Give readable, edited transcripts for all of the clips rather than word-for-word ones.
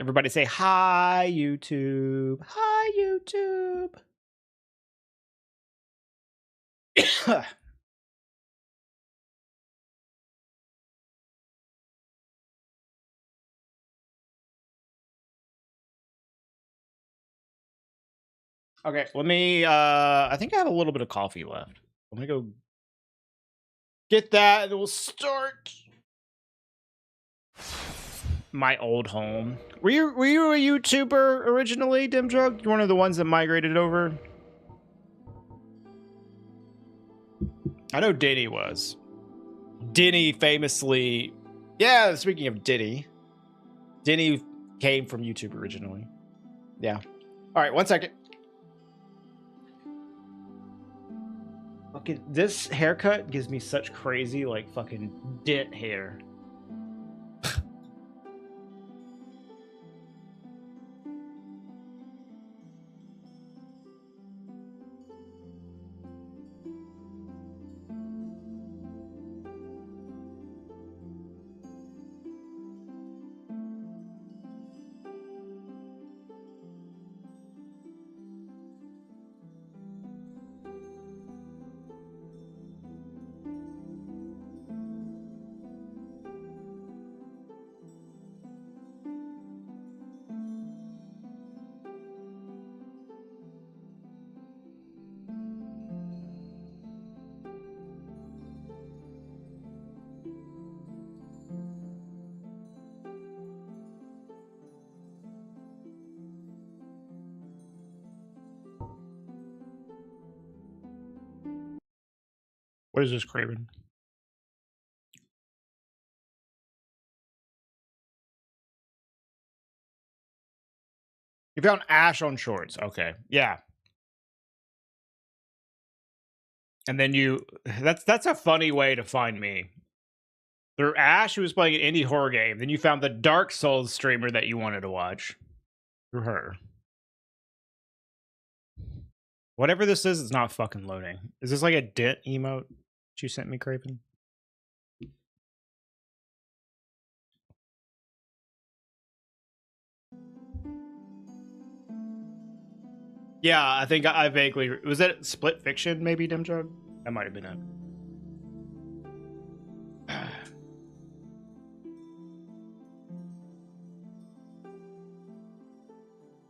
Everybody say hi, YouTube. Hi, YouTube. Okay, let me I think I have a little bit of coffee left. I'm gonna go get that and we'll start my old home. Were you a YouTuber originally, Dimdrug? You're one of the ones that migrated over? I know Denny was. Denny famously, yeah, speaking of Denny came from YouTube originally. Yeah. All right, 1 second. Okay, this haircut gives me such crazy, like, fucking dent hair. What is this, Craven? You found Ash on Shorts. Okay, yeah. And then that's a funny way to find me. Through Ash, who was playing an indie horror game. Then you found the Dark Souls streamer that you wanted to watch. Through her. Whatever this is, it's not fucking loading. Is this like a dent emote you sent me, Craven? Yeah, I think I vaguely... Was that Split Fiction, maybe, Dimdrug? That might have been it.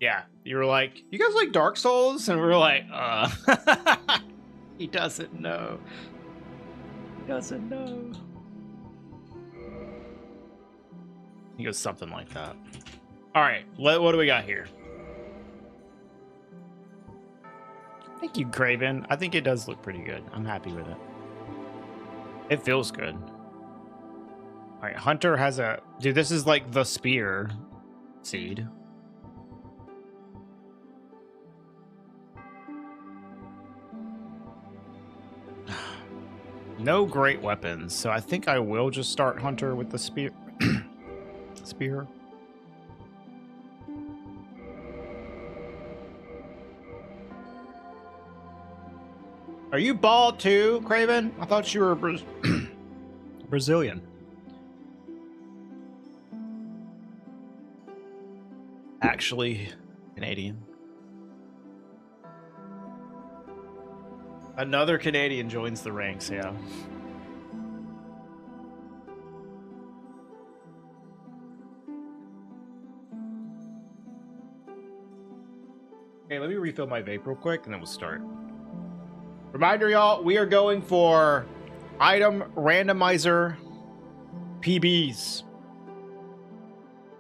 Yeah, you were like, you guys like Dark Souls? And we were like, he doesn't know. He doesn't know. He goes something like that. All right, what do we got here? Thank you, Craven. I think it does look pretty good. I'm happy with it. It feels good. All right, Hunter has a... Dude, this is like the spear seed. No great weapons, so I think I will just start Hunter with the spear. Spear. Are you bald too, Craven? I thought you were Brazilian. Actually, Canadian. Another Canadian joins the ranks, yeah. Okay, let me refill my vape real quick, and then we'll start. Reminder, y'all, we are going for item randomizer PBs.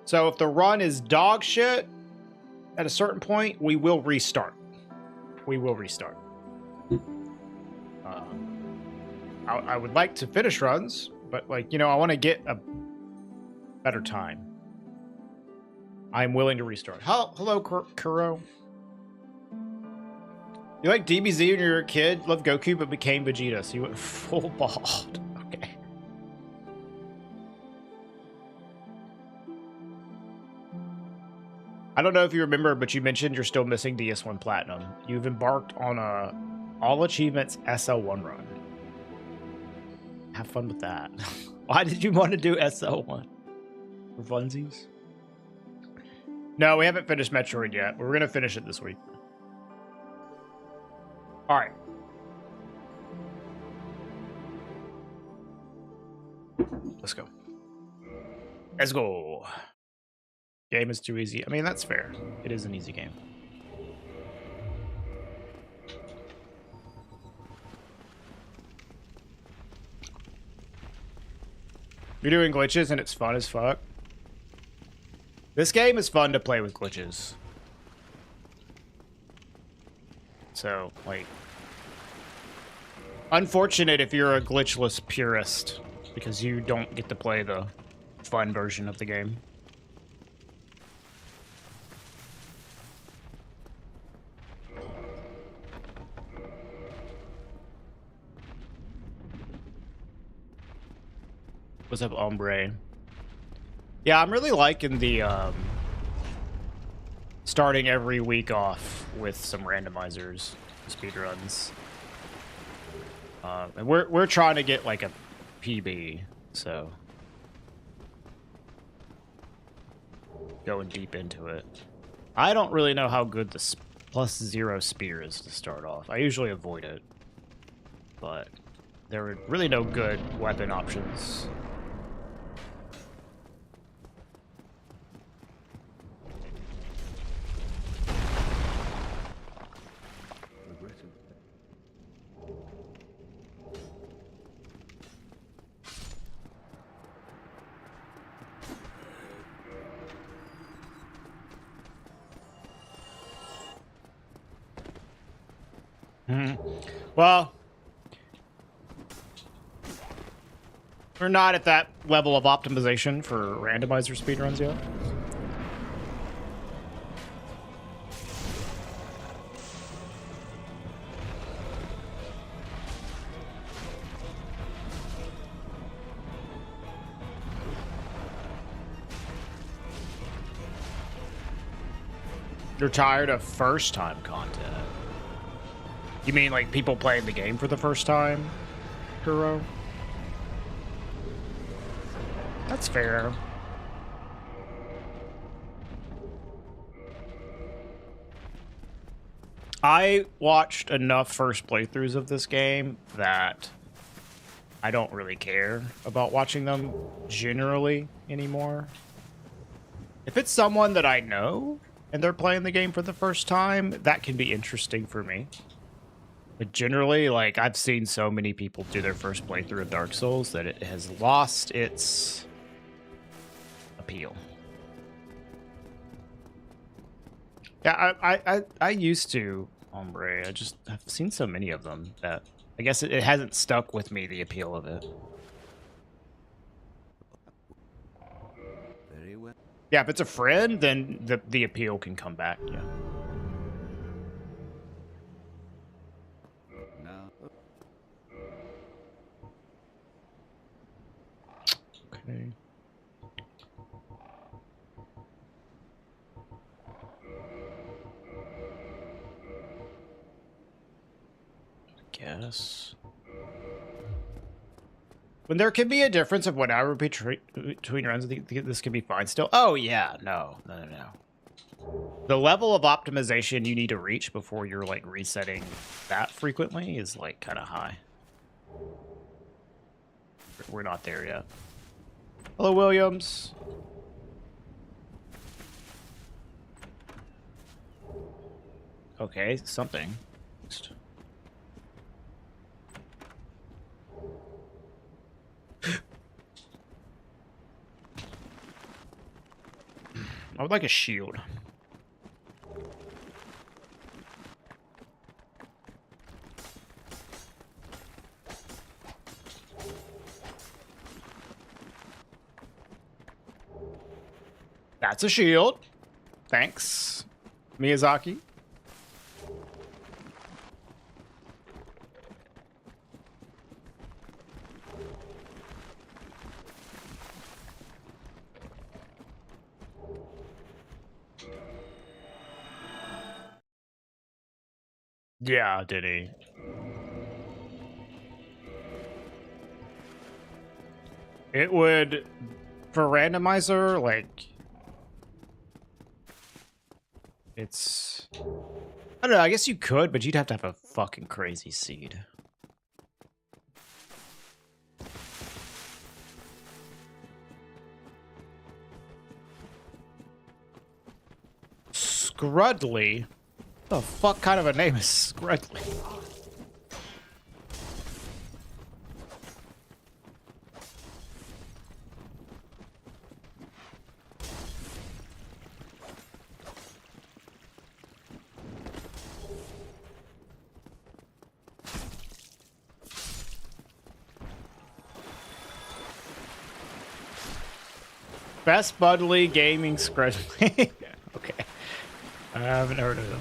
So if the run is dog shit, at a certain point, we will restart. We will restart. I would like to finish runs, but, like, you know, I want to get a better time. I'm willing to restart. Hello, Kuro. You like DBZ when you were a kid? Loved Goku, but became Vegeta, so you went full bald. Okay. I don't know if you remember, but you mentioned you're still missing DS1 Platinum. You've embarked on a all achievements SL1 run. Have fun with that. Why did you want to do SL1? For funsies? No, we haven't finished Metroid yet, but we're gonna finish it this week. All right. Let's go. Let's go. Game is too easy. I mean, that's fair. It is an easy game. You're doing glitches and it's fun as fuck. This game is fun to play with glitches. So, like, unfortunate if you're a glitchless purist, because you don't get to play the fun version of the game. What's up, Ombre? Yeah, I'm really liking the starting every week off with some randomizers, speedruns. And we're trying to get like a PB, so going deep into it. I don't really know how good the +0 spear is to start off. I usually avoid it, but there were really no good weapon options. Well, we're not at that level of optimization for randomizer speedruns yet. You're tired of first-time content. You mean like people playing the game for the first time, Kuro? That's fair. I watched enough first playthroughs of this game that I don't really care about watching them generally anymore. If it's someone that I know and they're playing the game for the first time, that can be interesting for me. But generally, like, I've seen so many people do their first playthrough of Dark Souls that it has lost its appeal. Yeah, I used to, Ombre. I've seen so many of them that I guess it hasn't stuck with me, the appeal of it. Very well. Yeah, if it's a friend, then the appeal can come back, yeah. Okay. I guess. When there can be a difference of 1 hour between runs, I think this can be fine still. Oh, yeah. No. The level of optimization you need to reach before you're, like, resetting that frequently is, like, kind of high. We're not there yet. Hello, Williams. Okay, something. I would like a shield. That's a shield. Thanks, Miyazaki. Yeah, did he? It would, for randomizer, like, It's... I don't know, I guess you could, but you'd have to have a fucking crazy seed. Scrudley? The fuck kind of a name is Scrudley? Best Budley Gaming Scrudley. Okay. I haven't heard of them.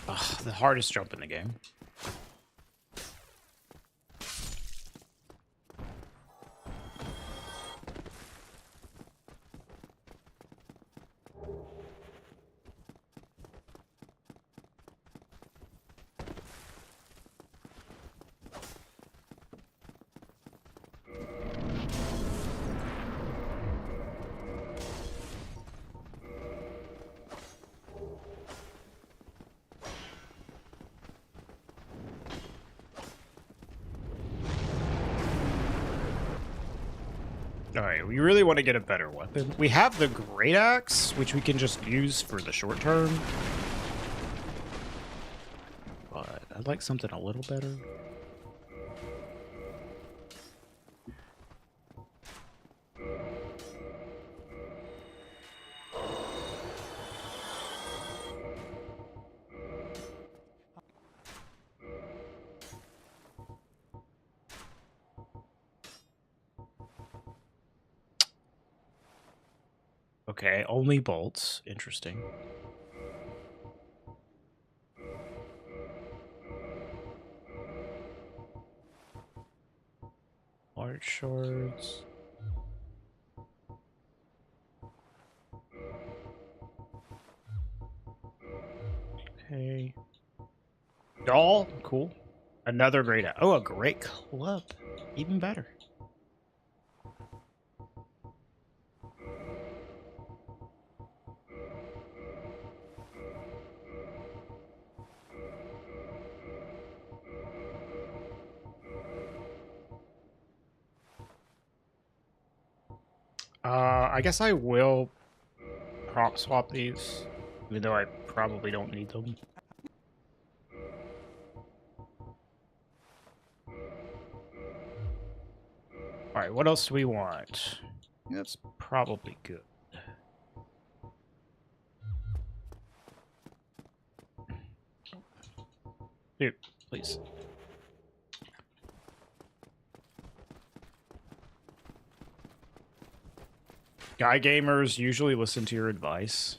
Ugh, the hardest jump in the game. Alright, we really want to get a better weapon. We have the Great Axe, which we can just use for the short term. But I'd like something a little better. Okay, only bolts. Interesting. Large swords. Okay. Doll? Cool. Another great... Oh, a great club. Even better. I guess I will prop swap these, even though I probably don't need them. Alright, what else do we want? That's probably good. Dude, please. Guy gamers usually listen to your advice.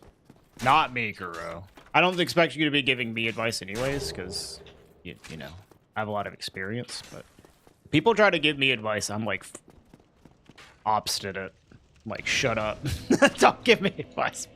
Not me, Kuro. I don't expect you to be giving me advice anyways, because, you know, I have a lot of experience, but people try to give me advice, I'm like, obstinate. Like, shut up. Don't give me advice.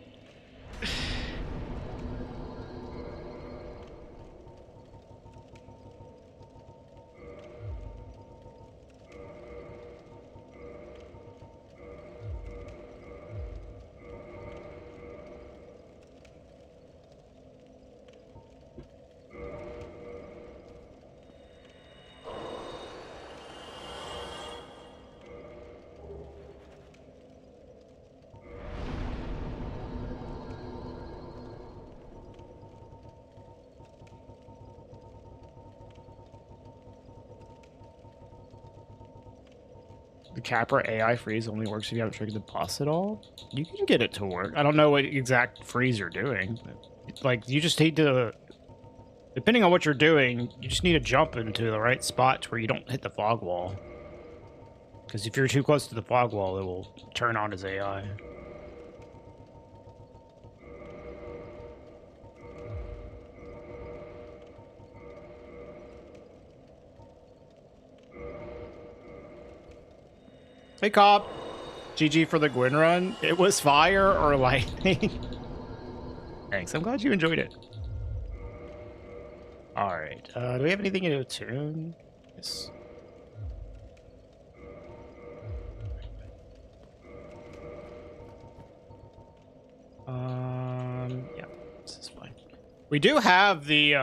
The Capra AI freeze only works if you haven't triggered the boss at all. You can get it to work. I don't know what exact freeze you're doing, but like you just need to, depending on what you're doing, you just need to jump into the right spot where you don't hit the fog wall. Because if you're too close to the fog wall, it will turn on his AI. Hey, Cobb. GG for the Gwyn run. It was fire or lightning. Thanks. I'm glad you enjoyed it. All right. Do we have anything to attune? Yes. Yeah, this is fine. We do have the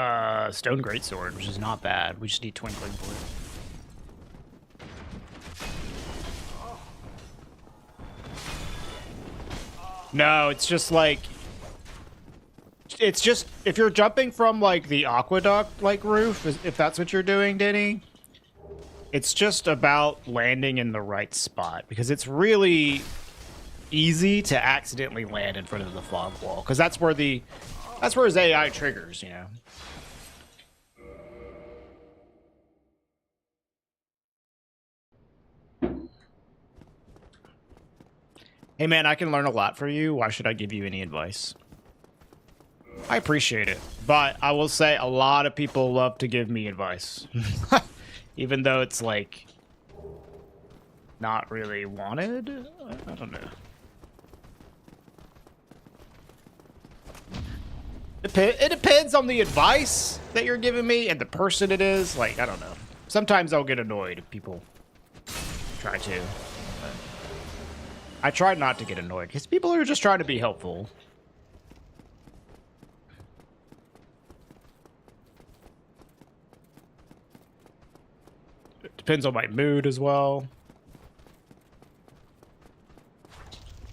stone greatsword, which is not bad. We just need twinkling for it. No, it's just like if you're jumping from like the aqueduct like roof, if that's what you're doing, Denny, it's just about landing in the right spot because it's really easy to accidentally land in front of the fog wall because that's where his AI triggers, you know. Hey man, I can learn a lot from you. Why should I give you any advice? I appreciate it, but I will say a lot of people love to give me advice. Even though it's like not really wanted. I don't know. It depends on the advice that you're giving me and the person it is. Like, I don't know. Sometimes I'll get annoyed if people try to. But I try not to get annoyed because people are just trying to be helpful. It depends on my mood as well.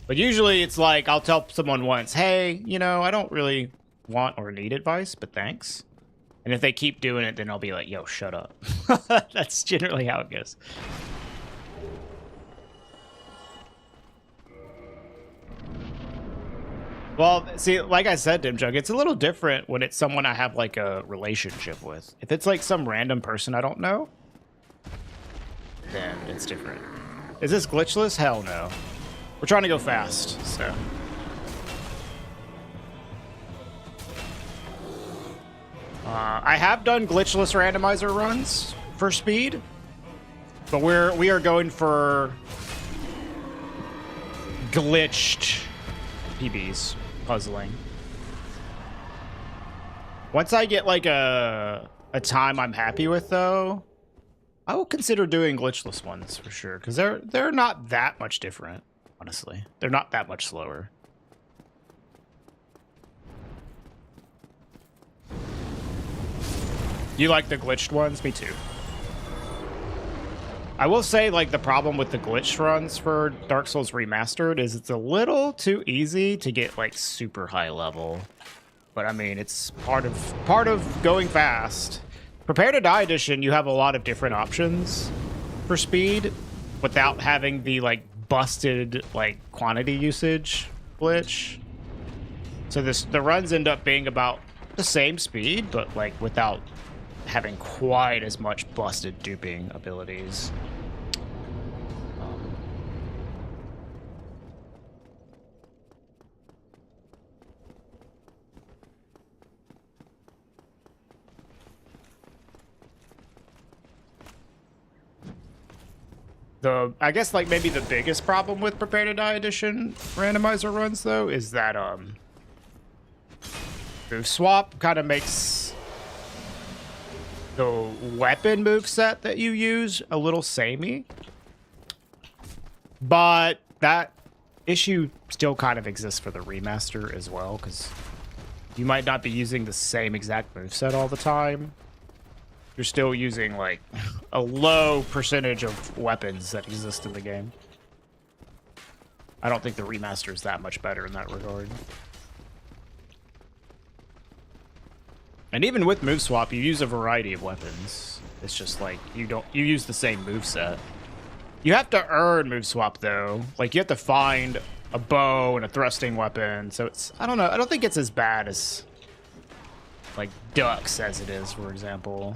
But usually it's like I'll tell someone once, hey, you know, I don't really want or need advice, but thanks. And if they keep doing it, then I'll be like, yo, shut up. That's generally how it goes. Well, see, like I said, Dimjug, it's a little different when it's someone I have like a relationship with. If it's like some random person I don't know, then it's different. Is this glitchless? Hell no. We're trying to go fast, so. I have done glitchless randomizer runs for speed, but we are going for glitched PBs, puzzling. Once I get like a time I'm happy with, though, I will consider doing glitchless ones for sure, because they're not that much different, honestly. They're not that much slower. You like the glitched ones? Me too. I will say, like, the problem with the glitched runs for Dark Souls Remastered is it's a little too easy to get, like, super high level. But, I mean, it's part of going fast. Prepare to Die Edition, you have a lot of different options for speed without having the, like, busted, like, quantity usage glitch. So the runs end up being about the same speed, but, like, without having quite as much busted duping abilities. I guess like maybe the biggest problem with Prepare to Die Edition randomizer runs though is that move swap kind of makes the weapon moveset that you use a little samey. But that issue still kind of exists for the remaster as well, because you might not be using the same exact moveset all the time. You're still using like a low percentage of weapons that exist in the game. I don't think the remaster is that much better in that regard. And even with move swap, you use a variety of weapons. It's just like you use the same moveset. You have to earn move swap though. Like you have to find a bow and a thrusting weapon. So it's, I don't know, I don't think it's as bad as like Duck says it is, for example.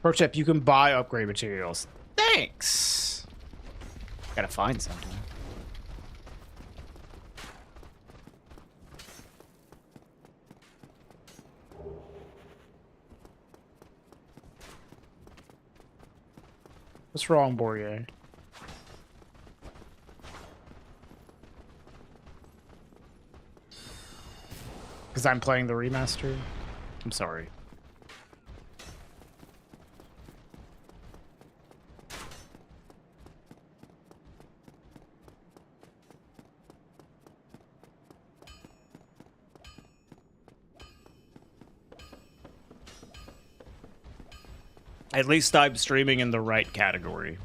Pro tip, you can buy upgrade materials. Thanks. Gotta find something. What's wrong, Bourrier? Because I'm playing the remaster? I'm sorry. At least I'm streaming in the right category.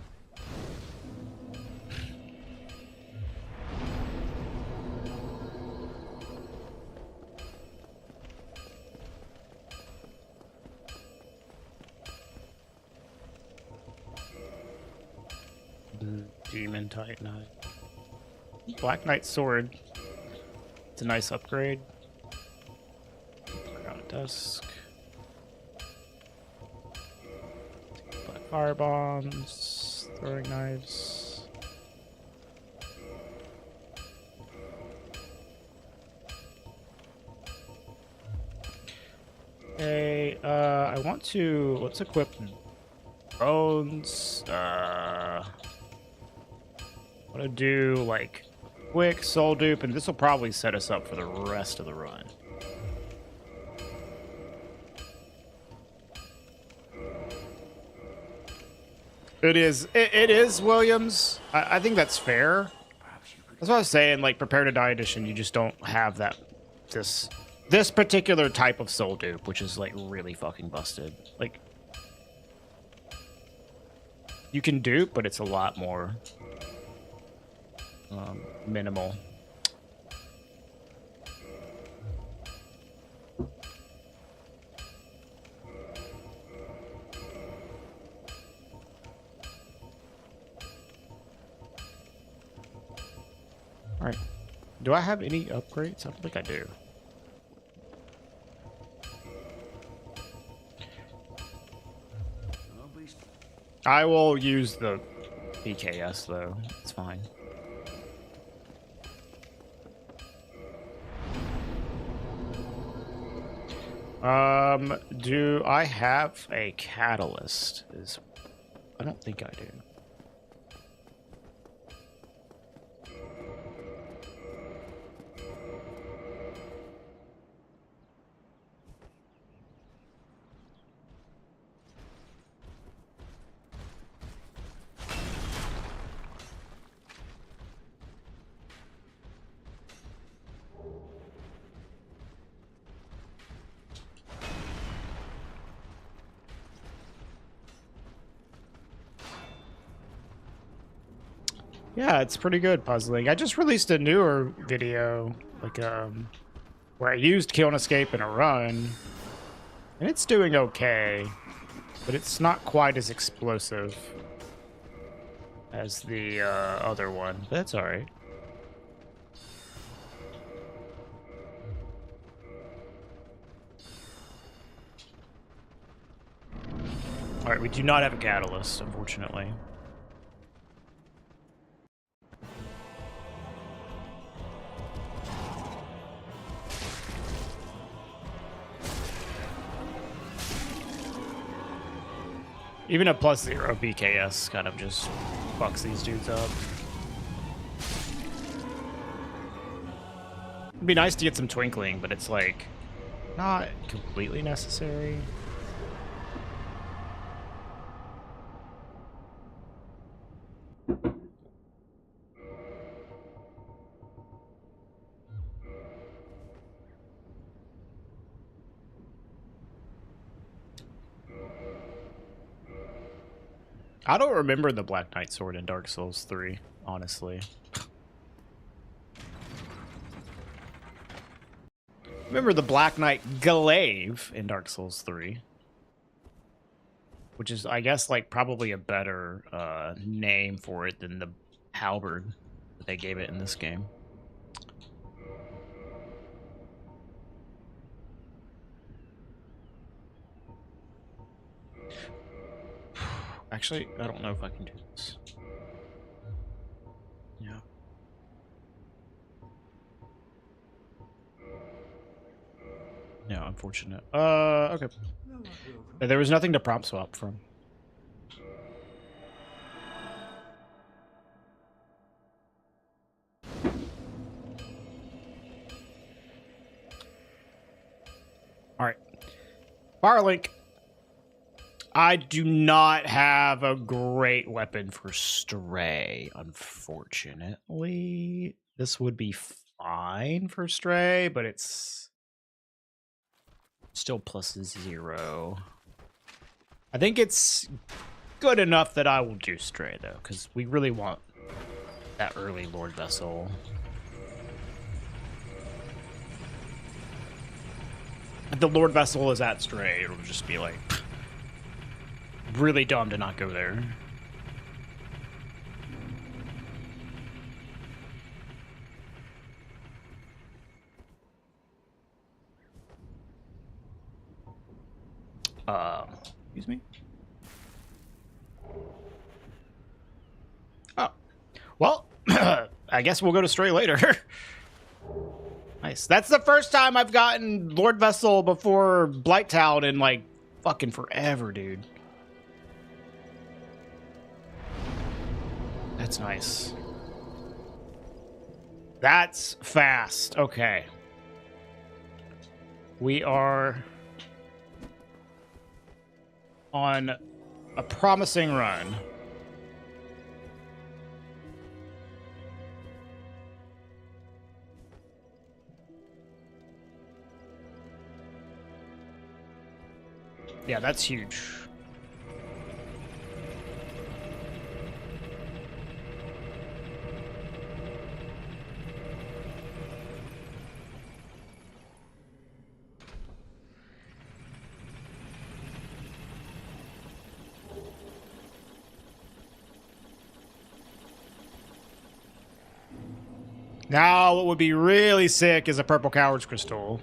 Demon Titanite. Black Knight Sword. It's a nice upgrade. Crown of Dusk. Black Fire Bombs. Throwing Knives. Okay, I want to... Let's equip drones. I'm gonna do like quick soul dupe, and this will probably set us up for the rest of the run. It is Williams. I think that's fair. That's what I was saying. Like Prepare to Die edition, you just don't have that this particular type of soul dupe, which is like really fucking busted. Like you can dupe, but it's a lot more minimal. All right. Do I have any upgrades? I don't think I do. I will use the PKS though. It's fine. Do I have a catalyst? I don't think I do. Yeah, it's pretty good puzzling. I just released a newer video, like where I used Kill and Escape in a run, and it's doing okay, but it's not quite as explosive as the other one. But that's all right. All right, we do not have a catalyst, unfortunately. Even a +0 BKS kind of just fucks these dudes up. It'd be nice to get some twinkling, but it's like not completely necessary. I don't remember the Black Knight Sword in Dark Souls 3, honestly. Remember the Black Knight Glaive in Dark Souls 3. Which is, I guess, like probably a better name for it than the halberd that they gave it in this game. Actually, I don't know if I can do this. Yeah. No, unfortunate. Okay. There was nothing to prompt swap from. Firelink. I do not have a great weapon for Stray, unfortunately. This would be fine for Stray, but it's still +0. I think it's good enough that I will do Stray, though, because we really want that early Lord Vessel. If the Lord Vessel is at Stray, it'll just be like really dumb to not go there. Excuse me. Oh, well, I guess we'll go to Stray later. Nice. That's the first time I've gotten Lord Vessel before Blighttown in like fucking forever, dude. That's nice. That's fast. Okay. We are on a promising run. Yeah, that's huge. Now, what would be really sick is a purple coward's crystal.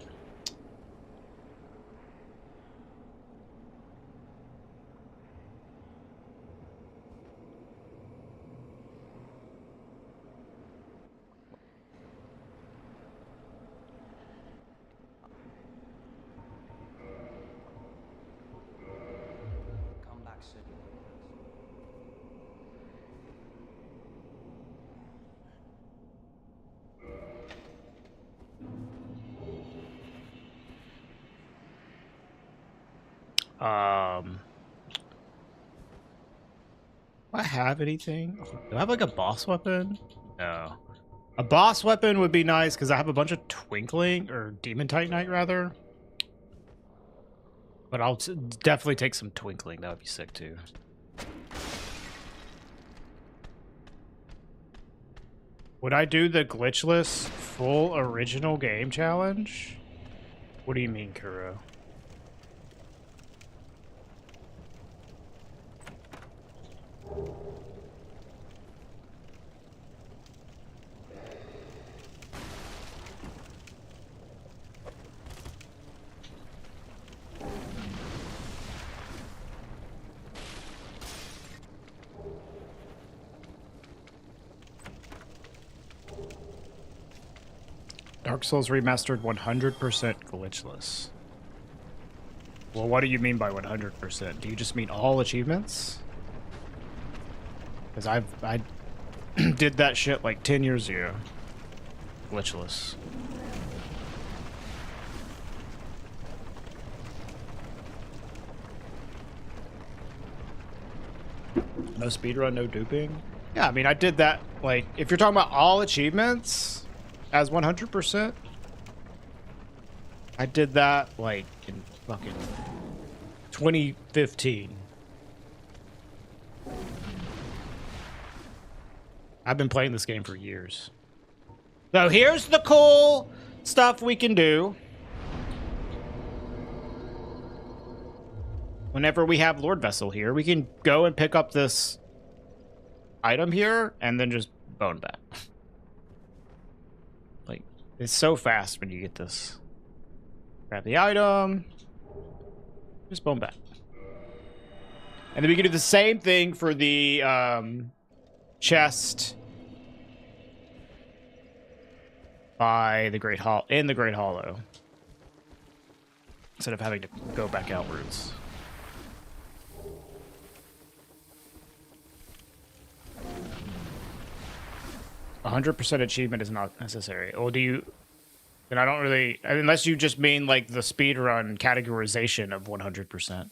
Come back soon. Do I have anything? Do I have like a boss weapon? No. A boss weapon would be nice because I have a bunch of Twinkling or Demon Titanite rather. But I'll definitely take some Twinkling. That would be sick too. Would I do the glitchless full original game challenge? What do you mean, Kuro? Dark Souls Remastered 100% glitchless. Well, what do you mean by 100%? Do you just mean all achievements? Because I did that shit like 10 years ago. Glitchless. No speedrun, no duping? Yeah, I mean, I did that, like, if you're talking about all achievements as 100%, I did that, like, in fucking 2015. I've been playing this game for years. So here's the cool stuff we can do. Whenever we have Lord Vessel here, we can go and pick up this item here and then just bone back. Like, it's so fast when you get this. Grab the item, just bone back. And then we can do the same thing for the chest by the Great Hall in the Great Hollow, instead of having to go back outwards. A 100% achievement is not necessary. Well, do you And I don't really, unless you just mean like the speedrun categorization of 100%.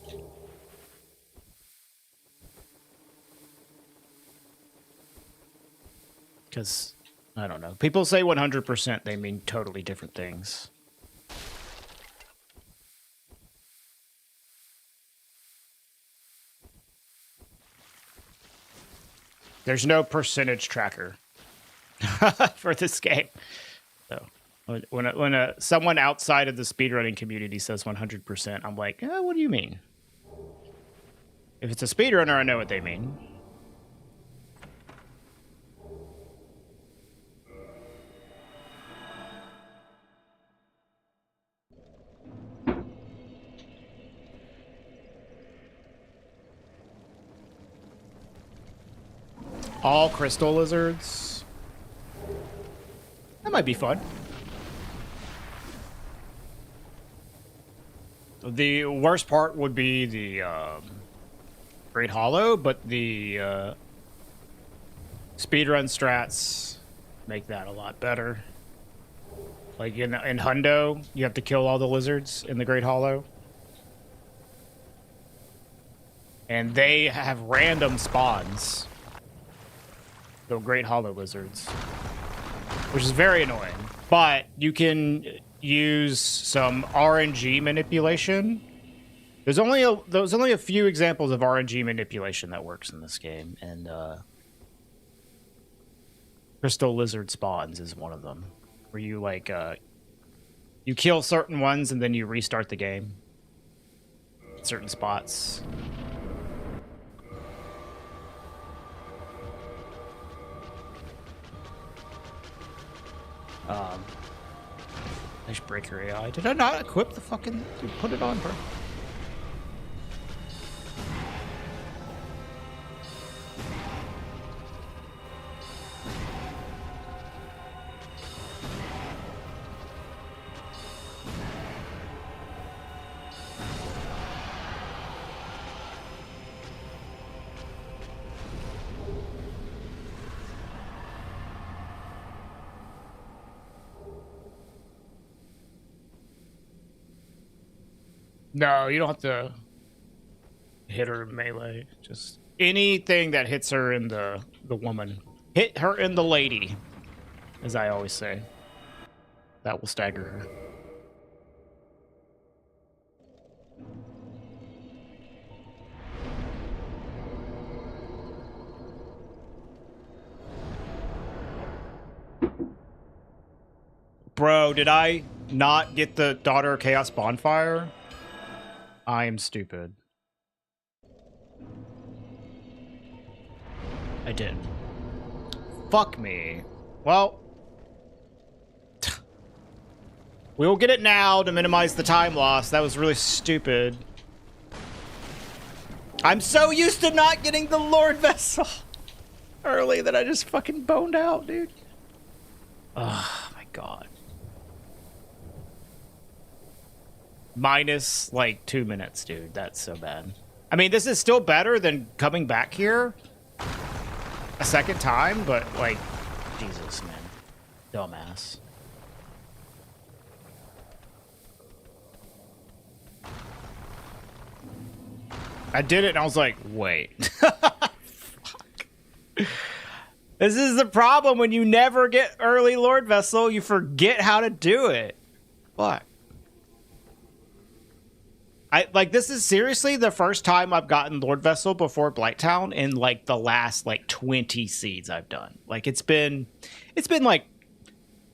Because, I don't know. People say 100%, they mean totally different things. There's no percentage tracker for this game. So when someone outside of the speedrunning community says 100%, I'm like, what do you mean? If it's a speedrunner, I know what they mean. All crystal lizards. That might be fun. The worst part would be the Great Hollow, but the speedrun strats make that a lot better. Like in Hundo, you have to kill all the lizards in the Great Hollow. And they have random spawns. The Great Hollow lizards. Which is very annoying. But you can use some RNG manipulation. There's only a few examples of RNG manipulation that works in this game, and crystal lizard spawns is one of them, where you like you kill certain ones and then you restart the game at certain spots. Nice breaker AI. Did I not equip the fucking... Dude, put it on, bro. No, you don't have to hit her melee. Just anything that hits her in the woman. Hit her in the lady, as I always say. That will stagger her. Bro, did I not get the Daughter of Chaos bonfire? I am stupid. I did. Fuck me. Well, we will get it now to minimize the time loss. That was really stupid. I'm so used to not getting the Lord Vessel early that I just fucking boned out, dude. Oh my god. Minus like 2 minutes, dude. That's so bad. I mean, this is still better than coming back here a second time, but like, Jesus, man. Dumbass. I did it and I was like, wait. Fuck. This is the problem when you never get early Lord Vessel. You forget how to do it. Fuck. This is seriously the first time I've gotten Lord Vessel before Blighttown in like the last like 20 seeds I've done. Like it's been like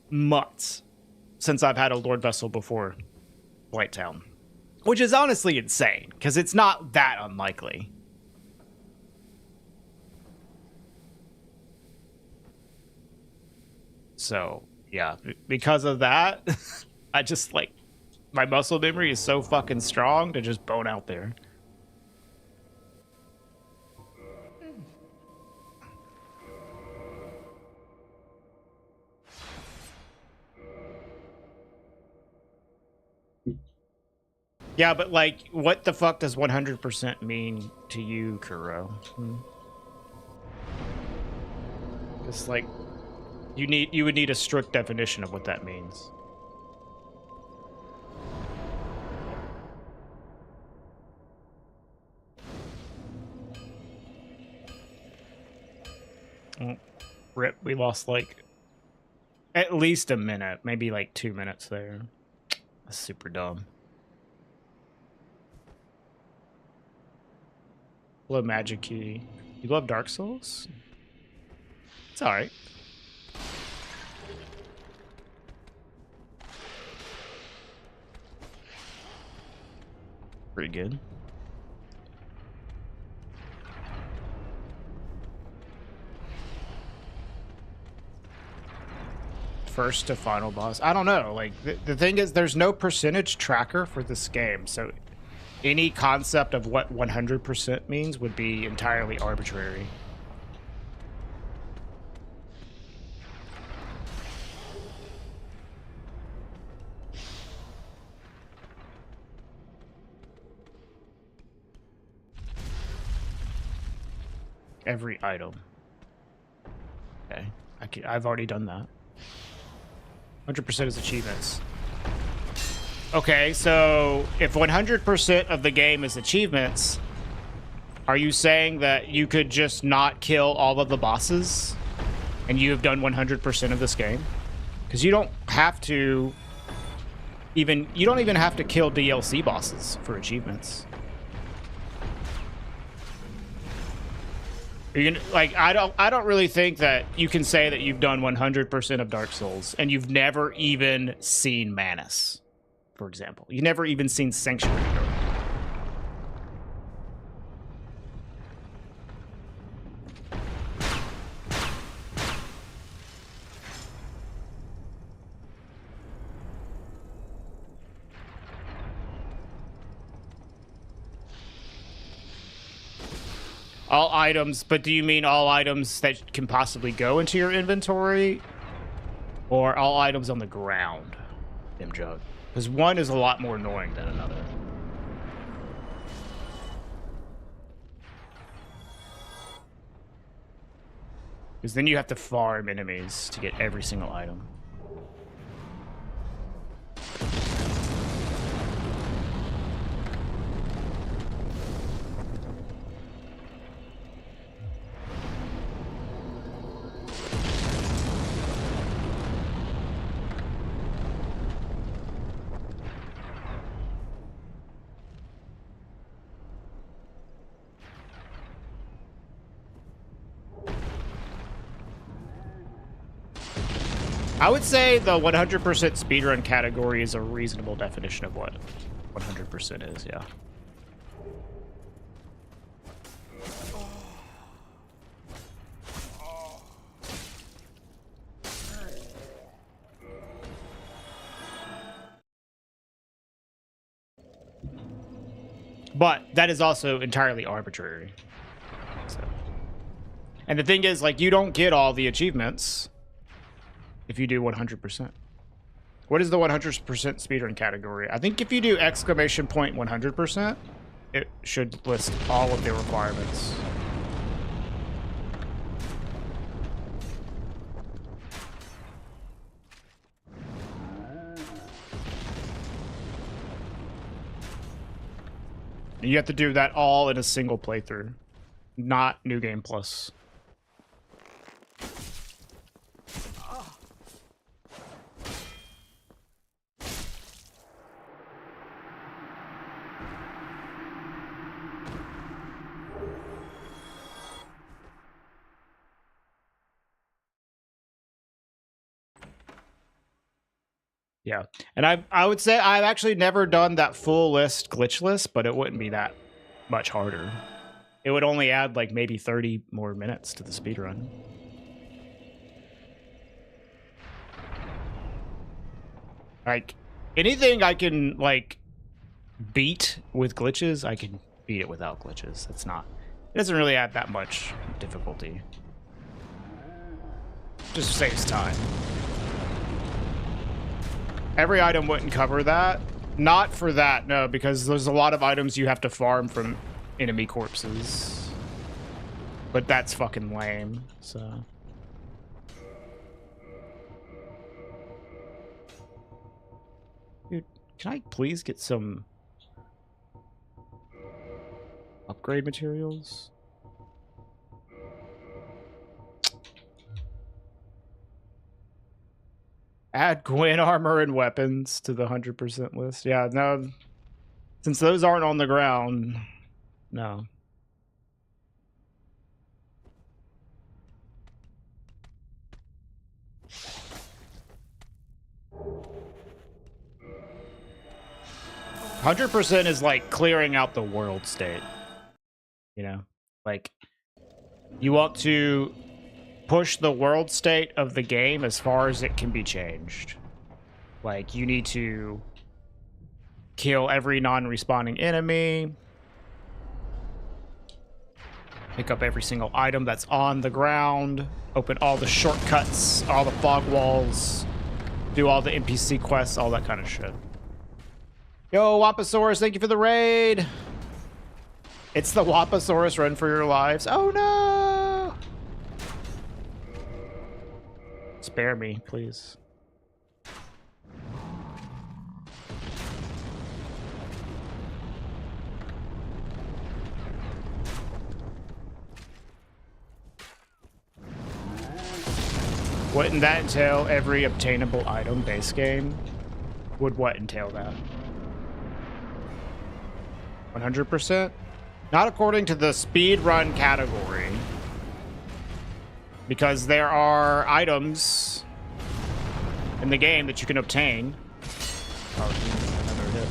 months since I've had a Lord Vessel before Blighttown, which is honestly insane because it's not that unlikely. So yeah, because of that, I just like, my muscle memory is so fucking strong to just bone out there. Yeah, but like, what the fuck does 100% mean to you, Kuro? It's like, you would need a strict definition of what that means. Well, rip, we lost like at least a minute, maybe like 2 minutes there. That's super dumb. Love Magic Key. You love Dark Souls? It's alright. Pretty good. First to final boss. I don't know. Like, the thing is, there's no percentage tracker for this game, so any concept of what 100% means would be entirely arbitrary. Every item. Okay. I've already done that. 100% is achievements. Okay, so if 100% of the game is achievements, are you saying that you could just not kill all of the bosses and you have done 100% of this game? Because you don't have to you don't even have to kill DLC bosses for achievements. You can, like, I don't really think that you can say that you've done 100% of Dark Souls and you've never even seen Manus, for example. You've never even seen Sanctuary. All items, but do you mean all items that can possibly go into your inventory? Or all items on the ground, Jug? Because one is a lot more annoying than another. Because then you have to farm enemies to get every single item. I would say the 100% speedrun category is a reasonable definition of what 100% is, yeah. But that is also entirely arbitrary. So. And the thing is, like, you don't get all the achievements if you do 100%. What is the 100% speedrun category? I think if you do exclamation point 100%, it should list all of the requirements. And you have to do that all in a single playthrough, not New Game Plus. Yeah, and I would say I've actually never done that full list glitchless, but it wouldn't be that much harder. It would only add like maybe 30 more minutes to the speedrun. Like anything I can like beat with glitches, I can beat it without glitches. It doesn't really add that much difficulty. Just saves time. Every item wouldn't cover that. Not for that, no, because there's a lot of items you have to farm from enemy corpses. But that's fucking lame, so. Dude, can I please get some upgrade materials? Add Gwen armor and weapons to the 100% list. Yeah, no. Since those aren't on the ground, no. %100% is like clearing out the world state. You know? Like, you want to push the world state of the game as far as it can be changed. Like, you need to kill every non-respawning enemy, pick up every single item that's on the ground, open all the shortcuts, all the fog walls, do all the NPC quests, all that kind of shit. Yo, Wapasaurus, thank you for the raid. It's the Wapasaurus run for your lives. Oh no! Spare me, please. Wouldn't that entail every obtainable item base game? Would what entail that? 100%? Not according to the speedrun category. Because there are items in the game that you can obtain. Oh, another hit.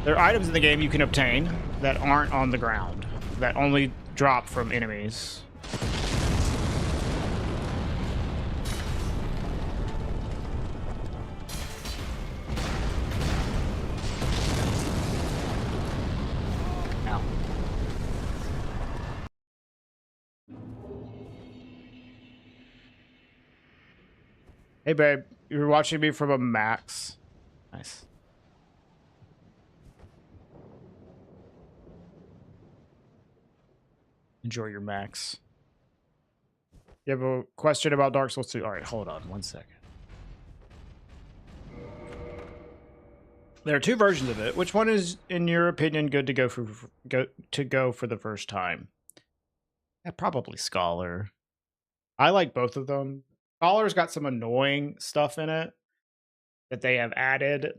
There are items in the game you can obtain that aren't on the ground, that only drop from enemies. Hey, babe, you're watching me from a max. Nice. Enjoy your max. You have a question about Dark Souls 2? All right, hold on 1 second. There are two versions of it. Which one is, in your opinion, good to go for the first time? Yeah, probably Scholar. I like both of them. Scholar's got some annoying stuff in it that they have added.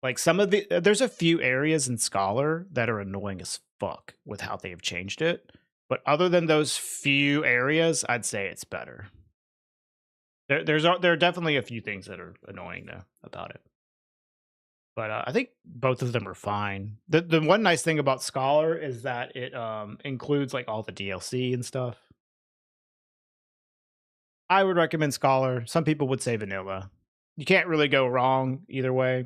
Like there's a few areas in Scholar that are annoying as fuck with how they have changed it. But other than those few areas, I'd say it's better. There are definitely a few things that are annoying though about it. But I think both of them are fine. The one nice thing about Scholar is that it includes like all the DLC and stuff. I would recommend Scholar. Some people would say Vanilla. You can't really go wrong either way,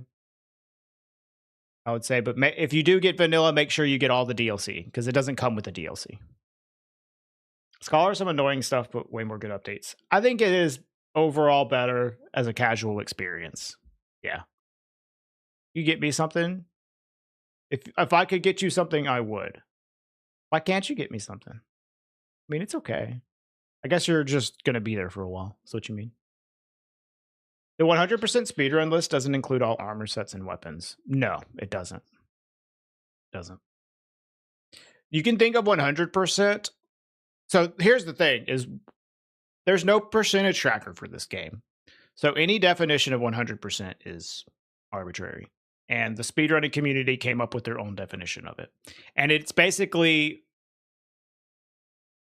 I would say. But if you do get Vanilla, make sure you get all the DLC, because it doesn't come with the DLC. Scholar has some annoying stuff, but way more good updates. I think it is overall better as a casual experience. Yeah. You get me something? If I could get you something, I would. Why can't you get me something? I mean, it's okay. I guess you're just going to be there for a while. That's what you mean. The 100% speedrun list doesn't include all armor sets and weapons. No, it doesn't. It doesn't. You can think of 100%. So here's the thing, is there's no percentage tracker for this game. So any definition of 100% is arbitrary. And the speedrunning community came up with their own definition of it. And it's basically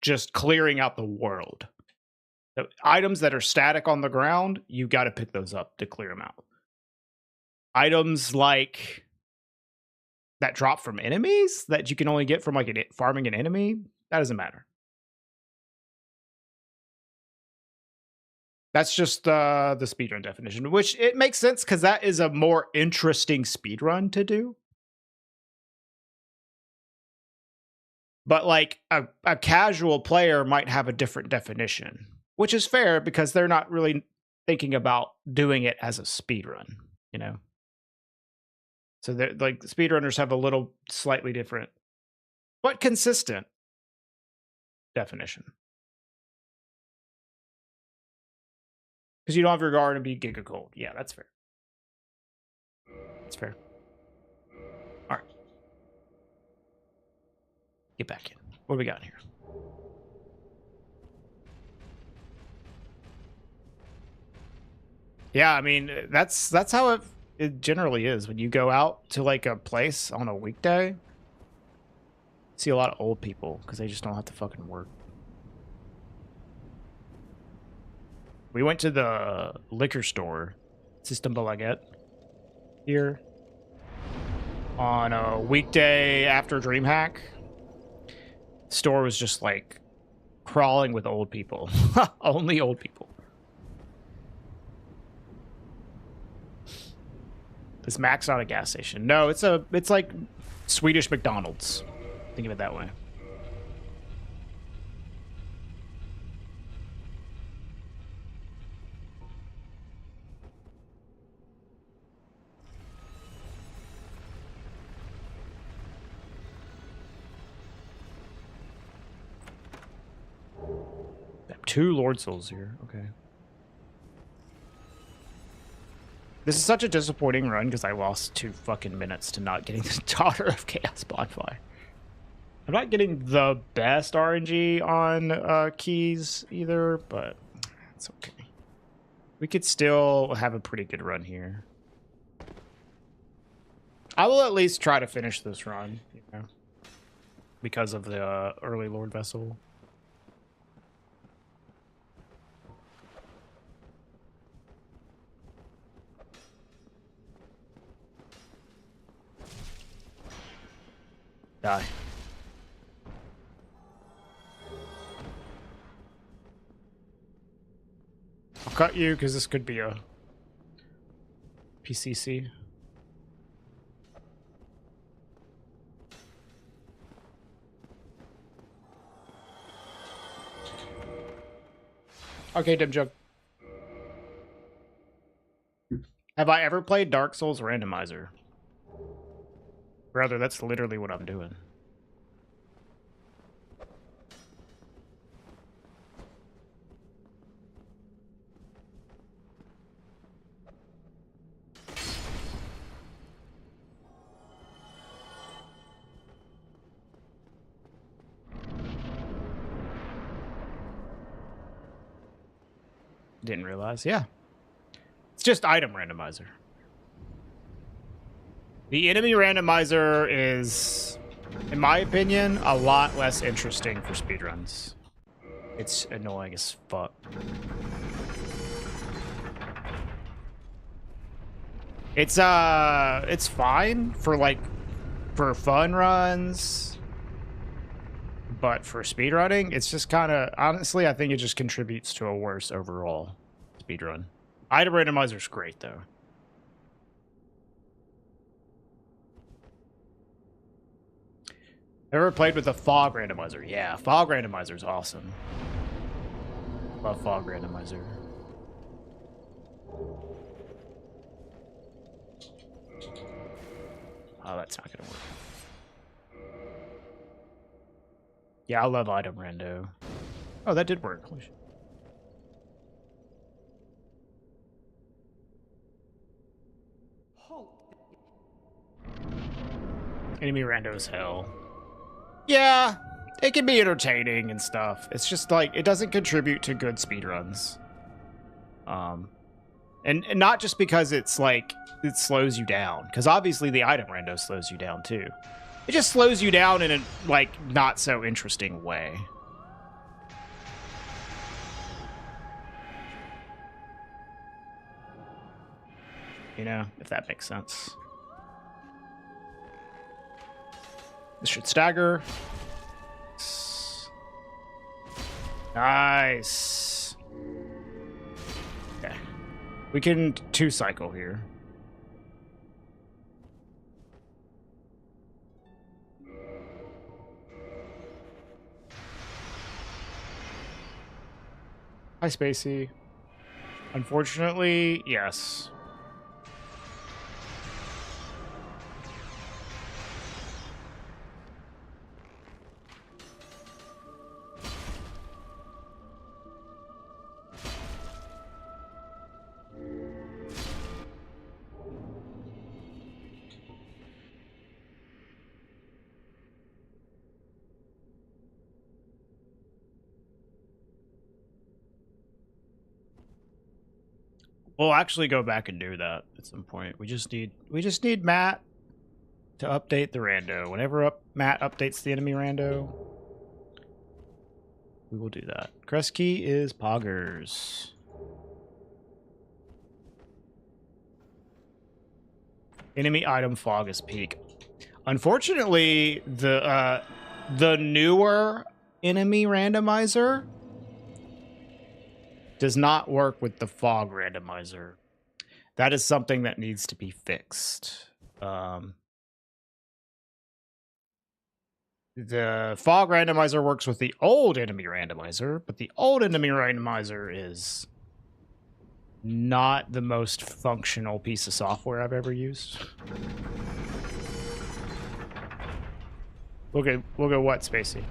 just clearing out the world. The items that are static on the ground, you got to pick those up to clear them out. Items like that drop from enemies that you can only get from like farming an enemy, that doesn't matter. That's just the speedrun definition, which it makes sense because that is a more interesting speedrun to do. But like a casual player might have a different definition, which is fair because they're not really thinking about doing it as a speedrun, you know? So they're like speedrunners have a little slightly different, but consistent definition. Because you don't have your guard and be giga cold. Yeah, that's fair. That's fair. All right. Get back in. What do we got here? Yeah, I mean, that's how it generally is. When you go out to like a place on a weekday, see a lot of old people because they just don't have to fucking work. We went to the liquor store, System Balaguette, here on a weekday after DreamHack. The store was just like crawling with old people. Only old people. Is Max not a gas station? No, it's like Swedish McDonald's. Think of it that way. Two Lord Souls here. Okay. This is such a disappointing run because I lost 2 fucking minutes to not getting the Daughter of Chaos Bonfire. I'm not getting the best RNG on keys either, but it's okay. We could still have a pretty good run here. I will at least try to finish this run, you know, because of the early Lord Vessel. Die. I'll cut you because this could be a PCC. Okay, Dim Jug. Have I ever played Dark Souls Randomizer? Brother, that's literally what I'm doing. Didn't realize. Yeah. It's just item randomizer. The enemy randomizer is, in my opinion, a lot less interesting for speedruns. It's annoying as fuck. It's fine for like for fun runs, but for speedrunning, it's just kind of, honestly, I think it just contributes to a worse overall speedrun. Item randomizer's great though. Ever played with a fog randomizer? Yeah, fog randomizer is awesome. Love fog randomizer. Oh, that's not gonna work. Yeah, I love item rando. Oh, that did work. Holy shit. Enemy rando is hell. Yeah, it can be entertaining and stuff. It's just like, it doesn't contribute to good speedruns. And not just because it's like, it slows you down. Because obviously the item rando slows you down too. It just slows you down in a, like, not so interesting way. You know, if that makes sense. This should stagger. Nice. Okay. We can 2-cycle here. Hi, Spacey. Unfortunately, yes. We'll actually go back and do that at some point. We just need Matt to update the rando. Whenever Matt updates the enemy rando, we will do that. Crest key is poggers. Enemy item fog is peak. Unfortunately, the newer enemy randomizer does not work with the fog randomizer. That is something that needs to be fixed. The fog randomizer works with the old enemy randomizer, but the old enemy randomizer is not the most functional piece of software I've ever used. We'll go what, Spacey?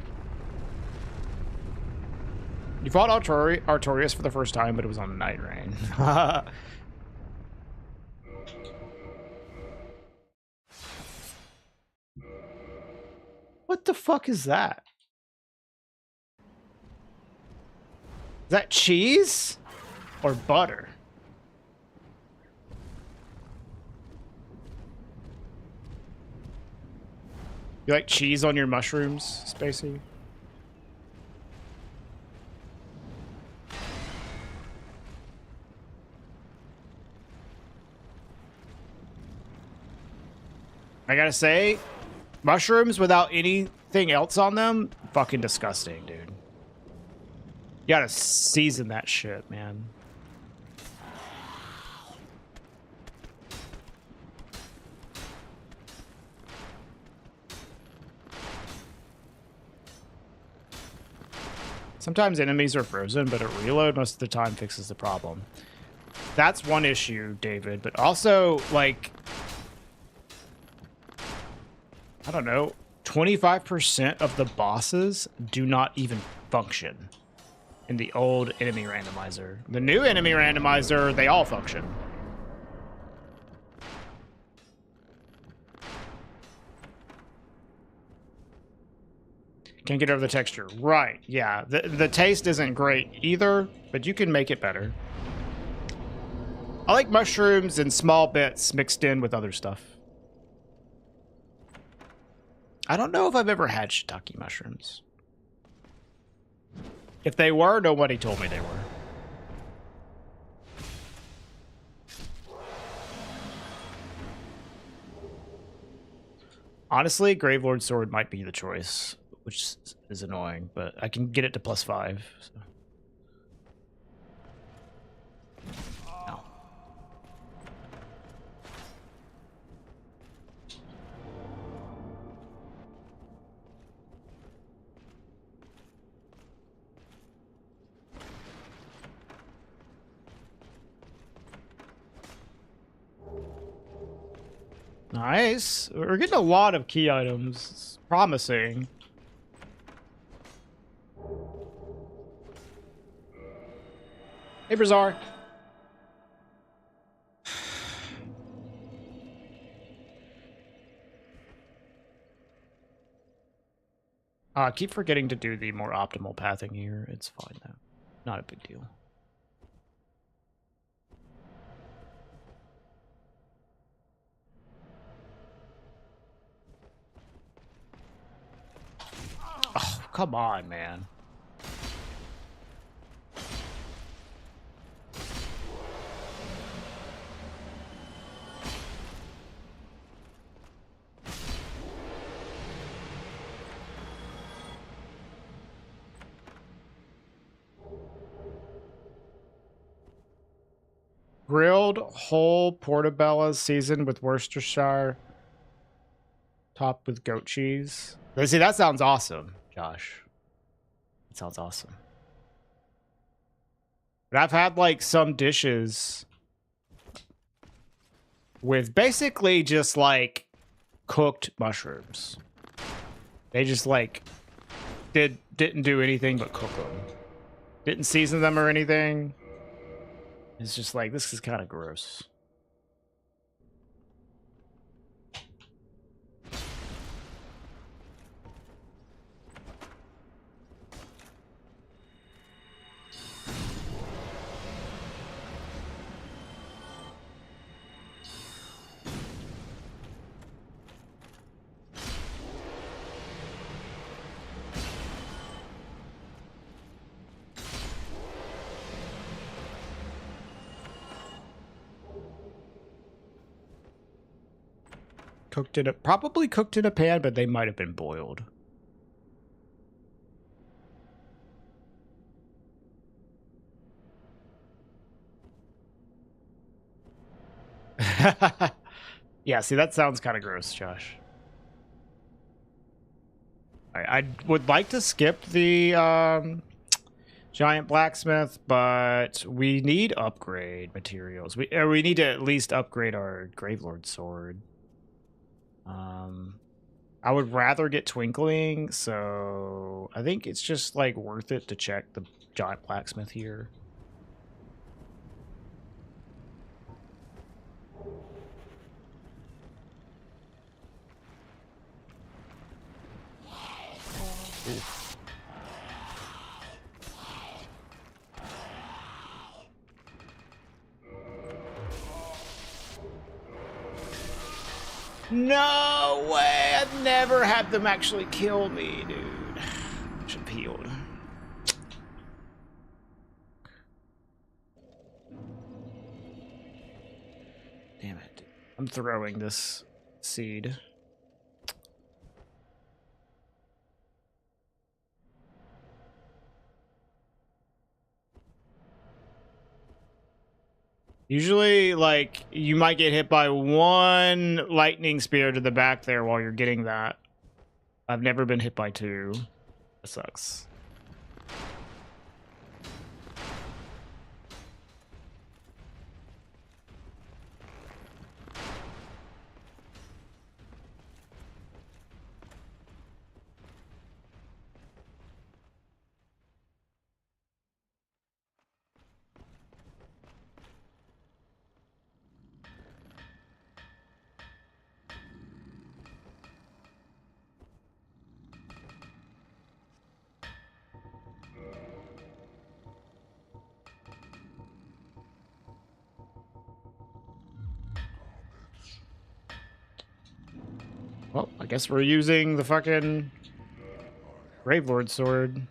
You fought Artorias for the first time, but it was on Night Rain. What the fuck is that? Is that cheese or butter? You like cheese on your mushrooms, Spacey? I gotta say, mushrooms without anything else on them, fucking disgusting, dude. You gotta season that shit, man. Sometimes enemies are frozen, but a reload most of the time fixes the problem. That's one issue, David, but also, like, I don't know, 25% of the bosses do not even function in the old enemy randomizer. The new enemy randomizer, they all function. Can't get over the texture. Right, yeah. The taste isn't great either, but you can make it better. I like mushrooms in small bits mixed in with other stuff. I don't know if I've ever had shiitake mushrooms. If they were, nobody told me they were. Honestly, Gravelord Sword might be the choice, which is annoying, but I can get it to +5. So. No. Nice. We're getting a lot of key items. It's promising. Hey, Brazar. I keep forgetting to do the more optimal pathing here. It's fine, though. Not a big deal. Oh, come on, man. Grilled whole portobello seasoned with Worcestershire, topped with goat cheese. See, that sounds awesome, Josh. That sounds awesome. But I've had like some dishes with basically just like cooked mushrooms. They just like didn't do anything but cook them. Didn't season them or anything. It's just like, this is kind of gross. probably cooked in a pan, but they might have been boiled. Yeah, see, that sounds kind of gross, Josh. I would like to skip the giant blacksmith, but we need upgrade materials. We need to at least upgrade our Gravelord sword. I would rather get Twinkling, so I think it's just like worth it to check the giant blacksmith here. Oof. No way! I've never had them actually kill me, dude. Should have healed. Damn it. I'm throwing this seed. Usually, like, you might get hit by one lightning spear to the back there while you're getting that. I've never been hit by two. That sucks. Well, I guess we're using the fucking Gravelord sword.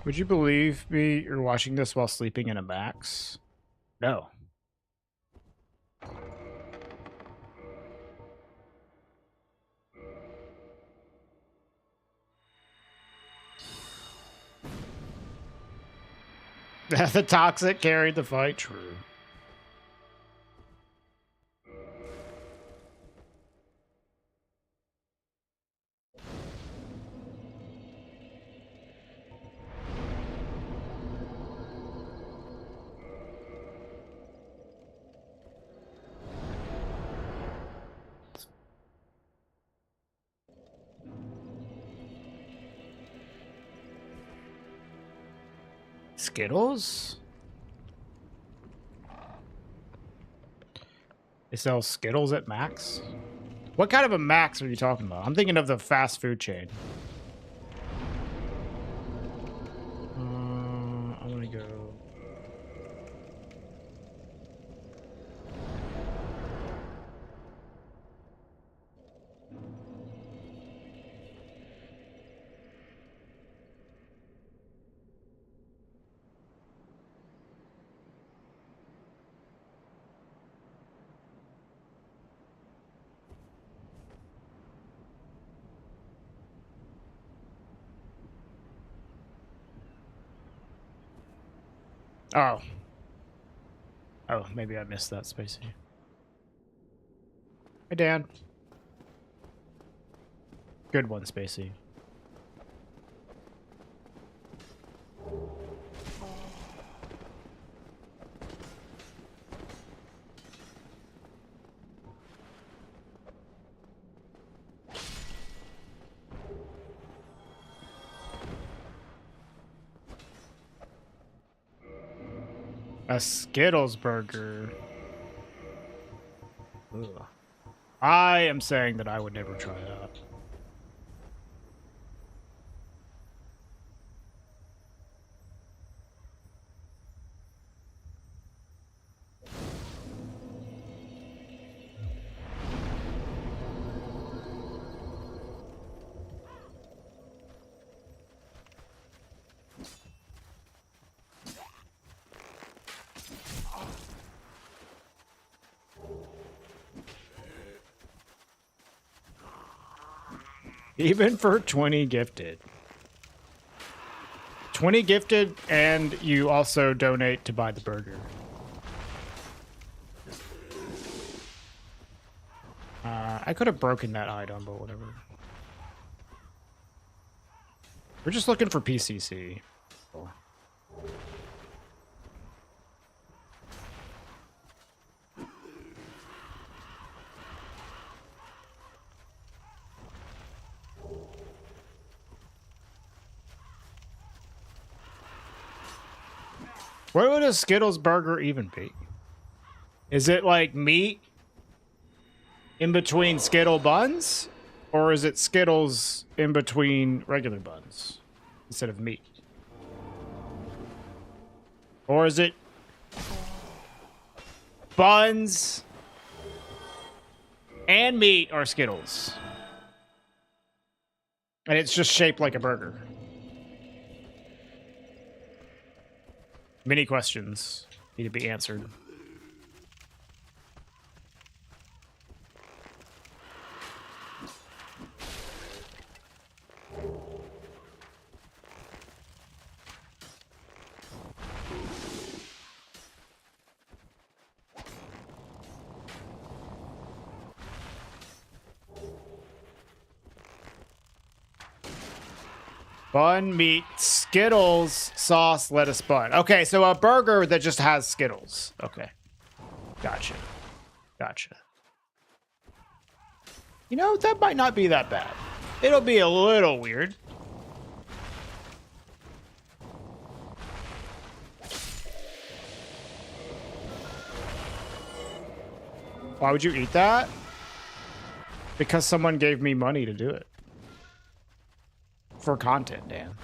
Would you believe me? You're watching this while sleeping in a max? No. The toxic carried the fight. True. Skittles? They sell Skittles at Max? What kind of a Max are you talking about? I'm thinking of the fast food chain. I want to go... Oh. Oh, maybe I missed that, Spacey. Hey, Dan. Good one, Spacey. A Skittles burger. Ugh. I am saying that I would never try that. Even for 20 gifted. 20 gifted, and you also donate to buy the burger. I could have broken that item, but whatever. We're just looking for PCC. Cool. What would a Skittles burger even be? Is it like meat in between Skittle buns? Or is it Skittles in between regular buns instead of meat? Or is it buns and meat are Skittles? And it's just shaped like a burger. Many questions need to be answered. Bun, meat, Skittles, sauce, lettuce, bun. Okay, so a burger that just has Skittles. Okay. Gotcha. Gotcha. You know, that might not be that bad. It'll be a little weird. Why would you eat that? Because someone gave me money to do it. For content, Dan.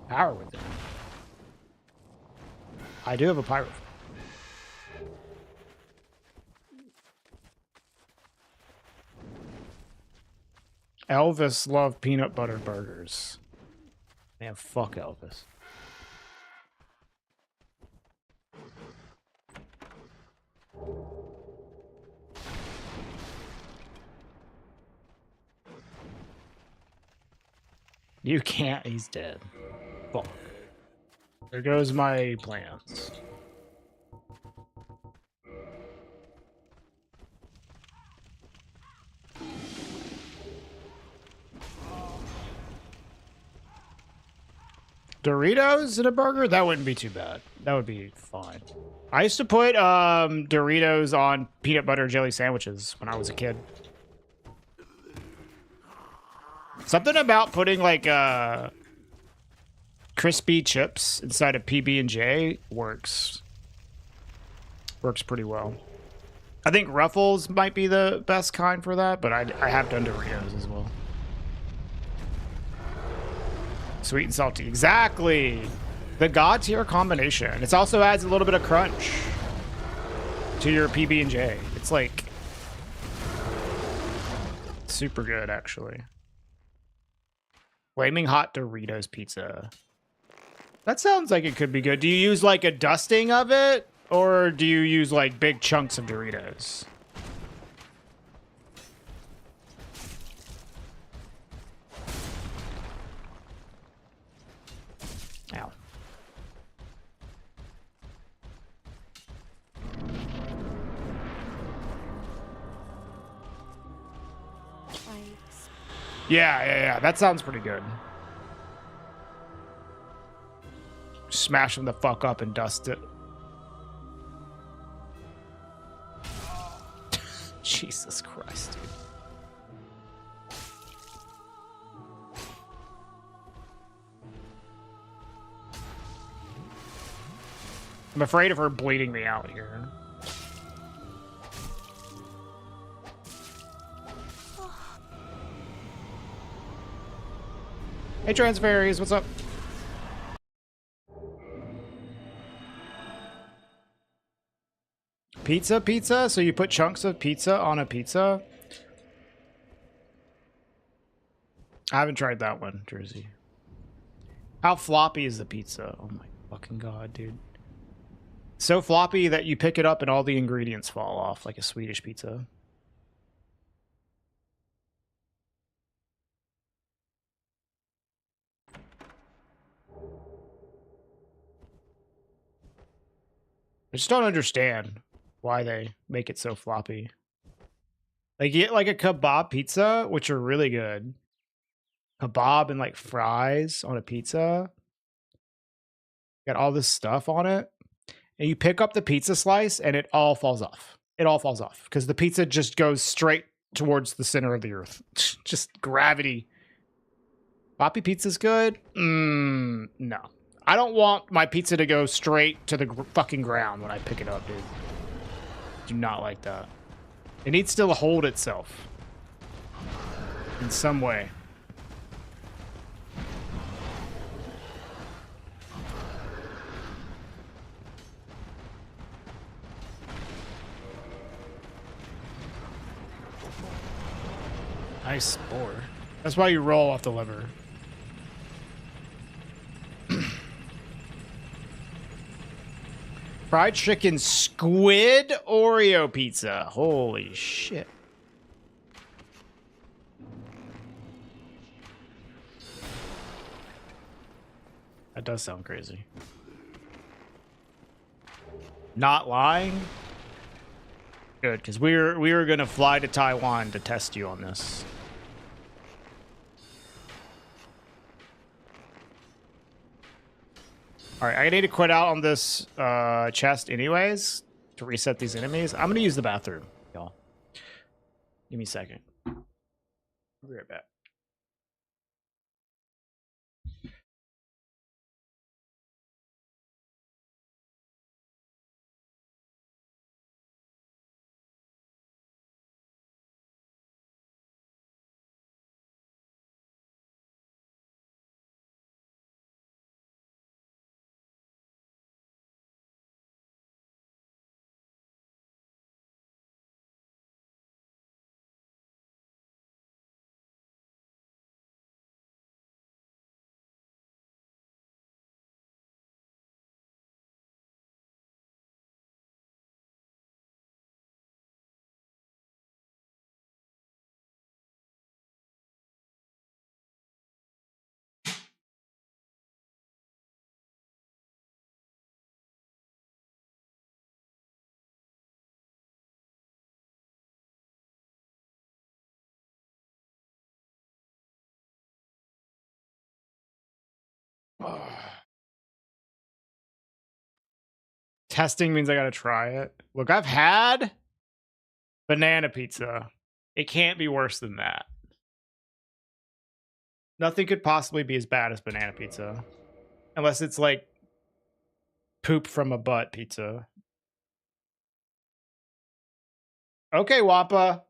Power with it. I do have a pirate. Elvis loved peanut butter burgers. Man, fuck Elvis. You can't, he's dead. Fuck. There goes my plans. Doritos in a burger? That wouldn't be too bad. That would be fine. I used to put Doritos on peanut butter jelly sandwiches when I was a kid. Something about putting like crispy chips inside of PB&J works pretty well. I think Ruffles might be the best kind for that, but I have done Doritos as well. Sweet and salty, exactly. The God tier combination. It also adds a little bit of crunch to your PB&J. It's like super good, actually. Flaming hot Doritos pizza. That sounds like it could be good. Do you use like a dusting of it, or do you use like big chunks of Doritos? Ow. Yeah. That sounds pretty good. Smash them the fuck up and dust it. Jesus Christ, dude. I'm afraid of her bleeding me out here. Hey, Transfairies, what's up? Pizza? So you put chunks of pizza on a pizza? I haven't tried that one, Jersey. How floppy is the pizza? Oh my fucking god, dude. So floppy that you pick it up and all the ingredients fall off like a Swedish pizza. I just don't understand why they make it so floppy. They get like a kebab pizza, which are really good. Kebab and like fries on a pizza. Got all this stuff on it. And you pick up the pizza slice and it all falls off. It all falls off because the pizza just goes straight towards the center of the earth. Just gravity. Floppy pizza's good? No. I don't want my pizza to go straight to the fucking ground when I pick it up, dude. Do not like that. It needs to hold itself in some way. Nice spore. That's why you roll off the lever. Fried chicken squid Oreo pizza. Holy shit. That does sound crazy. Not lying? Good, because we were gonna fly to Taiwan to test you on this. All right, I need to quit out on this chest anyways to reset these enemies. I'm gonna use the bathroom, y'all. Give me a second. I'll be right back. Testing means I gotta try it. Look, I've had banana pizza. It can't be worse than that. Nothing could possibly be as bad as banana pizza. Unless it's like poop from a butt pizza. Okay, Wappa.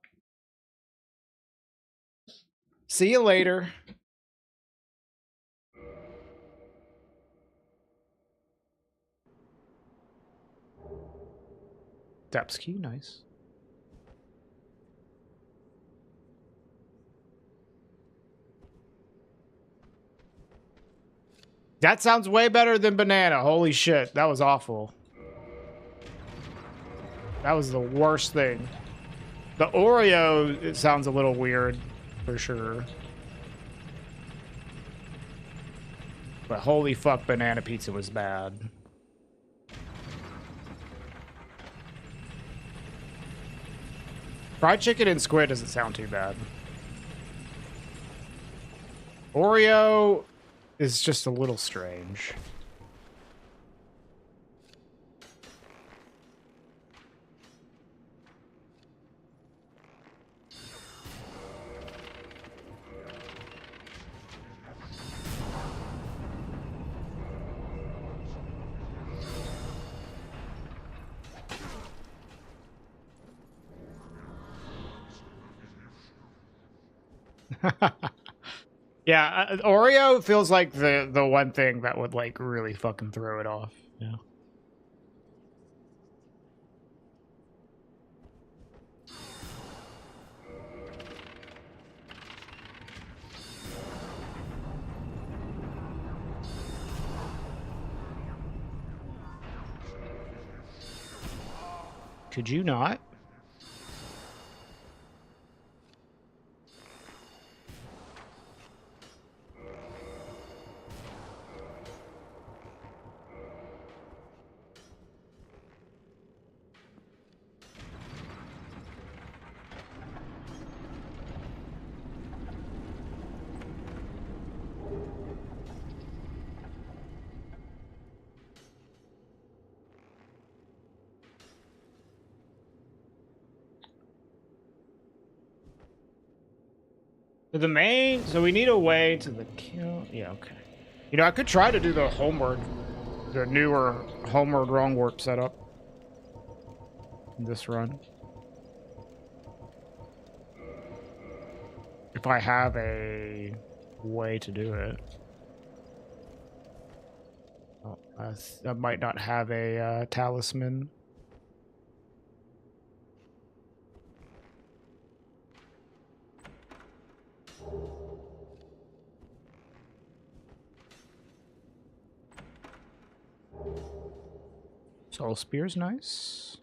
See you later. Depths key, nice. That sounds way better than banana. Holy shit, that was awful. That was the worst thing. The Oreo, it sounds a little weird, for sure. But holy fuck, banana pizza was bad. Fried chicken and squid doesn't sound too bad. Oreo is just a little strange. Yeah, Oreo feels like the one thing that would like really fucking throw it off. Yeah. Could you not? To the main, so we need a way to the kill. Yeah, okay. You know, I could try to do the homeward, the newer homeward wrong warp setup in this run. If I have a way to do it. Oh, I might not have a talisman. Soul Spear's nice.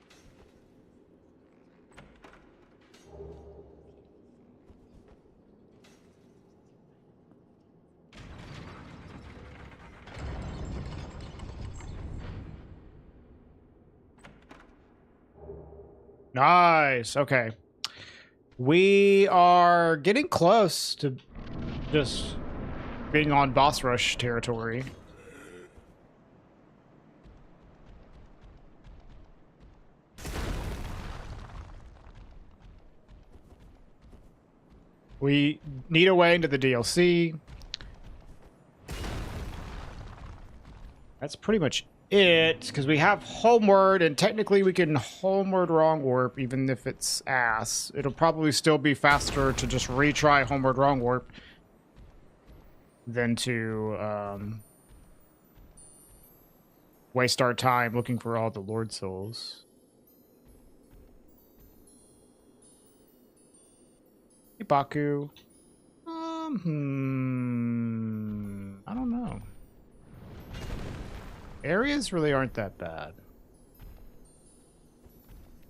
Nice. Okay. We are getting close to just being on boss rush territory. We need a way into the DLC. That's pretty much it, because we have homeward, and technically we can homeward wrong warp, even if it's ass. It'll probably still be faster to just retry homeward wrong warp than to waste our time looking for all the Lord Souls. Hey, Baku. I don't know. Areas really aren't that bad.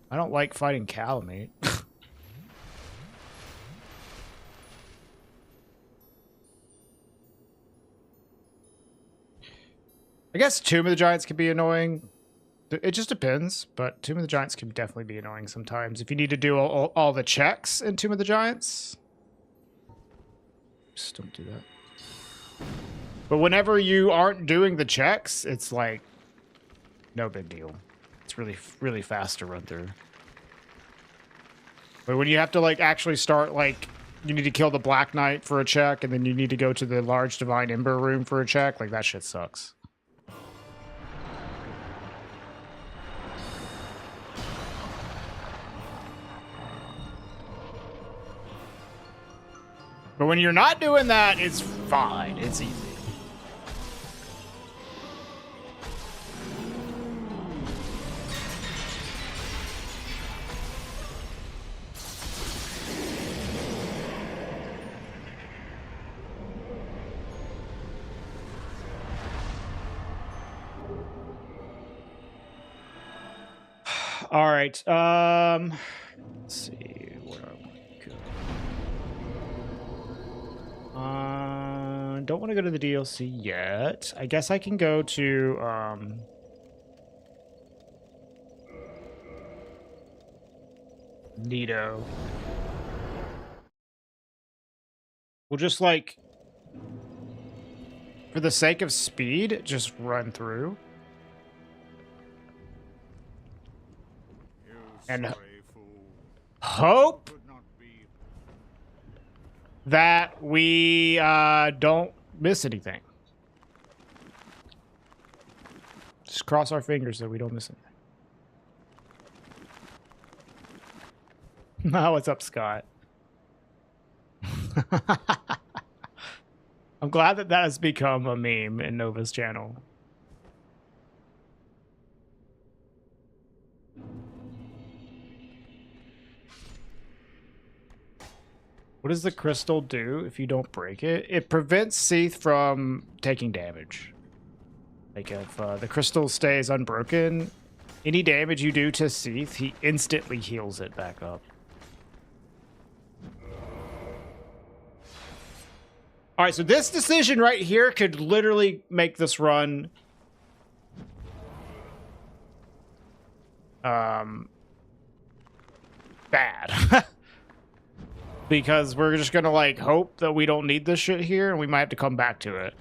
I don't like fighting Calamite. I guess Tomb of the Giants can be annoying. It just depends, but Tomb of the Giants can definitely be annoying sometimes. If you need to do all the checks in Tomb of the Giants, just don't do that. But whenever you aren't doing the checks, it's like no big deal. It's really, really fast to run through. But when you have to like actually start like you need to kill the Black Knight for a check, and then you need to go to the large Divine Ember room for a check. Like, that shit sucks. But when you're not doing that, it's fine. It's easy. All right. Let's see. Where do I want to go? Don't want to go to the DLC yet. I guess I can go to Nito. We'll just, like, for the sake of speed, just run through. And hope that we don't miss anything. Just cross our fingers that we don't miss anything. Oh, what's up, Scott? I'm glad that has become a meme in Nova's channel. What does the crystal do if you don't break it? It prevents Seath from taking damage. Like, if the crystal stays unbroken, any damage you do to Seath, he instantly heals it back up. All right, so this decision right here could literally make this run bad. Because we're just gonna, like, hope that we don't need this shit here, and we might have to come back to it.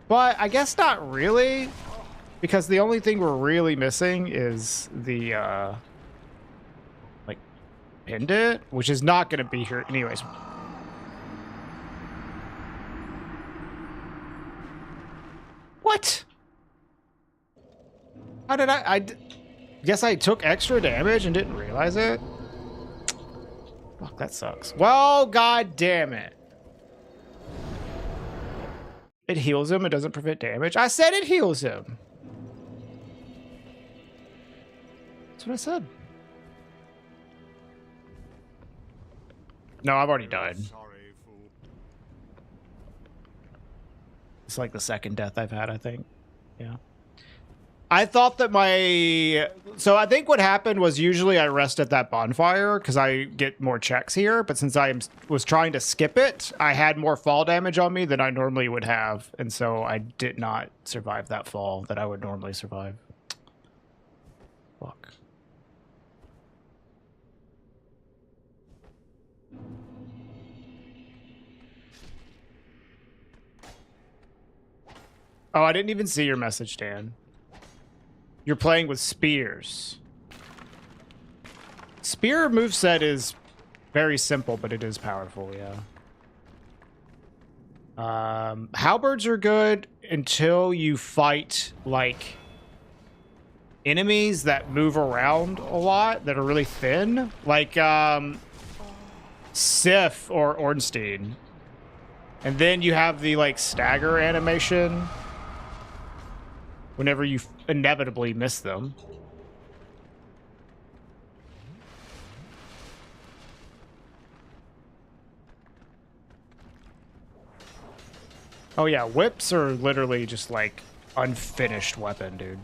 But I guess not really, because the only thing we're really missing is the, like, pendant, which is not gonna be here anyways. What? How did I guess I took extra damage and didn't realize it? Fuck, that sucks. Well, god damn it. It heals him, it doesn't prevent damage. I said it heals him. That's what I said. No, I've already died. It's like the second death I've had, I think. Yeah. I thought that so I think what happened was usually I rest at that bonfire because I get more checks here, but since I was trying to skip it, I had more fall damage on me than I normally would have, and so I did not survive that fall that I would normally survive. Fuck. Oh, I didn't even see your message, Dan. You're playing with spears. Spear moveset is very simple, but it is powerful, yeah. Halberds are good until you fight, like, enemies that move around a lot, that are really thin. Like, Sif or Ornstein. And then you have the, like, stagger animation whenever you inevitably miss them. Oh yeah, whips are literally just like unfinished weapon, dude.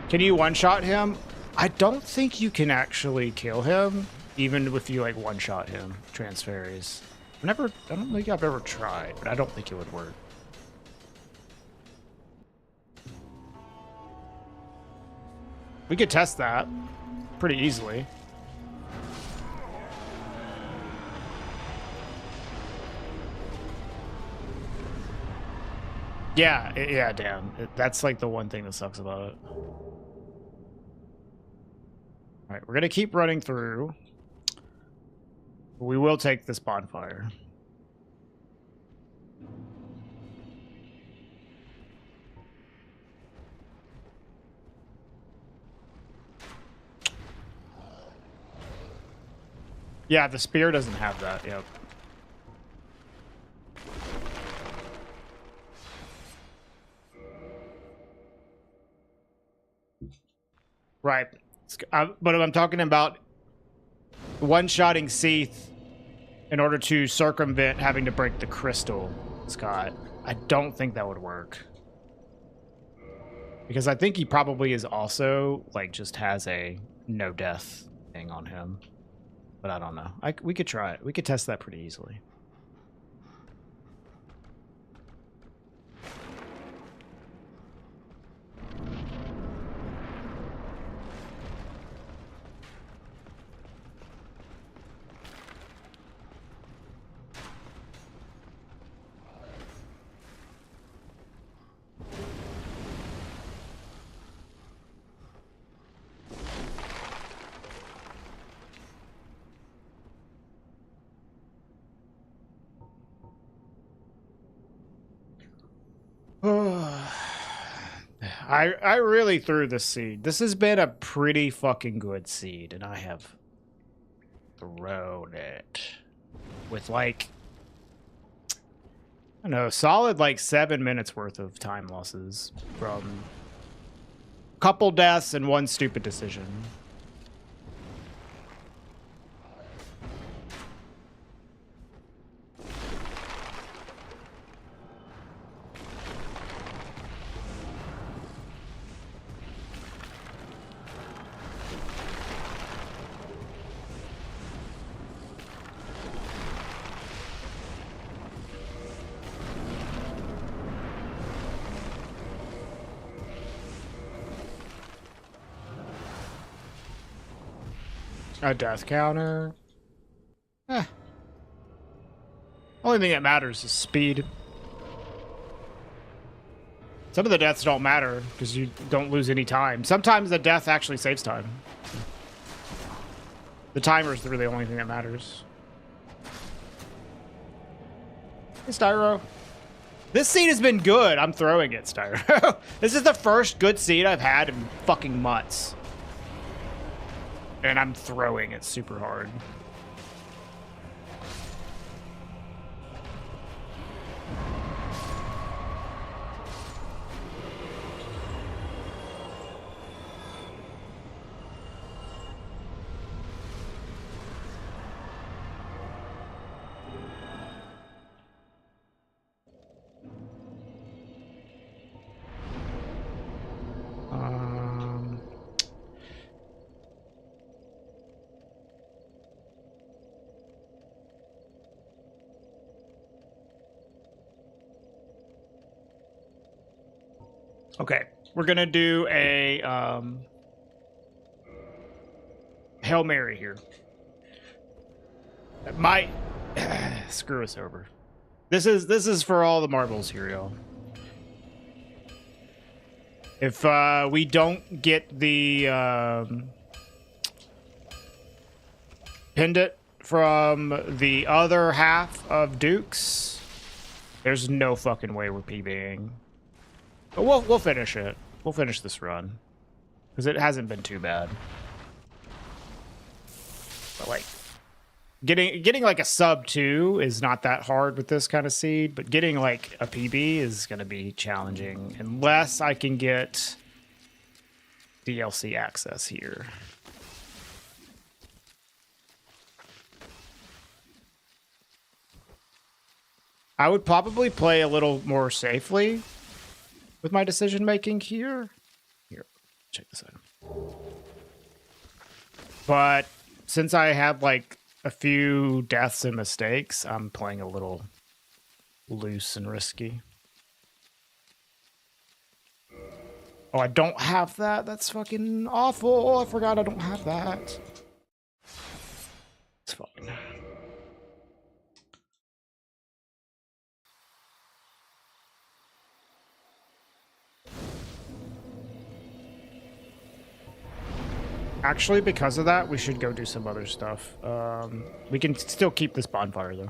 Can you one-shot him? I don't think you can actually kill him, even if you like one-shot him, Transferes. I don't think I've ever tried, but I don't think it would work. We could test that pretty easily. Yeah, damn. That's like the one thing that sucks about it. All right, we're gonna keep running through. We will take this bonfire. Yeah, the spear doesn't have that. Yep. Right. But I'm talking about one-shotting Seath in order to circumvent having to break the crystal, Scott. I don't think that would work. Because I think he probably is also, like, just has a no-death thing on him. But I don't know. We could try it. We could test that pretty easily. I really threw this seed. This has been a pretty fucking good seed, and I have thrown it with like, I don't know, solid like 7 minutes worth of time losses from a couple deaths and one stupid decision. A death counter. Only thing that matters is speed. Some of the deaths don't matter because you don't lose any time. Sometimes the death actually saves time. The timer is really the only thing that matters. Hey, Styro. This seed has been good. I'm throwing it, Styro. This is the first good seed I've had in fucking months. And I'm throwing it super hard. Okay, we're gonna do a Hail Mary here. That might screw us over. This is for all the marbles here, y'all. If we don't get the pendant from the other half of Duke's, there's no fucking way we're PBing. But we'll finish it. We'll finish this run because it hasn't been too bad. But like getting like a sub 2 is not that hard with this kind of seed, but getting like a PB is going to be challenging unless I can get DLC access here. I would probably play a little more safely with my decision making here. Here, check this out. But since I have like a few deaths and mistakes, I'm playing a little loose and risky. Oh, I don't have that. That's fucking awful. I forgot I don't have that. It's fine. Actually, because of that, we should go do some other stuff. We can still keep this bonfire, though.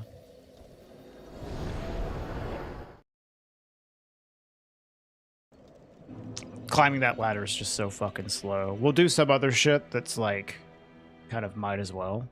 Climbing that ladder is just so fucking slow. We'll do some other shit that's, like, kind of might as well.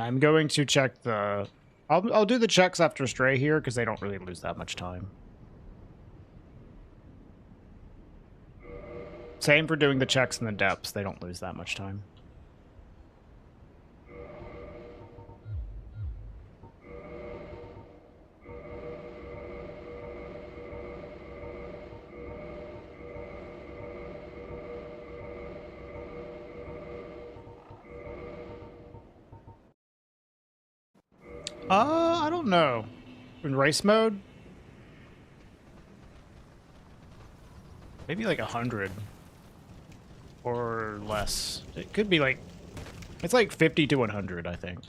I'm going to check the... I'll do the checks after Stray here, because they don't really lose that much time. Same for doing the checks in the depths. They don't lose that much time. I don't know. In race mode? Maybe like 100. Or less. It could be like... It's like 50 to 100, I think.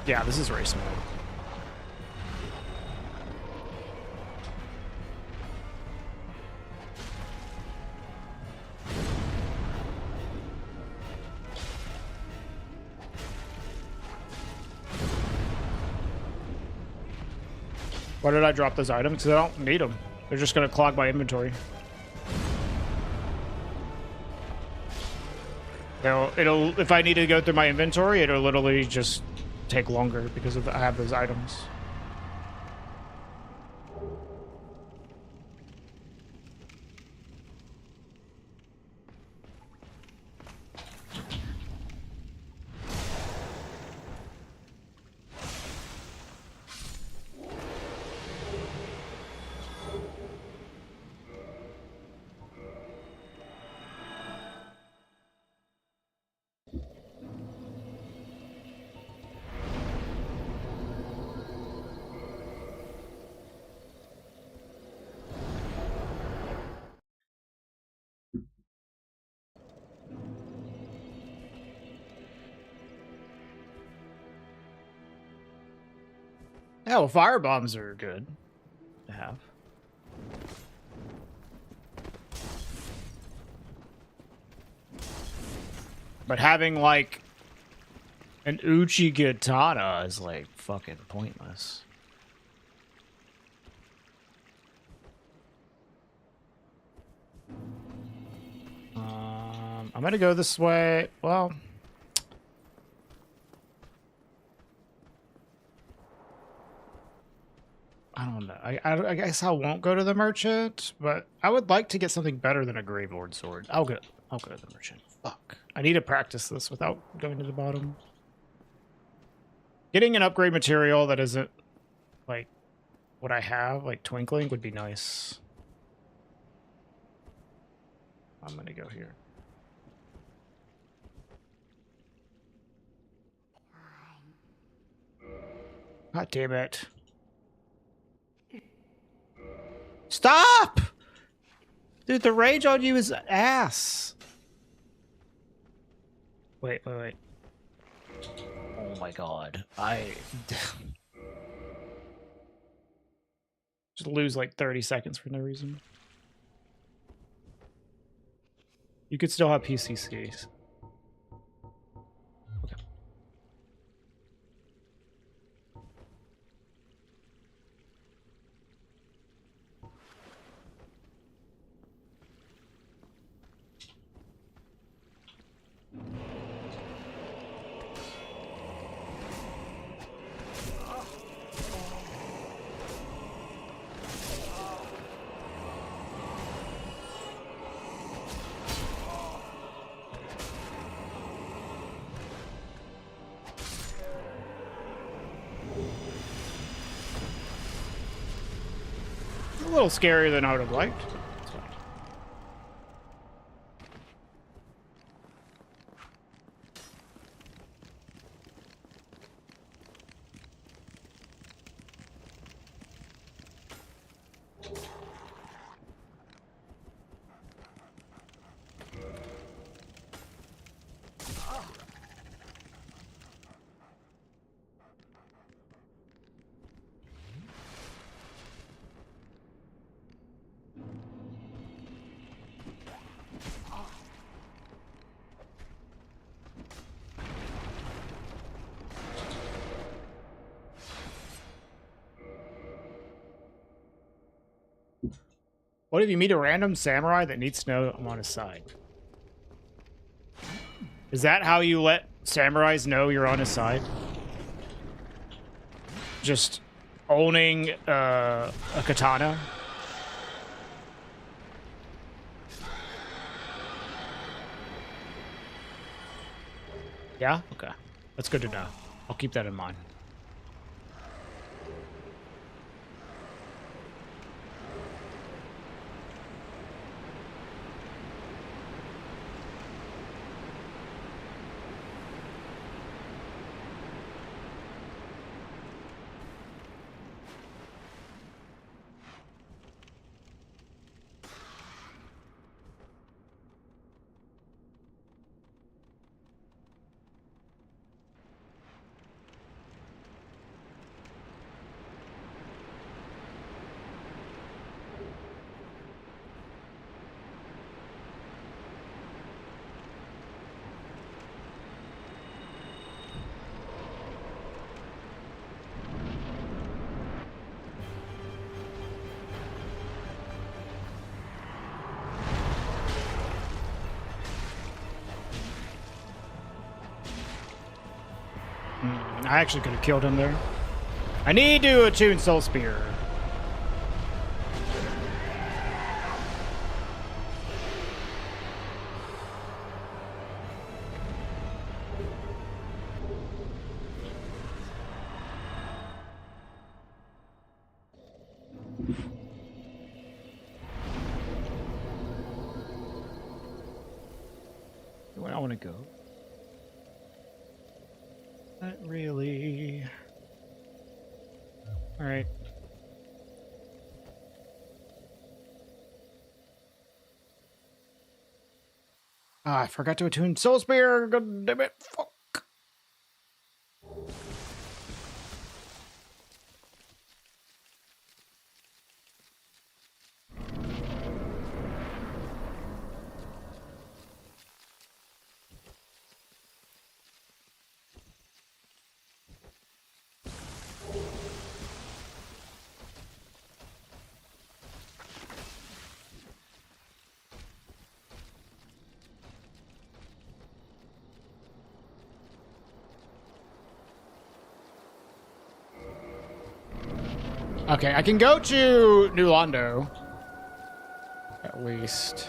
Yeah, this is race mode. Why did I drop those items? Because I don't need them. They're just going to clog my inventory. It'll if I need to go through my inventory, it'll literally just take longer because I have those items. Yeah, well, fire bombs are good to have. But having, like, an Uchi Katana is, like, fucking pointless. I'm gonna go this way. Well... I don't know. I guess I won't go to the merchant, but I would like to get something better than a Grave Lord sword. I'll go to the merchant. Fuck. I need to practice this without going to the bottom. Getting an upgrade material that isn't like what I have, like twinkling, would be nice. I'm gonna go here. God damn it. Stop! Dude, the rage on you is ass. Wait. Oh my god. Just lose like 30 seconds for no reason. You could still have PCCs. Okay. A little scarier than I would have liked. It's fine. What if you meet a random samurai that needs to know I'm on his side? Is that how you let samurais know you're on his side? Just owning a katana? Yeah? Okay. That's good to know. I'll keep that in mind. I actually could have killed him there. I need to attune Soul Spear. Where I want to go? Not really. All right. Ah, I forgot to attune Soul Spear. God damn it. Fuck. Okay, I can go to New Londo. At least.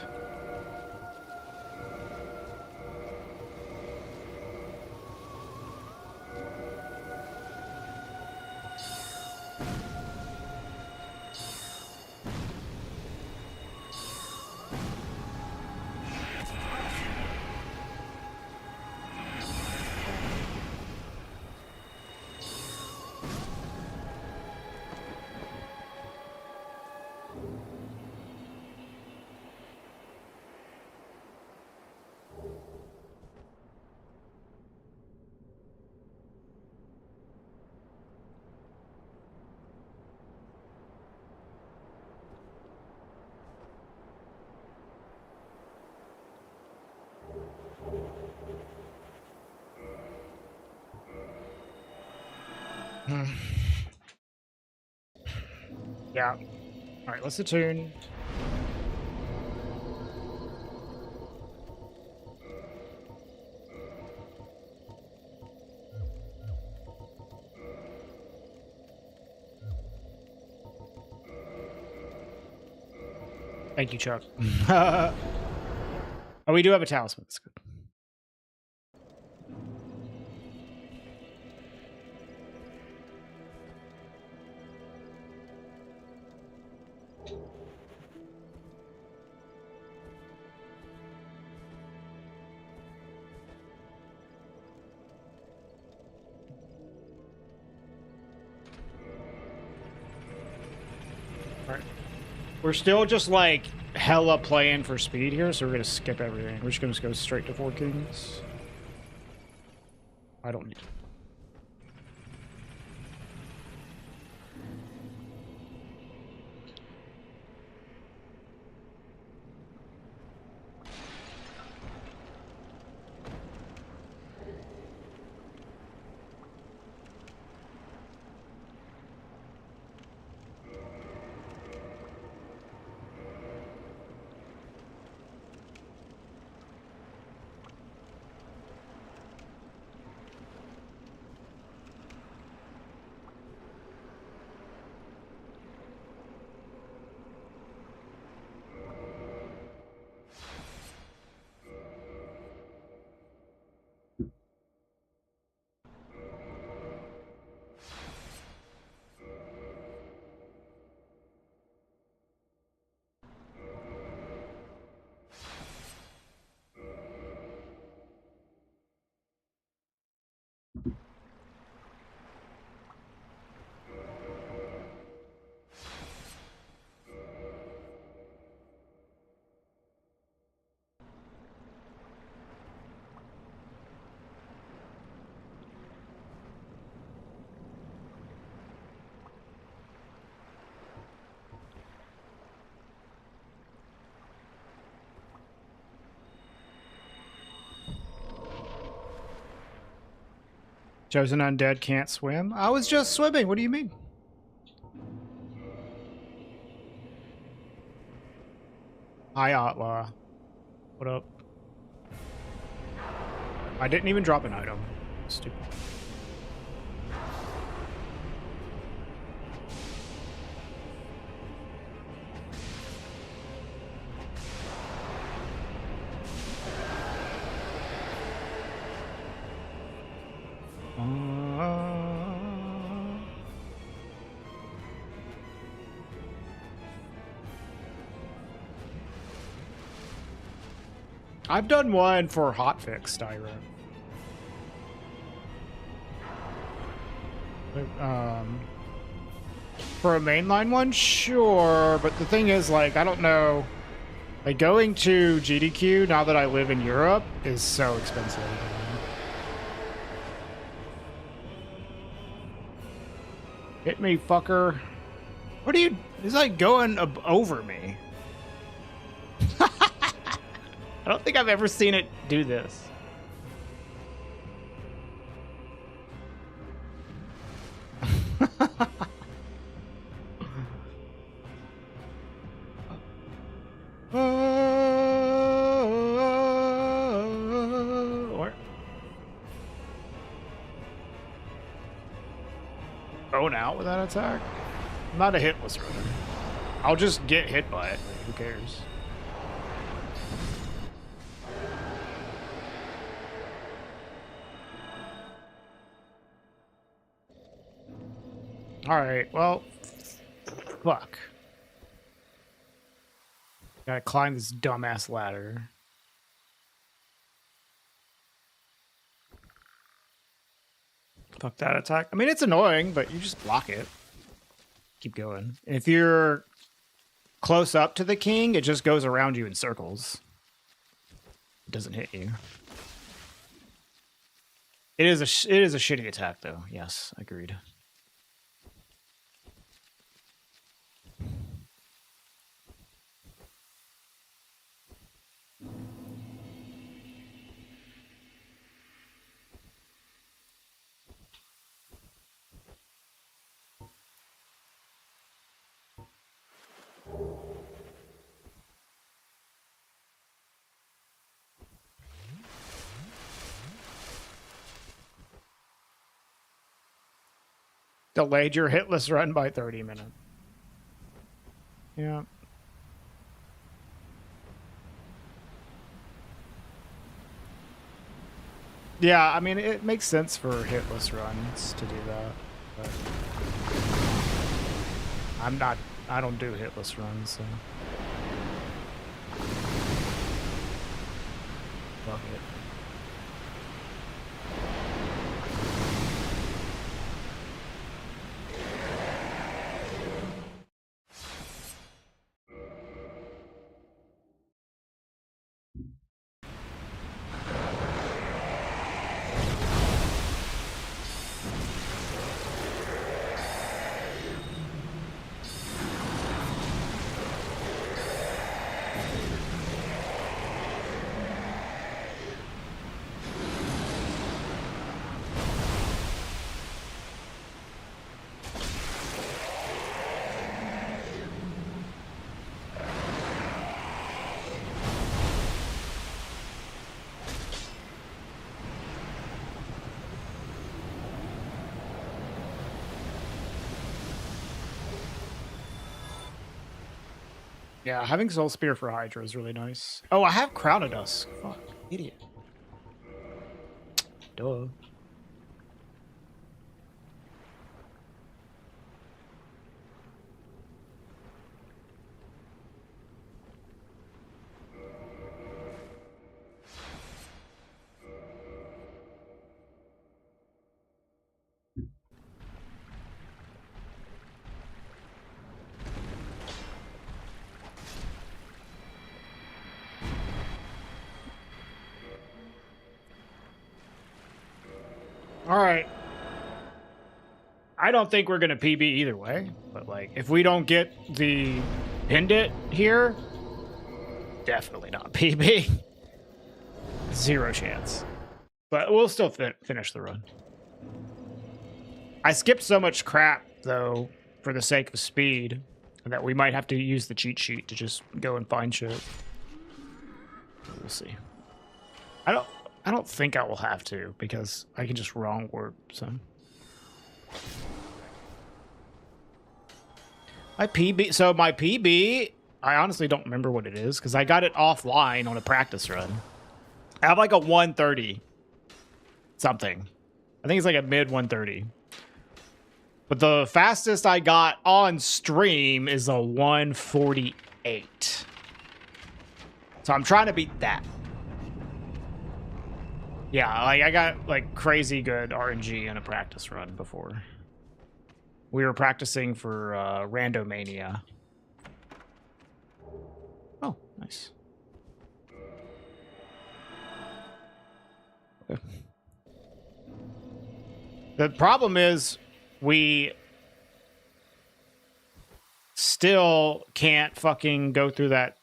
Yeah. All right, let's attune. Thank you, Chuck. Oh, we do have a talisman. That's good. All right. We're still just like hella playing for speed here, so we're gonna skip everything. We're just gonna go straight to Four Kings. I don't need. Chosen Undead can't swim? I was just swimming. What do you mean? Hi, Outlaw. What up? I didn't even drop an item. Stupid. I've done one for hotfix, Styro. For a mainline one, sure, but the thing is, like, I don't know. Like, going to GDQ now that I live in Europe is so expensive. Hit me, fucker. What are you... It's like going over me. I don't think I've ever seen it do this. Going out with that attack? I'm not a hitless runner. I'll just get hit by it. Like, who cares? Alright, well, fuck. Gotta climb this dumbass ladder. Fuck that attack. I mean, it's annoying, but you just block it. Keep going. If you're close up to the king, it just goes around you in circles. It doesn't hit you. It is a shitty attack, though. Yes, agreed. Delayed your hitless run by 30 minutes. Yeah. Yeah, I mean, it makes sense for hitless runs to do that. But I don't do hitless runs, so. Fuck it. Yeah, having Soul Spear for Hydra is really nice. Oh, I have Crown of Dusk. Fuck, idiot. Duh. All right. I don't think we're going to PB either way, but like if we don't get the Pendant here, definitely not PB. Zero chance. But we'll still finish the run. I skipped so much crap, though, for the sake of speed, that we might have to use the cheat sheet to just go and find shit. We'll see. I don't think I will have to, because I can just wrong warp, so. My PB, I honestly don't remember what it is, because I got it offline on a practice run. I have like a 130 something. I think it's like a mid 130. But the fastest I got on stream is a 148. So I'm trying to beat that. Yeah, like I got like crazy good RNG in a practice run before. We were practicing for Randomizer. Oh, nice. Okay. The problem is we still can't fucking go through that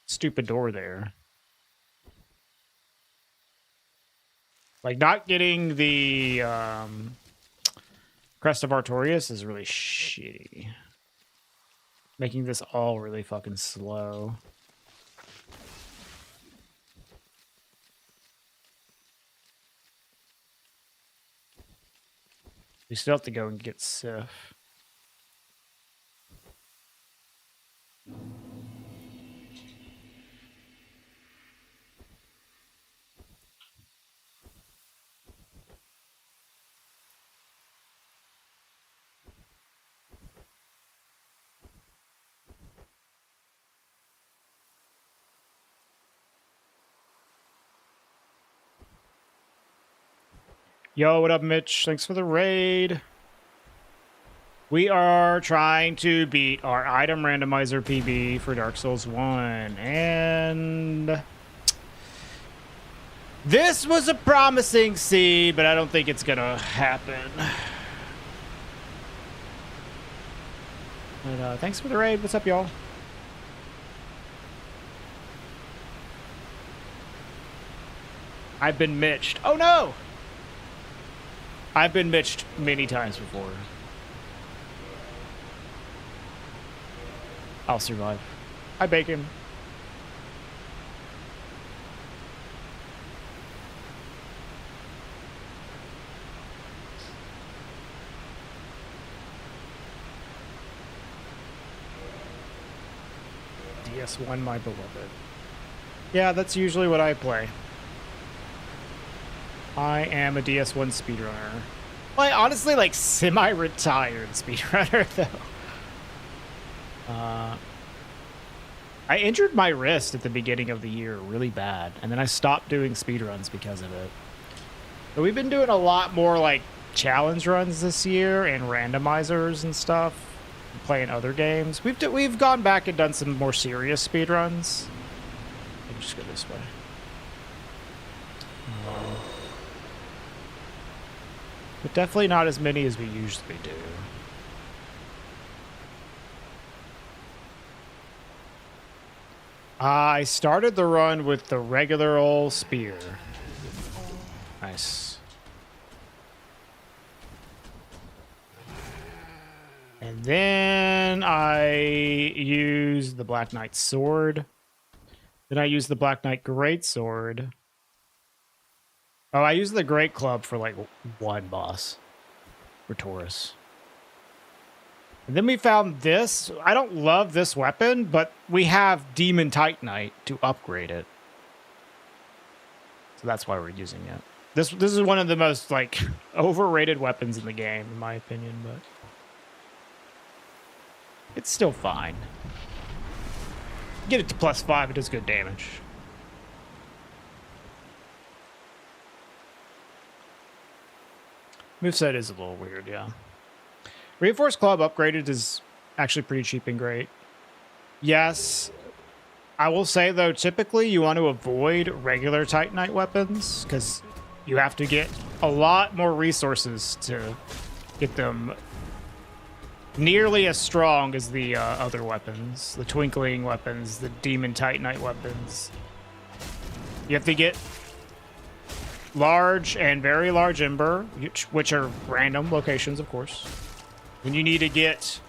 stupid door there. Like, not getting the Crest of Artorias is really shitty. Making this all really fucking slow. We still have to go and get Sif. Yo, what up, Mitch? Thanks for the raid. We are trying to beat our item randomizer PB for Dark Souls 1, and this was a promising seed, but I don't think it's gonna happen. But thanks for the raid. What's up, y'all? I've been mitched. Oh no! I've been mitched many times before. I'll survive. Hi, Bacon. DS1, my beloved. Yeah, that's usually what I play. I am a DS1 speedrunner. Well, honestly, like, semi-retired speedrunner, though. I injured my wrist at the beginning of the year really bad, and then I stopped doing speedruns because of it. But we've been doing a lot more, like, challenge runs this year and randomizers and stuff, and playing other games. We've gone back and done some more serious speedruns. Let me just go this way. But definitely not as many as we usually do. I started the run with the regular old spear. Nice. And then I used the Black Knight sword. Then I used the Black Knight greatsword. Oh, I used the Great Club for like one boss. For Taurus. And then we found this. I don't love this weapon, but we have Demon Titanite to upgrade it. So that's why we're using it. This is one of the most like overrated weapons in the game, in my opinion, but it's still fine. Get it to +5, it does good damage. Moveset is a little weird, yeah. Reinforced Club upgraded is actually pretty cheap and great. Yes, I will say, though, typically you want to avoid regular Titanite weapons because you have to get a lot more resources to get them nearly as strong as the other weapons. The Twinkling weapons, the Demon Titanite weapons. You have to get large and very large ember, which are random locations, of course. When you need to get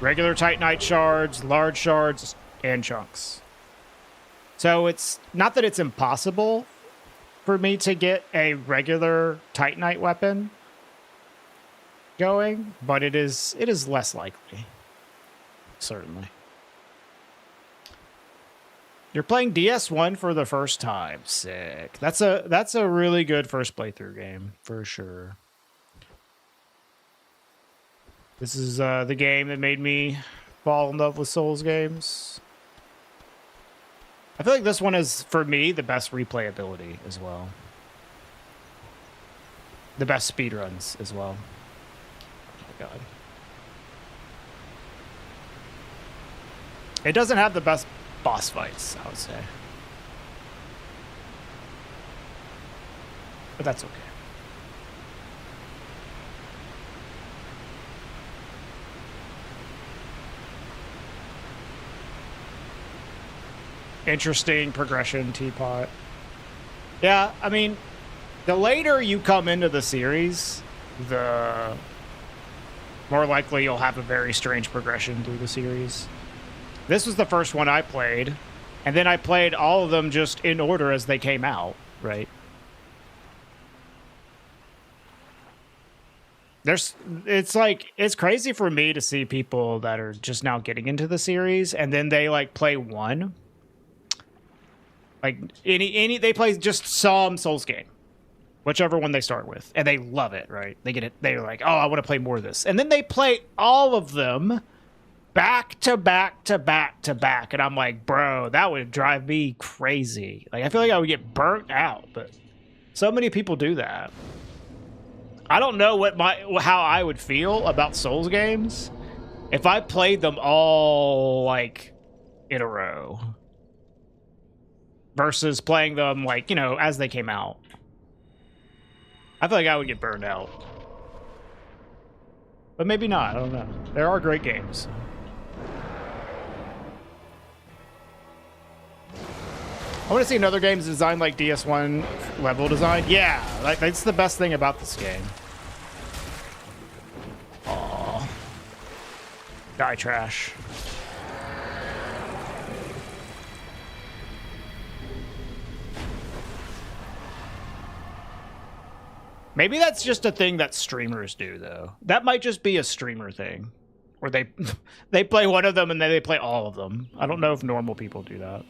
regular Titanite shards, large shards, and chunks. So it's not that it's impossible for me to get a regular Titanite weapon going, but it is less likely. Certainly. You're playing DS1 for the first time. Sick. That's a really good first playthrough game for sure. This is the game that made me fall in love with Souls games. I feel like this one is, for me, the best replayability as well. The best speedruns as well. Oh my god. It doesn't have the best boss fights, I would say. But that's okay. Interesting progression, Teapot. Yeah, I mean, the later you come into the series, the more likely you'll have a very strange progression through the series. This was the first one I played, and then I played all of them just in order as they came out, right? It's crazy for me to see people that are just now getting into the series, and then they like play one. Like they play just some Souls game, whichever one they start with, and they love it, right? They get it. They're like, oh, I want to play more of this, and then they play all of them back to back to back to back, and I'm like, bro, that would drive me crazy. Like, I feel like I would get burnt out, but so many people do that. I don't know how I would feel about Souls games if I played them all like in a row versus playing them like, you know, as they came out. I feel like I would get burned out. But maybe not, I don't know. There are great games. I want to see another game designed like DS1 level design. Yeah, like that's the best thing about this game. Aww. Die trash. Maybe that's just a thing that streamers do, though. That might just be a streamer thing. Where they play one of them and then they play all of them. I don't know if normal people do that.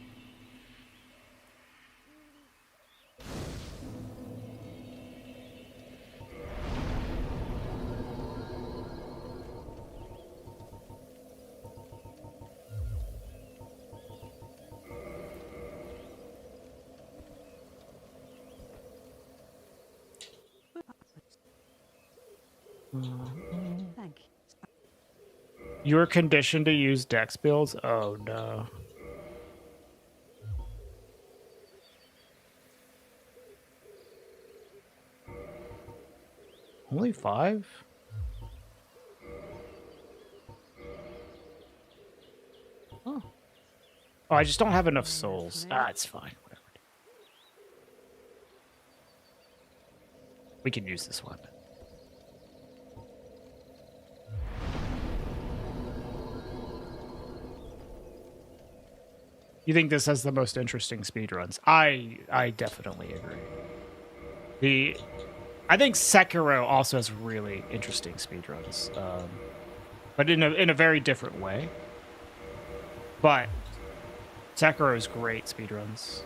Thank you. You're conditioned to use dex builds? Oh no. Only 5? Oh. Oh, I just don't have enough souls. Ah, it's fine. Whatever. We can use this weapon. You think this has the most interesting speedruns? I definitely agree. I think Sekiro also has really interesting speedruns, but in a very different way. But Sekiro is great speedruns.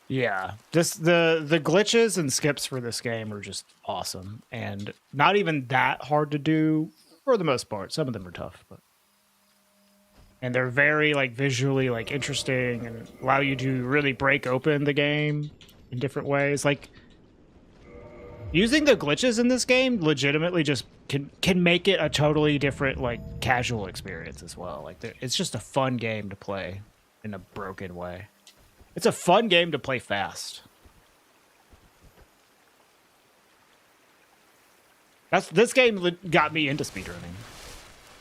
Yeah, just the glitches and skips for this game are just awesome, and not even that hard to do for the most part. Some of them are tough, and they're very like visually like interesting and allow you to really break open the game in different ways. Like using the glitches in this game legitimately just can make it a totally different like casual experience as well. Like it's just a fun game to play in a broken way. It's a fun game to play fast. This game got me into speedrunning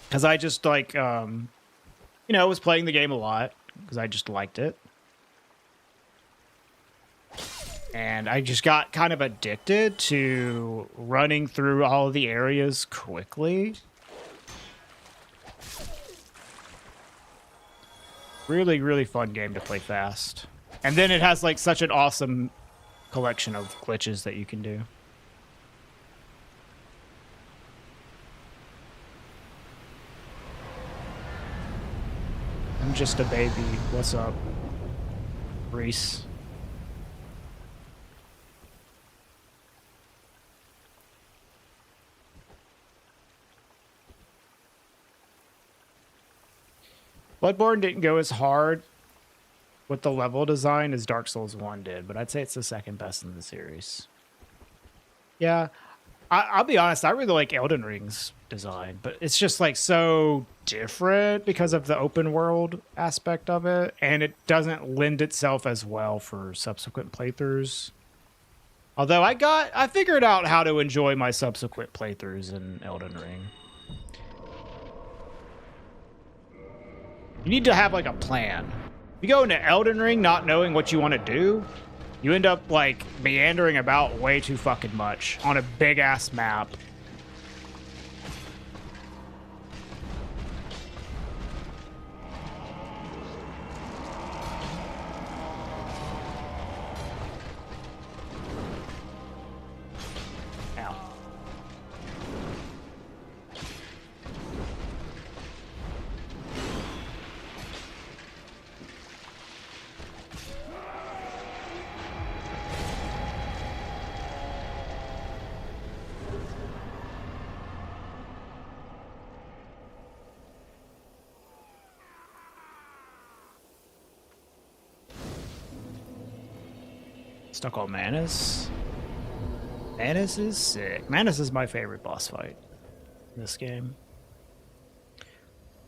because I just like was playing the game a lot because I just liked it. And I just got kind of addicted to running through all of the areas quickly. Really, really fun game to play fast. And then it has like such an awesome collection of glitches that you can do. I'm just a baby. What's up, Reese? Bloodborne didn't go as hard with the level design as Dark Souls 1 did, but I'd say it's the second best in the series. Yeah, I'll be honest, I really like Elden Ring's design, but it's just like so different because of the open world aspect of it, and it doesn't lend itself as well for subsequent playthroughs. Although I figured out how to enjoy my subsequent playthroughs in Elden Ring. You need to have like a plan. If you go into Elden Ring not knowing what you want to do, you end up like meandering about way too fucking much on a big ass map. Ow. Stuck on Manus. Manus is sick. Manus is my favorite boss fight in this game.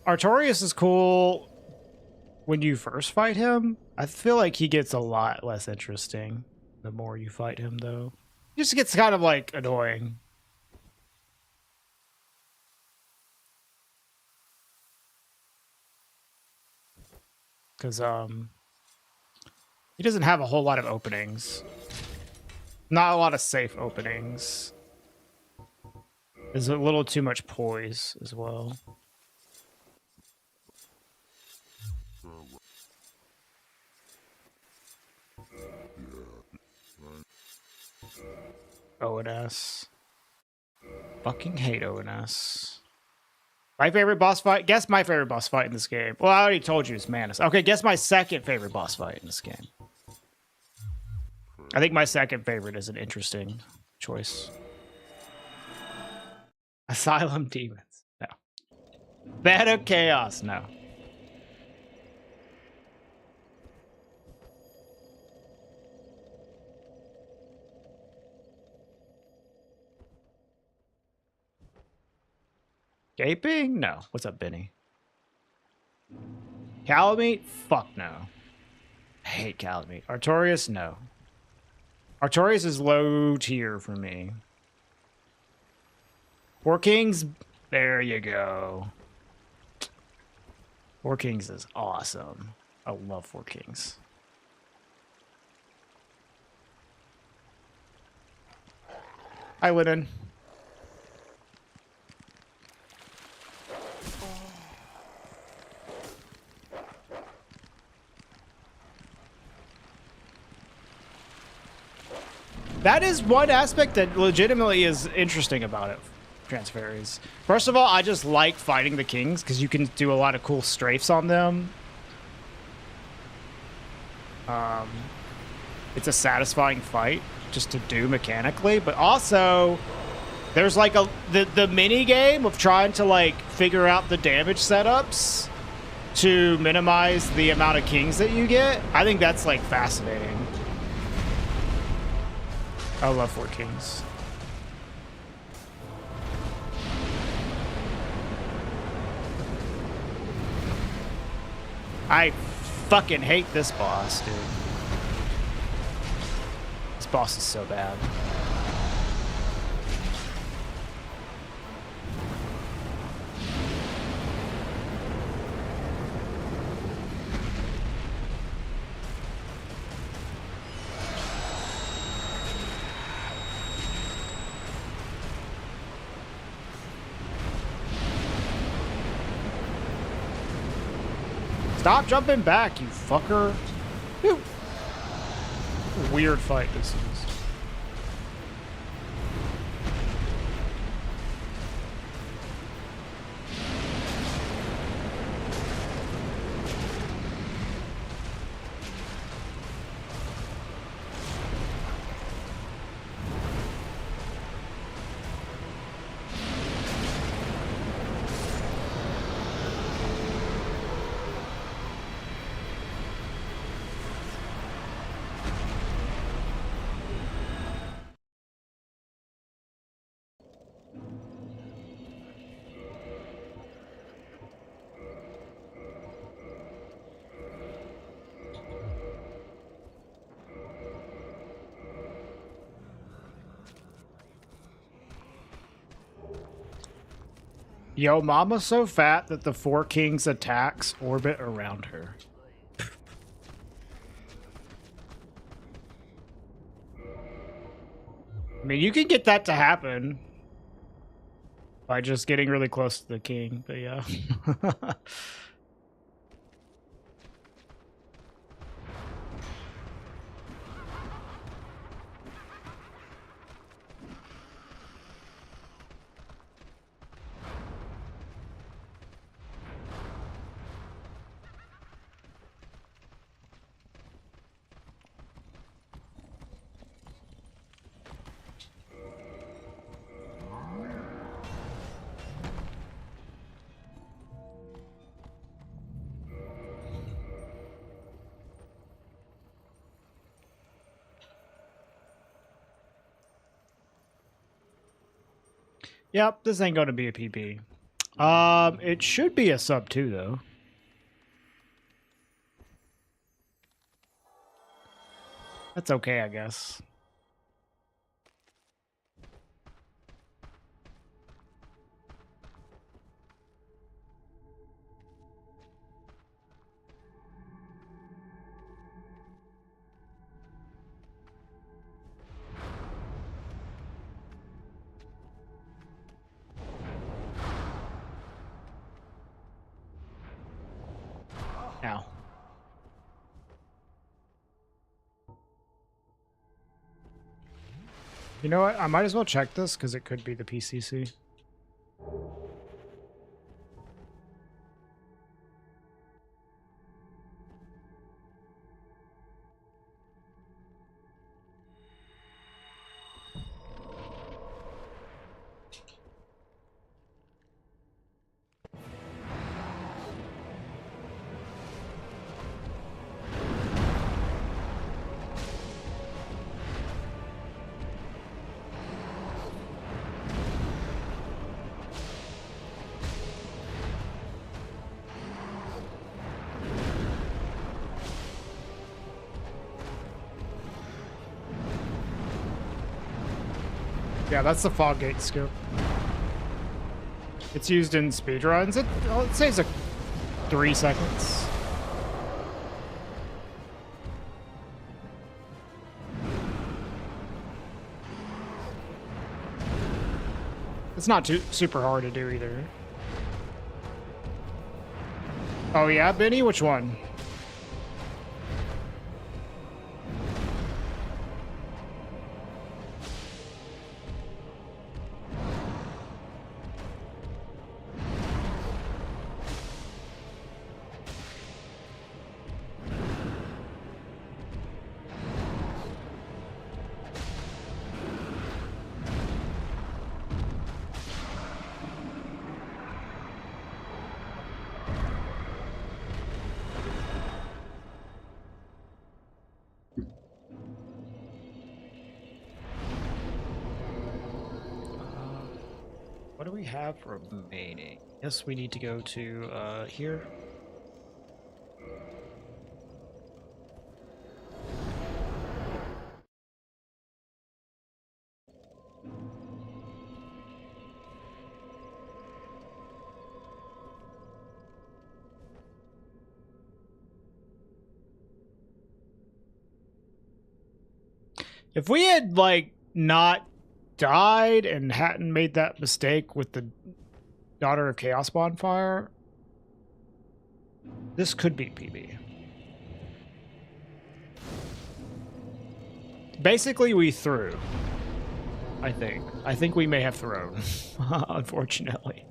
Artorias is cool when you first fight him. I feel like he gets a lot less interesting the more you fight him, though. He just gets kind of like annoying. Because he doesn't have a whole lot of openings. Not a lot of safe openings. There's a little too much poise as well. ONS. Fucking hate ONS. My favorite boss fight? Guess my favorite boss fight in this game. Well, I already told you it's Manus. Okay, guess my second favorite boss fight in this game. I think my second favorite is an interesting choice. Asylum Demons. No. Bed of Chaos. No. Gaping? No. What's up, Benny? Calamite? Fuck no. I hate Calamite. Artorias? No. Artorias is low tier for me. Four Kings? There you go. Four Kings is awesome. I love Four Kings. Hi, Linen. That is one aspect that legitimately is interesting about it, Transferes. First of all, I just like fighting the kings because you can do a lot of cool strafes on them. It's a satisfying fight just to do mechanically, but also there's like the mini game of trying to like figure out the damage setups to minimize the amount of kings that you get. I think that's like fascinating. I love Four Kings. I fucking hate this boss, dude. This boss is so bad. Stop jumping back, you fucker. Ew. Weird fight this is. Yo, Mama's so fat that the Four Kings attacks orbit around her. I mean, you can get that to happen by just getting really close to the king, but yeah. Yep, this ain't going to be a PB. It should be a sub 2, though. That's okay, I guess. Ow. You know what? I might as well check this because it could be the PCC. Yeah, that's the fog gate scoop. It's used in speedruns. It saves 3 seconds. It's not too super hard to do either. Oh yeah, Benny, which one? What do we have remaining? Yes, we need to go to here. If we had, like, not died and hadn't made that mistake with the Daughter of Chaos bonfire, this could be PB. Basically, we threw. I think. I think we may have thrown, unfortunately.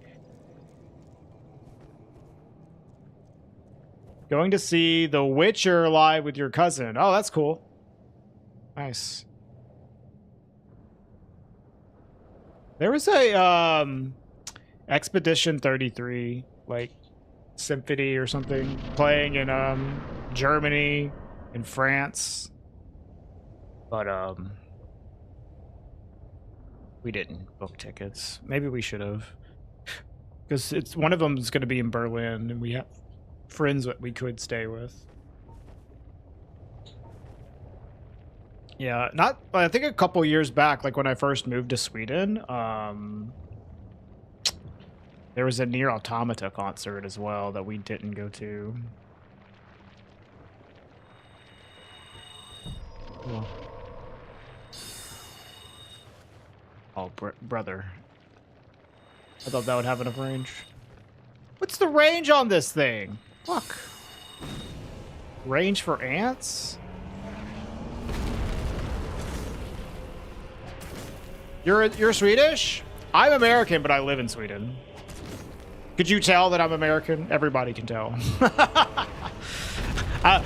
Going to see The Witcher live with your cousin. Oh, that's cool. Nice. There was a Expedition 33 like symphony or something playing in Germany and France. But we didn't book tickets. Maybe we should have. Cuz it's one of them is going to be in Berlin and we have friends that we could stay with. Yeah, I think a couple years back, like when I first moved to Sweden, there was a Nier Automata concert as well that we didn't go to. Cool. Oh, brother. I thought that would have enough range. What's the range on this thing? Fuck. Range for ants? You're Swedish? I'm American, but I live in Sweden. Could you tell that I'm American? Everybody can tell. I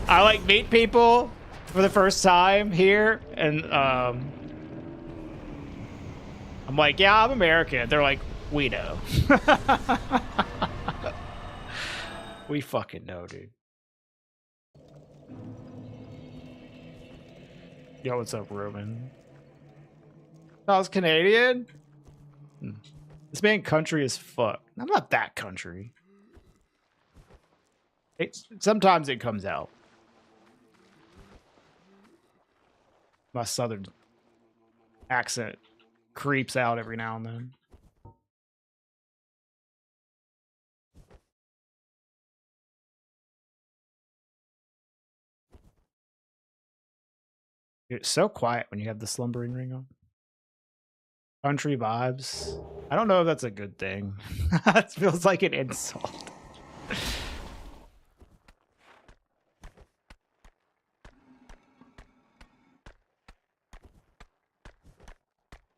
like meet people for the first time here, and I'm like, yeah, I'm American. They're like, we know. We fucking know, dude. Yo, what's up, Roman? I was Canadian? This man country as fuck. I'm not that country. Sometimes it comes out. My southern accent creeps out every now and then. It's so quiet when you have the slumbering ring on. Country vibes. I don't know if that's a good thing. It feels like an insult.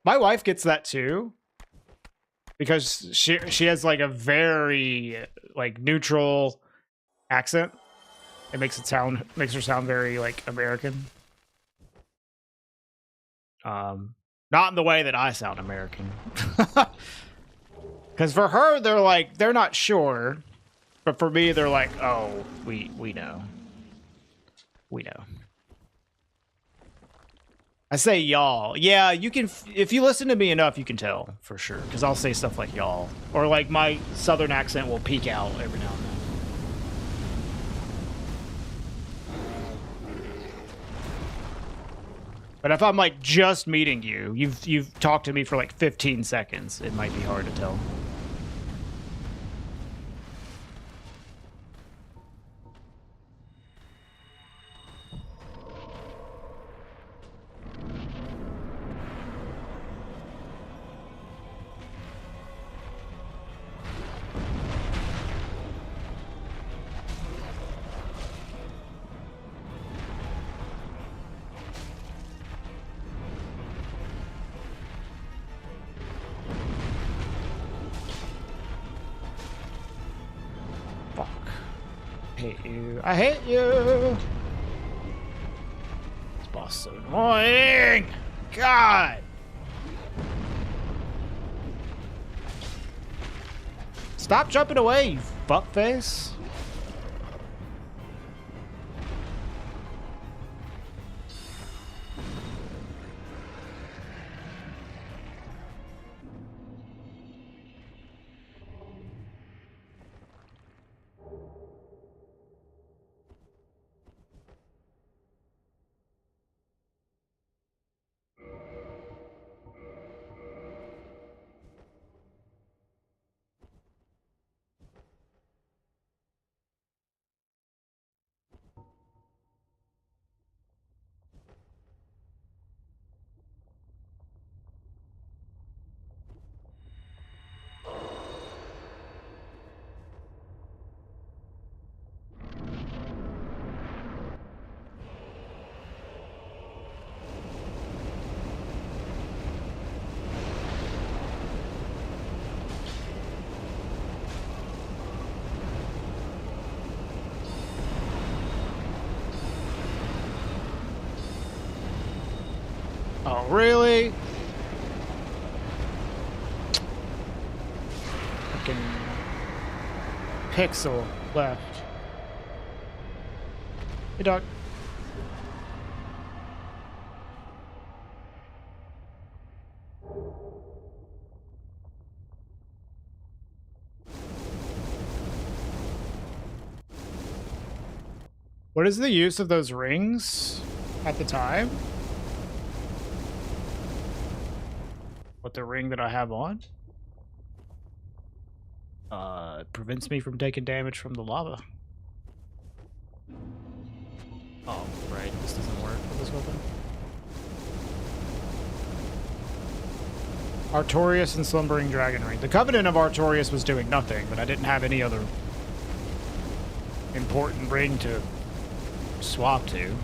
My wife gets that too, because she has like a very like neutral accent. It makes her sound very like American. Not in the way that I sound American. Because for her, they're not sure. But for me, they're like, oh, we know. We know. I say y'all. Yeah, you can, if you listen to me enough, you can tell for sure. Because I'll say stuff like y'all. Or like my southern accent will peek out every now and then. But if I'm like just meeting you, you've talked to me for like 15 seconds, it might be hard to tell. I hate you. This boss is so annoying. God. Stop jumping away, you fuckface. Oh, really? Fucking pixel left. Hey, dog. What is the use of those rings at the time? What, the ring that I have on? It prevents me from taking damage from the lava. Oh, right. This doesn't work with this weapon. Artorias and Slumbering Dragon Ring. The Covenant of Artorias was doing nothing, but I didn't have any other important ring to swap to.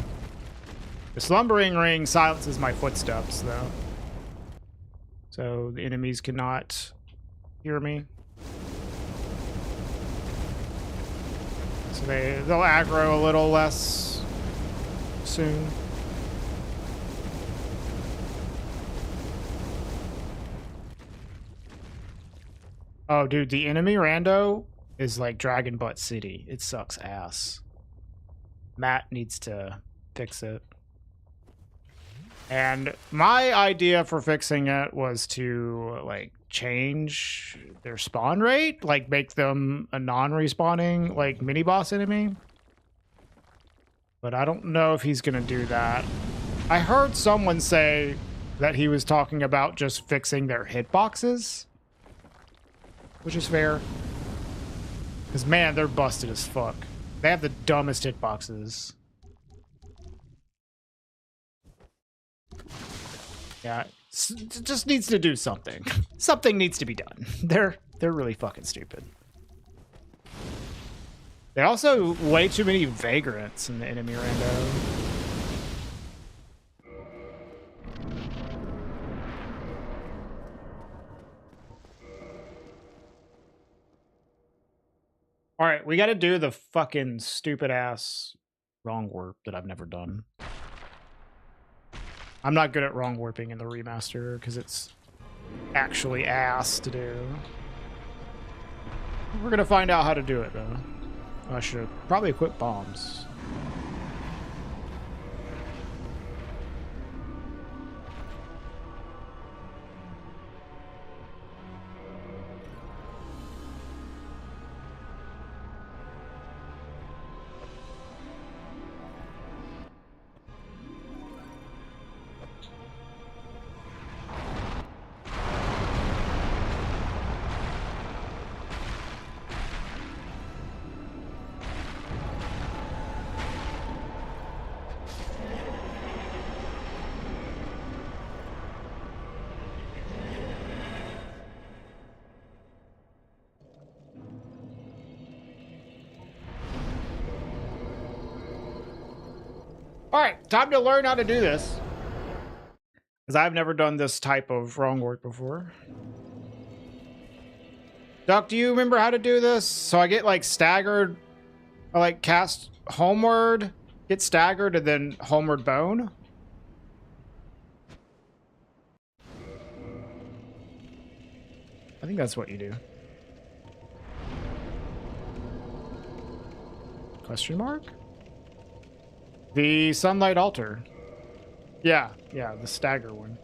The Slumbering Ring silences my footsteps, though. So the enemies cannot hear me. So they'll aggro a little less soon. Oh, dude, the enemy rando is like Dragon Butt City. It sucks ass. Matt needs to fix it. And my idea for fixing it was to like change their spawn rate, like make them a non-respawning like mini boss enemy. But I don't know if he's gonna do that. I heard someone say that he was talking about just fixing their hitboxes, which is fair. Because man, they're busted as fuck. They have the dumbest hitboxes. Yeah, it just needs to do something. Something needs to be done. They're really fucking stupid. They also way too many vagrants in the enemy rando. All right, we got to do the fucking stupid ass wrong warp that I've never done. I'm not good at wrong warping in the remaster because it's actually ass to do. We're gonna find out how to do it though. I should probably equip bombs. All right, time to learn how to do this. Because I've never done this type of wrong work before. Duck, do you remember how to do this? So I get like staggered, I like cast homeward, get staggered, and then homeward bone. I think that's what you do. Question mark? The Sunlight Altar. Yeah, the stagger one.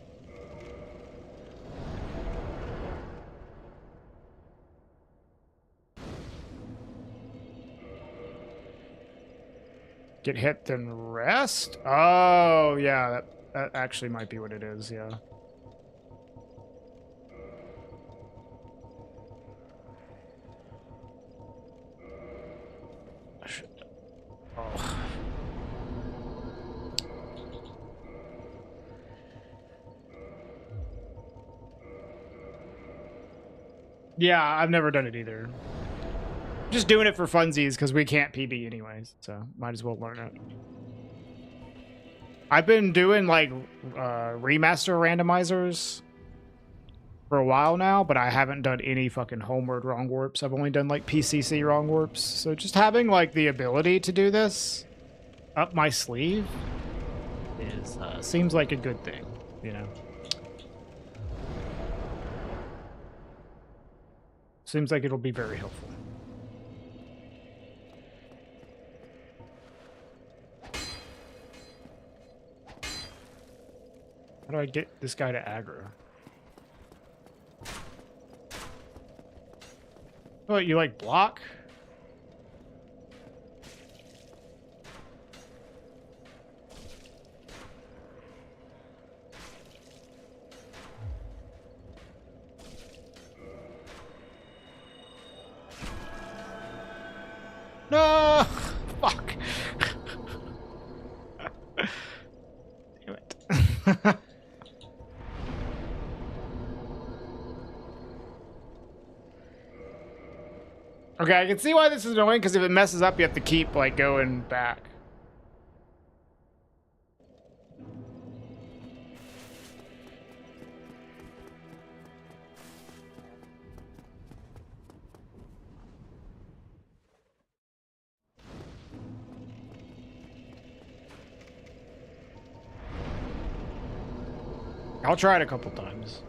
Get hit, then rest? Oh, yeah, that actually might be what it is, yeah. Oh. Yeah, I've never done it either. Just doing it for funsies because we can't PB anyways, so might as well learn it. I've been doing like remaster randomizers for a while now, but I haven't done any fucking homeward wrong warps. I've only done like PCC wrong warps. So just having like the ability to do this up my sleeve is seems like a good thing. you know. Seems like it'll be very helpful. How do I get this guy to aggro? Oh, you like block? No! Fuck. Damn it. Okay, I can see why this is annoying, because if it messes up, you have to keep, like, going back. I'll try it a couple times.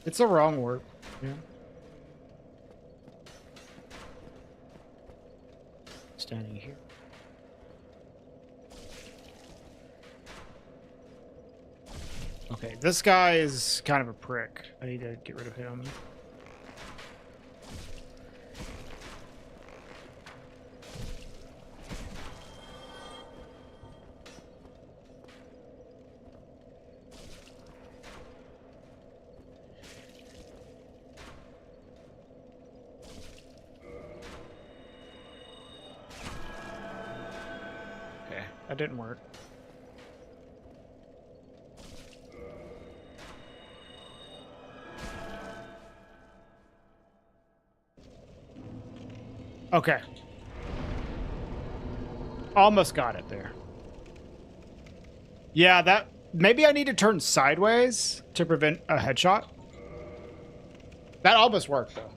It's a wrong word. Yeah. Standing here. Okay, this guy is kind of a prick. I need to get rid of him. Okay, that didn't work. Okay. Almost got it there. Yeah, that... Maybe I need to turn sideways to prevent a headshot. That almost worked, though.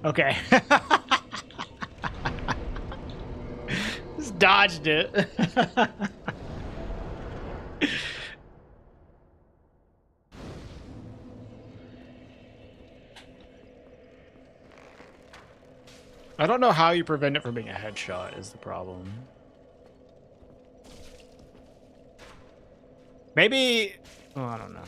Okay. Just dodged it. I don't know how you prevent it from being a headshot is the problem. Maybe... Oh, I don't know.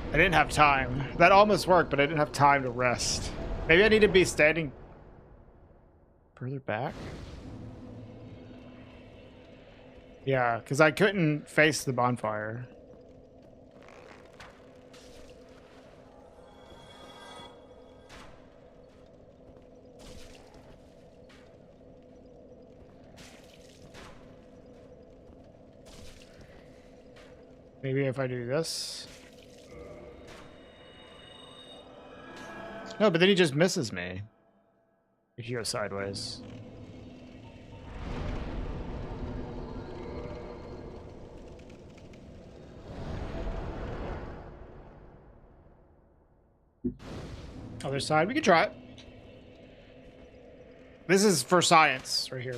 I didn't have time. That almost worked, but I didn't have time to rest. Maybe I need to be standing further back? Yeah, because I couldn't face the bonfire. Maybe if I do this. No, but then he just misses me. If you go sideways. Other side, we can try it. This is for science right here.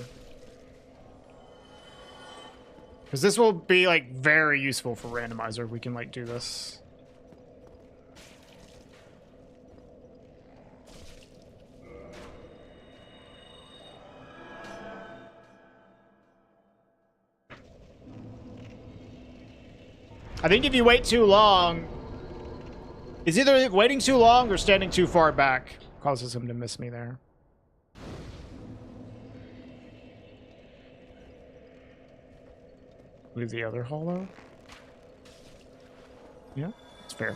Because this will be like very useful for randomizer. We can like do this. I think if you wait too long, Is either waiting too long or standing too far back causes him to miss me there. Leave the other hollow. Yeah, it's fair.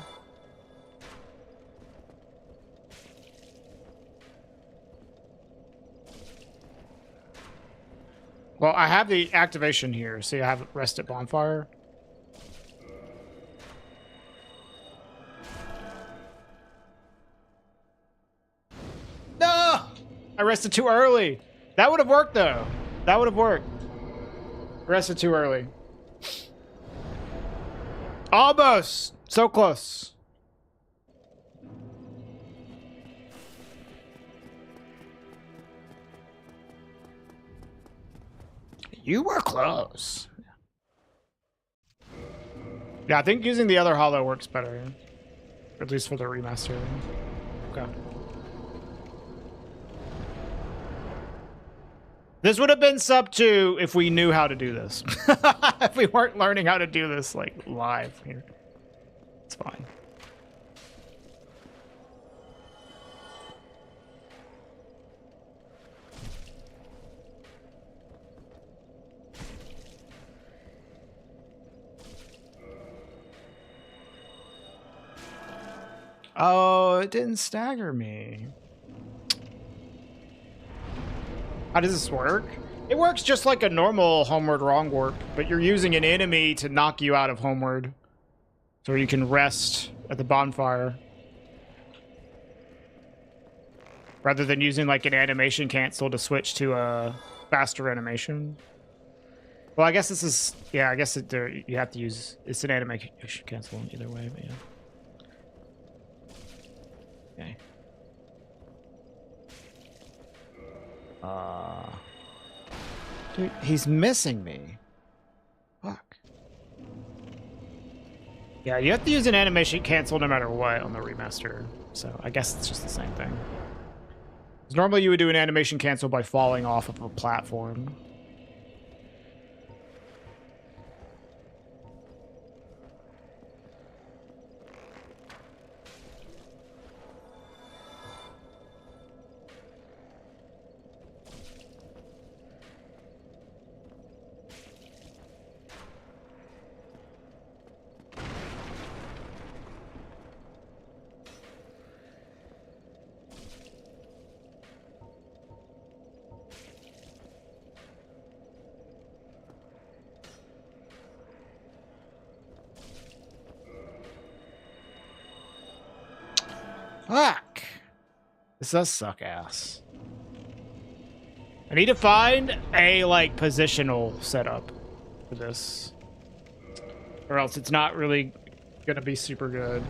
Well, I have the activation here. See, I have rest at bonfire. No! I rested too early. That would have worked, though. That would have worked. Rested too early. Almost. So close. You were close. Yeah, I think using the other hollow works better. At least for the remaster. Okay. This would have been sub 2 if we knew how to do this. If we weren't learning how to do this, like, live here. It's fine. Oh, it didn't stagger me. How does this work? It works just like a normal homeward wrong warp, but you're using an enemy to knock you out of homeward. So you can rest at the bonfire. Rather than using like an animation cancel to switch to a faster animation. Well, I guess this is... Yeah, I guess you have to use... It's an animation cancel either way, but yeah. Okay. Dude, he's missing me. Fuck. Yeah, you have to use an animation cancel no matter what on the remaster. So I guess it's just the same thing. 'Cause normally you would do an animation cancel by falling off of a platform. Fuck! This does suck ass. I need to find a, like, positional setup for this. Or else it's not really gonna be super good.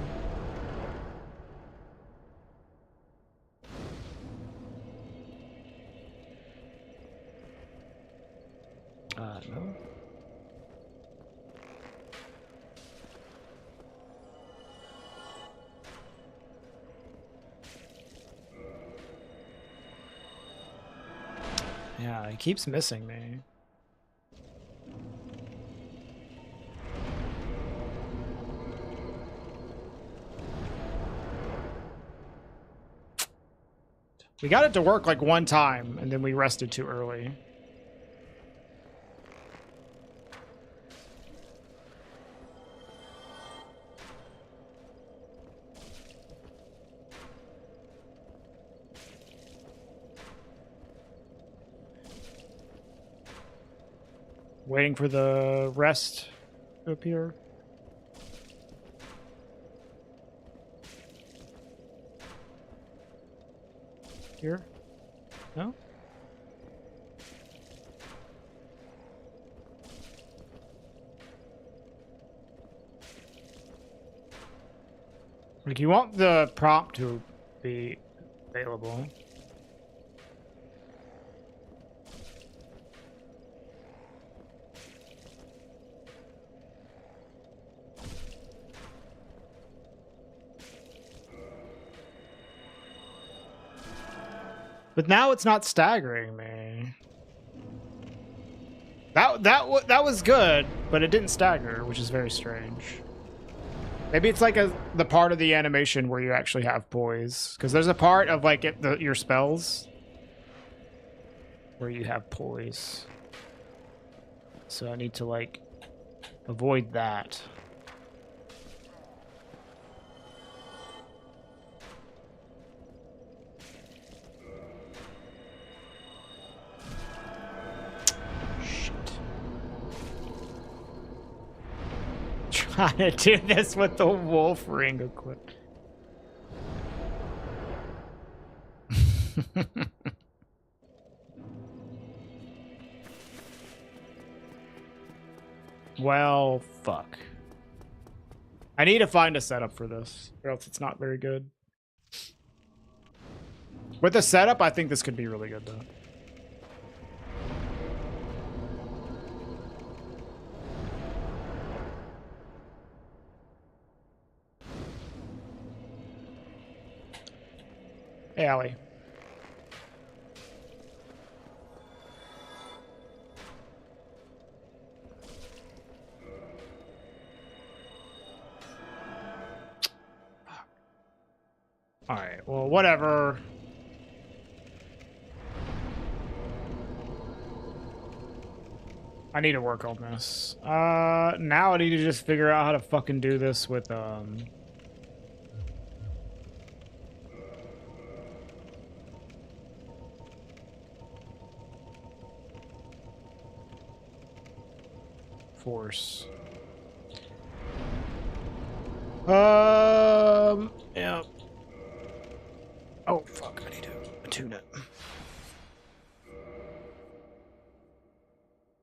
No. Yeah, he keeps missing me. We got it to work like one time, and then we rested too early. Waiting for the rest to appear. Here? No? Like, you want the prompt to be available. But now it's not staggering me. That was good, but it didn't stagger, which is very strange. Maybe it's like the part of the animation where you actually have poise. Because there's a part of like your spells where you have poise. So I need to like avoid that. Trying to do this with the wolf ring equipped. Well, fuck. I need to find a setup for this, or else it's not very good. With the setup, I think this could be really good, though. Hey, Allie. Alright, well, whatever. I need to work on this. Now I need to just figure out how to fucking do this with, force. Yeah. Oh, fuck, I need to tune it.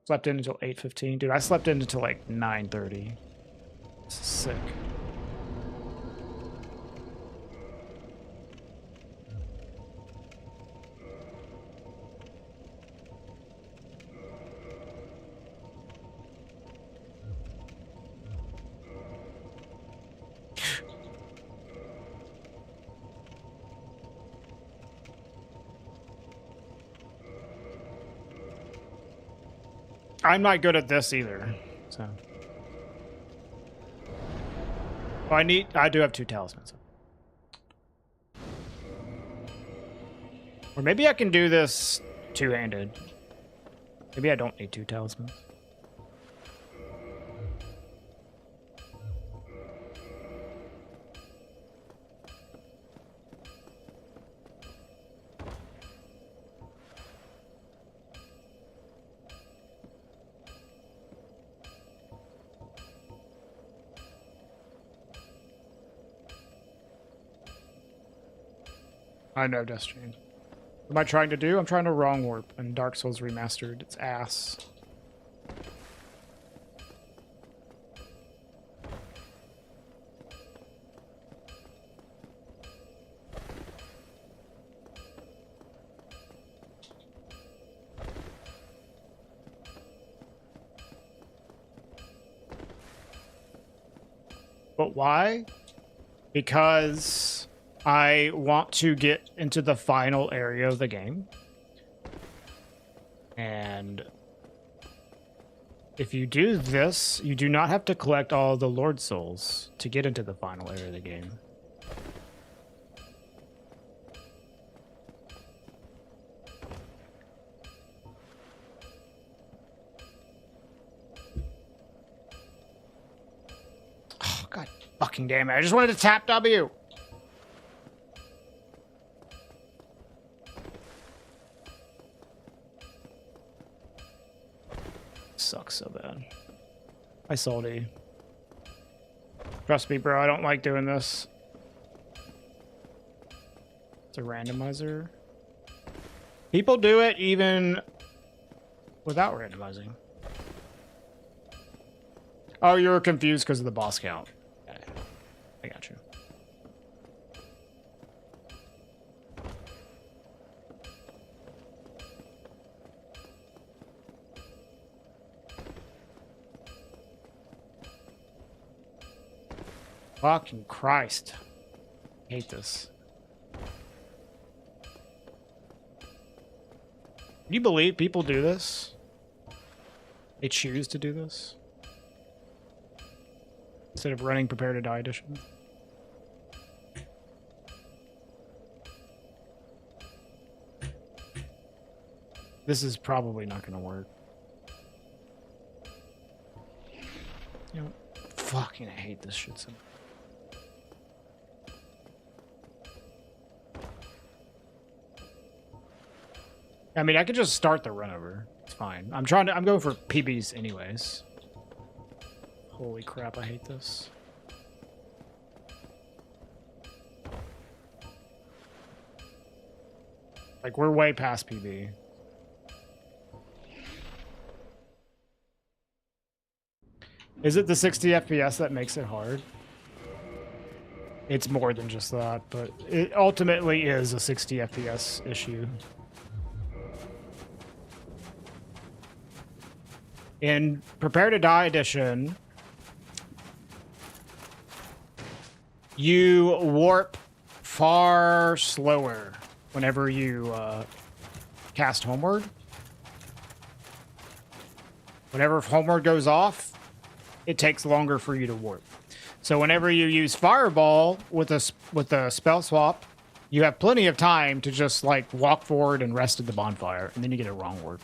Slept in until 8:15. Dude, I slept in until like 9:30. This is sick. I'm not good at this either, so. Oh, I do have 2 talismans. Or maybe I can do this two-handed. Maybe I don't need 2 talismans. I know, Destiny. What am I trying to do? I'm trying to wrong warp, and Dark Souls Remastered. It's ass. But why? Because I want to get into the final area of the game. And if you do this, you do not have to collect all the Lord Souls to get into the final area of the game. Oh, God fucking damn it. I just wanted to tap W. Sucks so bad. Hi, Salty. Trust me, bro, I don't like doing this. It's a randomizer. People do it even without randomizing. Oh, you were confused because of the boss count. Okay. I got you. Fucking Christ. I hate this. Do you believe people do this? They choose to do this? instead of running Prepare to Die edition. This is probably not going to work. You know, fucking hate this shit so much. I mean, I could just start the run over. It's fine. I'm going for PBs anyways. Holy crap, I hate this. Like, we're way past PB. Is it the 60 FPS that makes it hard? It's more than just that, but it ultimately is a 60 FPS issue. In Prepare to Die edition, you warp far slower whenever you cast Homeward. Whenever Homeward goes off, it takes longer for you to warp. So whenever you use Fireball with a spell swap, you have plenty of time to just like walk forward and rest at the bonfire, and then you get a wrong warp.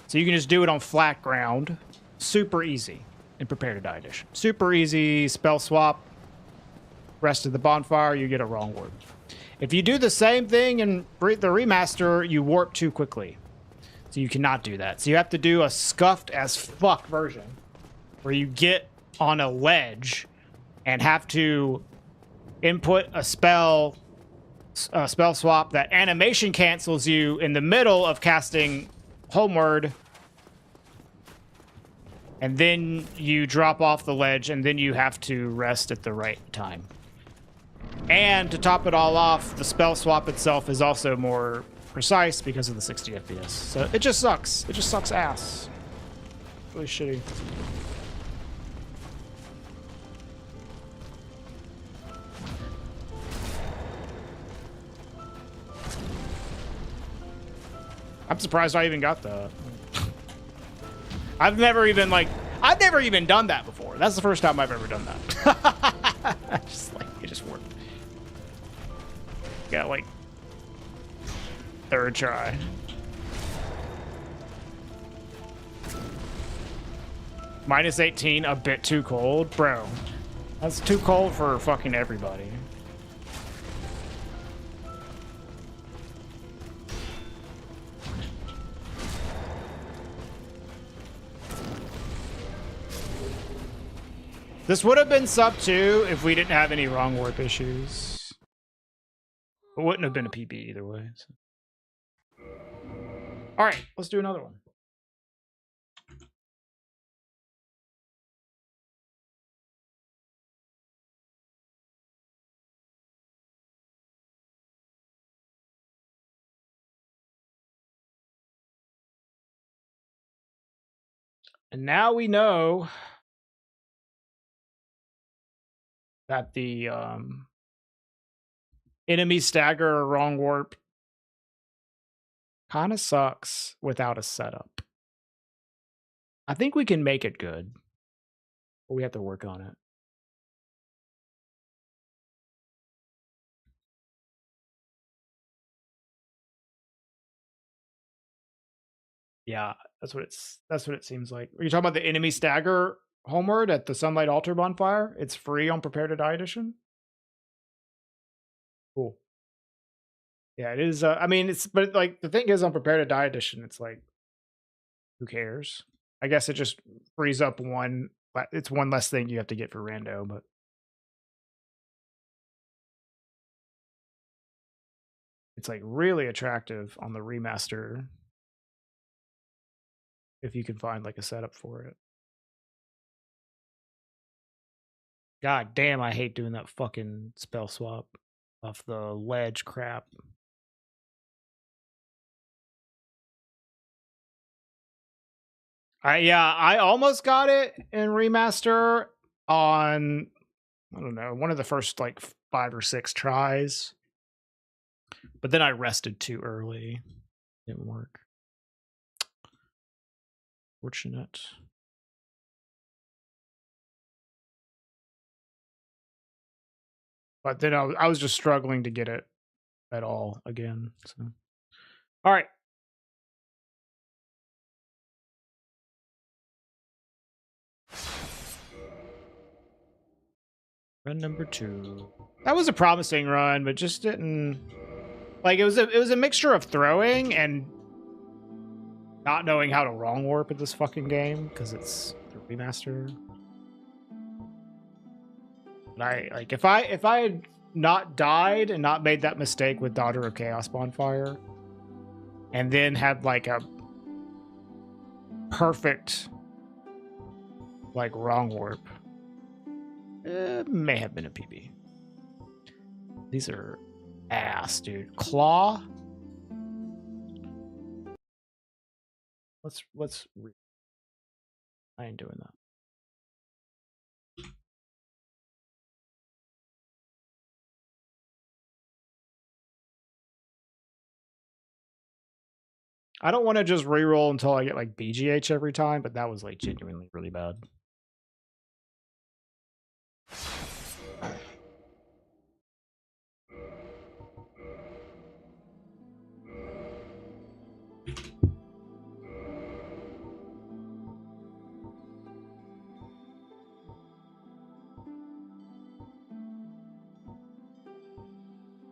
So you can just do it on flat ground. Super easy in Prepare to Die edition. Super easy, spell swap, rest of the bonfire, you get a wrong warp. If you do the same thing in the remaster, you warp too quickly. So you cannot do that. So you have to do a scuffed as fuck version where you get on a ledge and have to input a spell swap that animation cancels you in the middle of casting Homeward, and then you drop off the ledge, and then you have to rest at the right time. And to top it all off, the spell swap itself is also more precise because of the 60 FPS. So it just sucks. It just sucks ass. Really shitty. I'm surprised I even got that. I've never even done that before. That's the first time I've ever done that. It just worked. Got like third try. Minus 18, a bit too cold, bro. That's too cold for fucking everybody. This would have been sub 2 if we didn't have any wrong warp issues. It wouldn't have been a PB either way. So. All right, let's do another one. And now we know that the enemy stagger or wrong warp kind of sucks without a setup. I think we can make it good, but we have to work on it. Yeah, that's what it seems like. Are you talking about the enemy stagger Homeward at the Sunlight Altar bonfire? It's free on Prepare to Die edition. Cool. Yeah, it is. I mean, but like the thing is on Prepare to Die edition, it's like, who cares? I guess it just frees up one. It's one less thing you have to get for rando, but it's like really attractive on the remaster if you can find like a setup for it. God damn, I hate doing that fucking spell swap off the ledge crap. I almost got it in remaster on, I don't know, one of the first like 5 or 6 tries. But then I rested too early. Didn't work. Fortunate. But then I was just struggling to get it at all again. So, all right. Run number 2. That was a promising run, but just didn't like it was a mixture of throwing and not knowing how to wrong warp in this fucking game because it's the remaster. But I like if I had not died and not made that mistake with Daughter of Chaos Bonfire, and then had like a perfect like wrong warp, it may have been a PB. These are ass, dude. Claw. Let's. I ain't doing that. I don't want to just reroll until I get like BGH every time, but that was like genuinely really bad.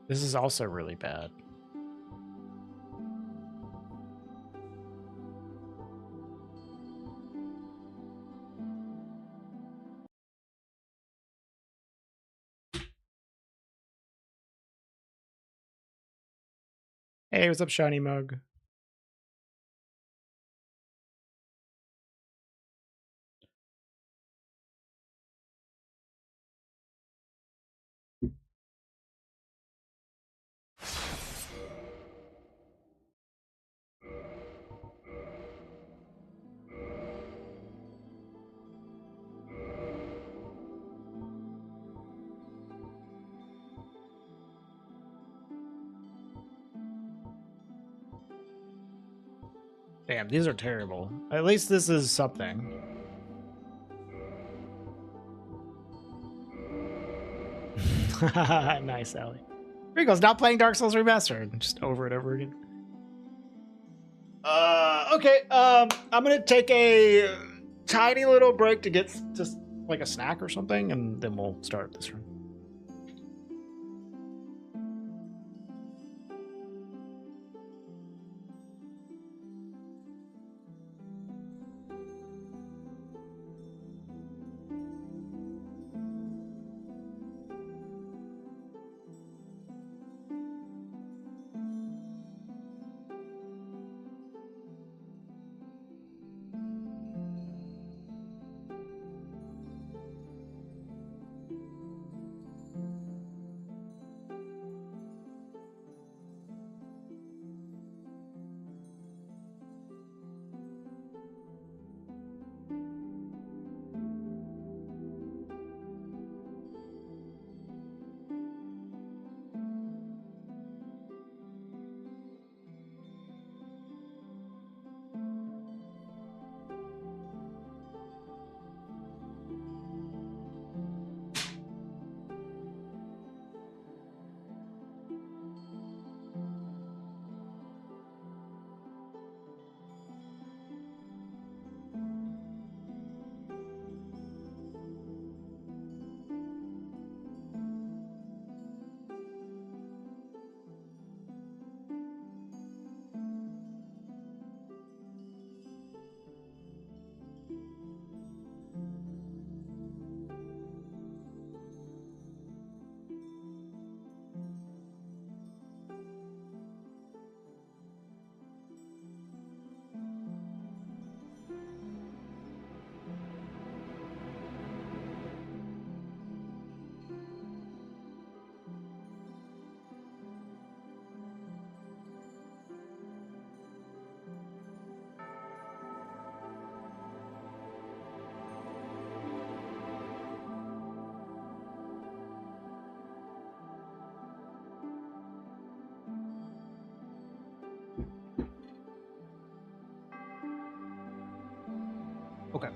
This is also really bad. Hey, what's up, Shiny Mug? Damn, these are terrible. At least this is something. Nice, Allie. Rico's not playing Dark Souls Remastered. Just over and over again. Okay. I'm gonna take a tiny little break to get just like a snack or something, and then we'll start this run. Okay.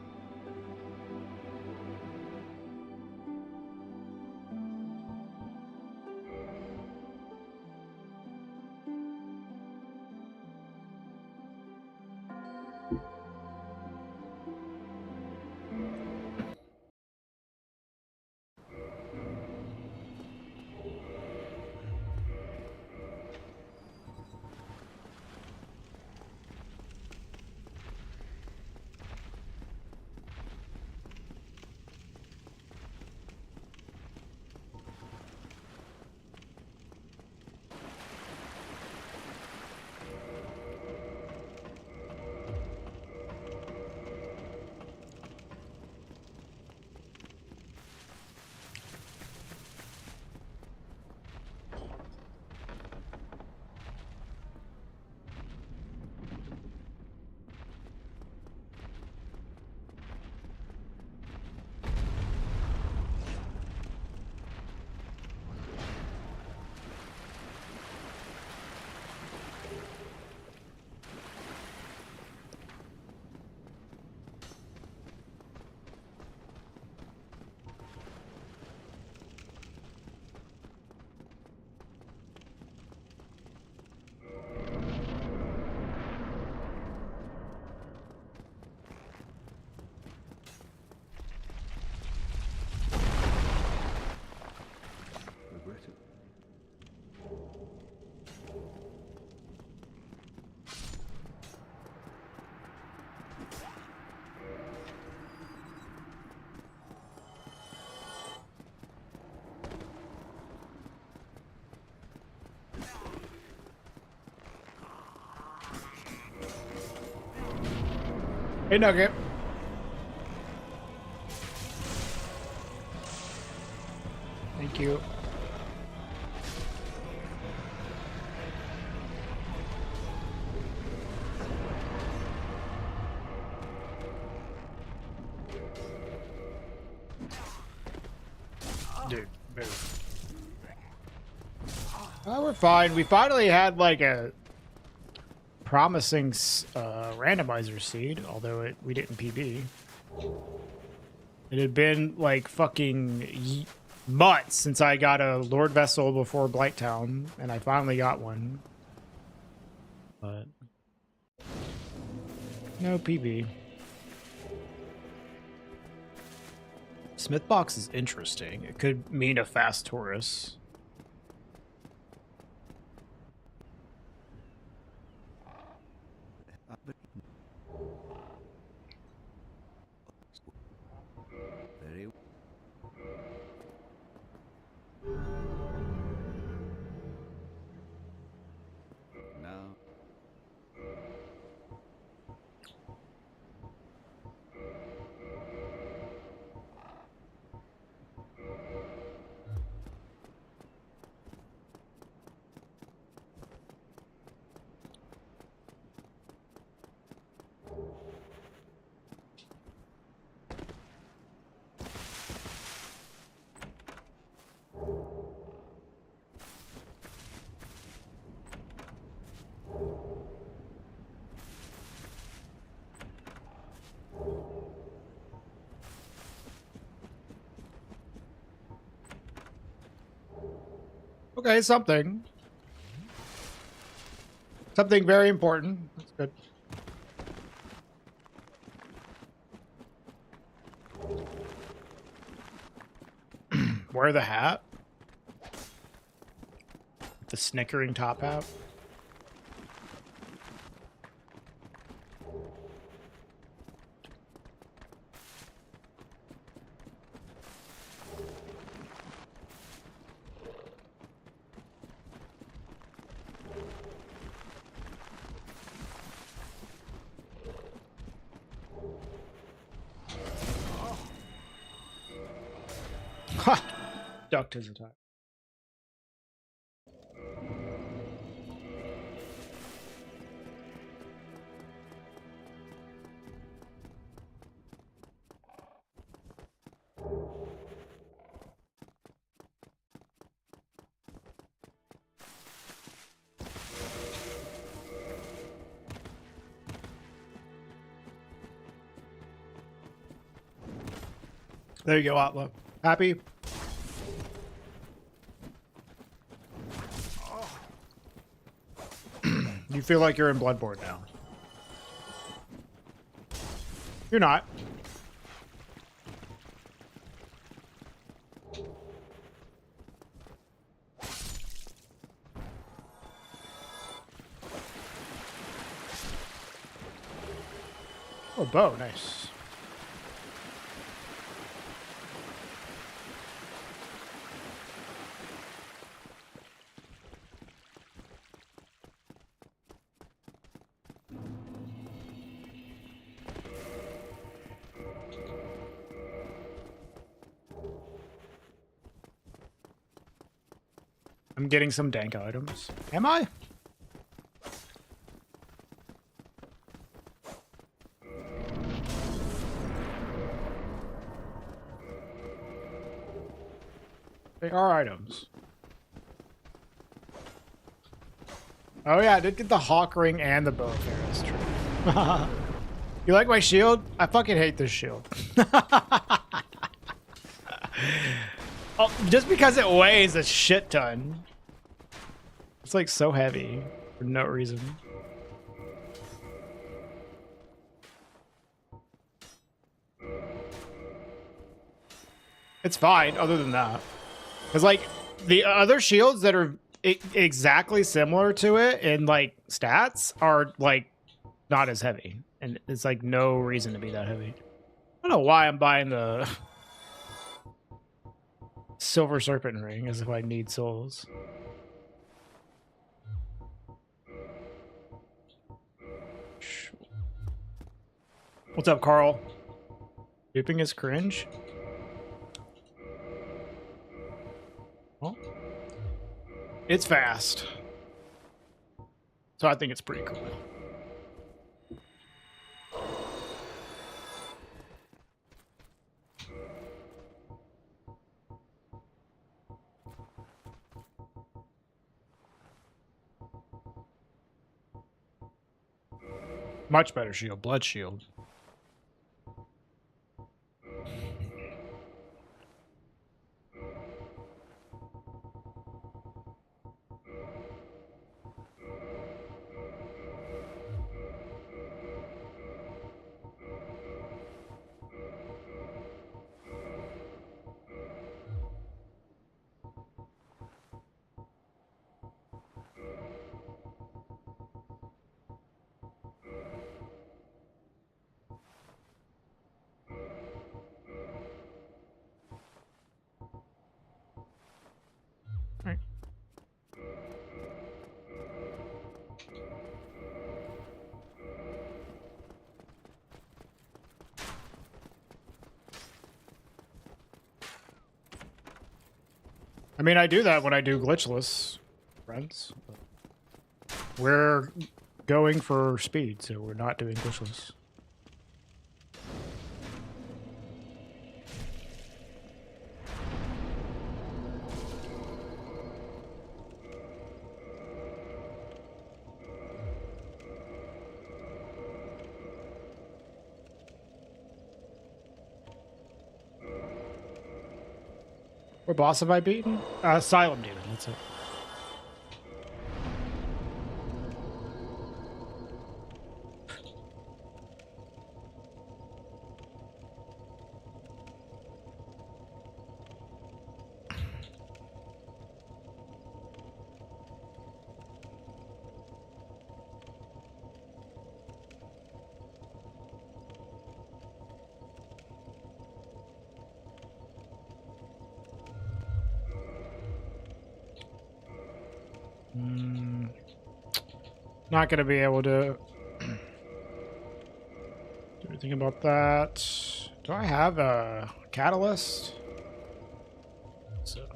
Hey, Nugget. Thank you. Dude, move. Oh, we're fine. We finally had like a promising randomizer seed, although we didn't PB. It had been like fucking months since I got a Lord Vessel before Blighttown, and I finally got one. But no PB. Smithbox is interesting. It could mean a fast Taurus. Very now. Okay, something. Something very important. That's good. Wear the hat. The snickering top hat. Ha! Ducked his attack. There you go, Atla. Happy? You feel like you're in Bloodborne now. You're not. Oh, bow, nice. I'm getting some dank items. Am I? They are items. Oh yeah, I did get the hawk ring and the bow of Ferris. True. You like my shield? I fucking hate this shield. Oh, just because it weighs a shit ton. It's like so heavy for no reason. It's fine other than that. Because like the other shields that are exactly similar to it in like stats are like not as heavy. And it's like no reason to be that heavy. I don't know why I'm buying the Silver Serpent Ring as if I need souls. What's up, Carl? Duping is cringe. Well, it's fast. So I think it's pretty cool. Much better shield, blood shield. Right. I mean, I do that when I do glitchless, friends. We're going for speed, so we're not doing glitchless. What boss have I beaten? Asylum Demon, that's it. Not going to be able to do anything about that. Do I have a catalyst? So.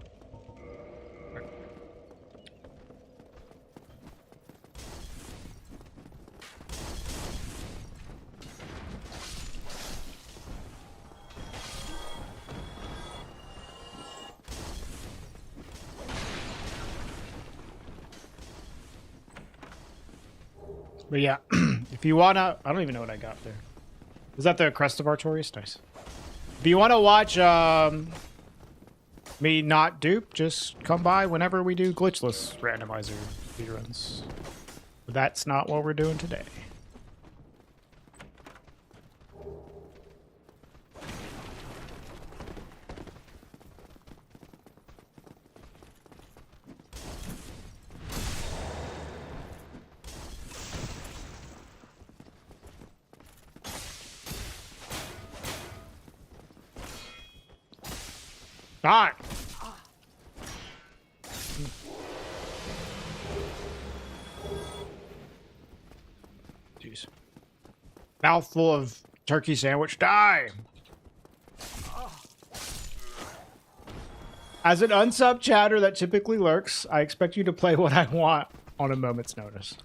But yeah, if you wanna, I don't even know what I got there. Is that the Crest of Artorias? Nice. If you wanna watch me not dupe, just come by whenever we do glitchless randomizer speedruns. But that's not what we're doing today. Die! Jeez. Mouthful of turkey sandwich. Die! As an unsub chatter that typically lurks, I expect you to play what I want on a moment's notice.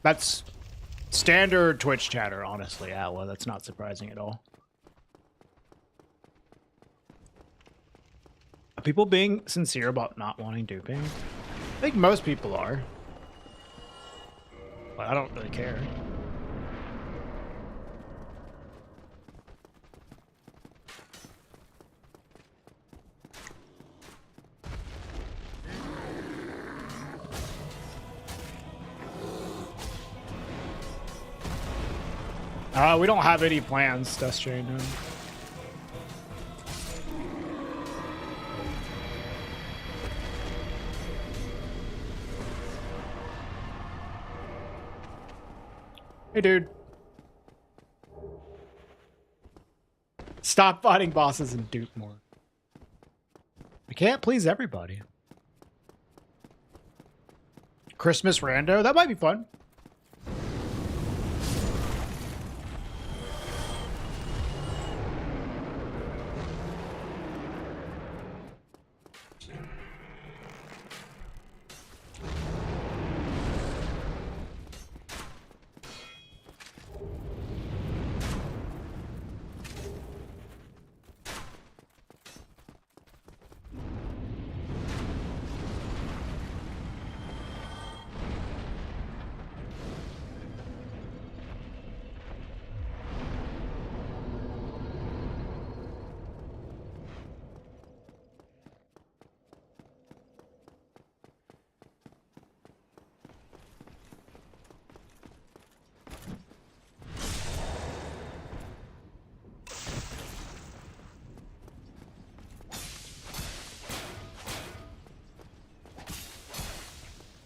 That's standard Twitch chatter, honestly, Atla. That's not surprising at all. Are people being sincere about not wanting duping? I think most people are. But I don't really care. We don't have any plans, Dust Chain. No. Hey, dude. Stop fighting bosses and dupe more. I can't please everybody. Christmas rando? That might be fun.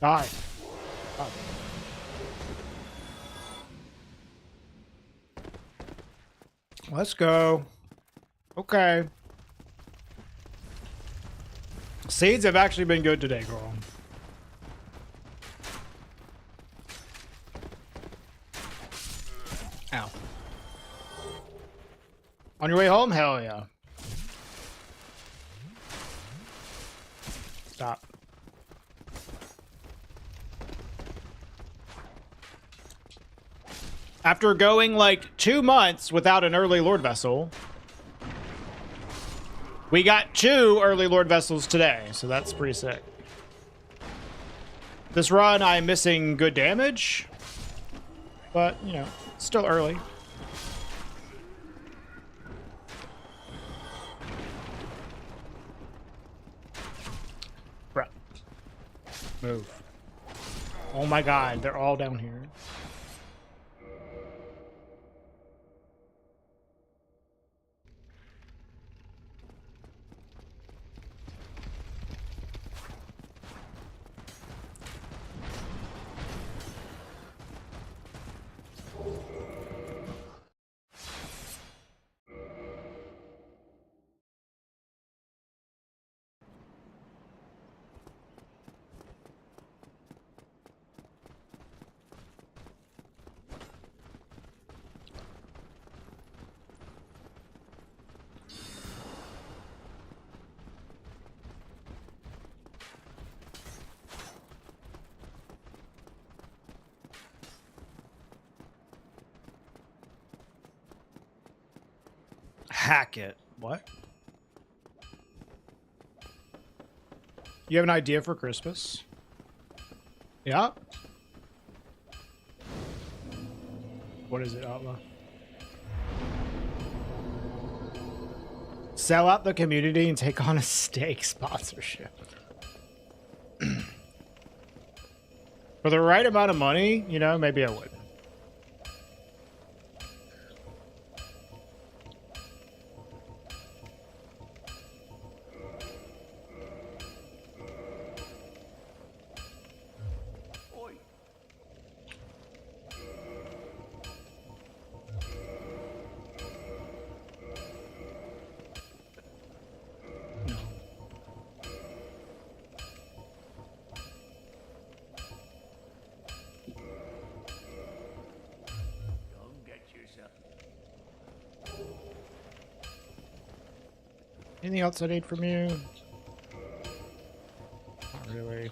Die. Oh. Let's go. Okay. Seeds have actually been good today, girl. Ow. On your way home? Hell yeah. Stop. After going like 2 months without an early Lord vessel, we got 2 early Lord vessels today, so that's pretty sick. This run, I'm missing good damage, but, you know, still early. Bruh. Move. Oh my god, they're all down here. Hack it. What? You have an idea for Christmas? Yeah. What is it, Outlaw? Sell out the community and take on a steak sponsorship. For the right amount of money, you know, maybe I would. Anything else I need from you? Not really.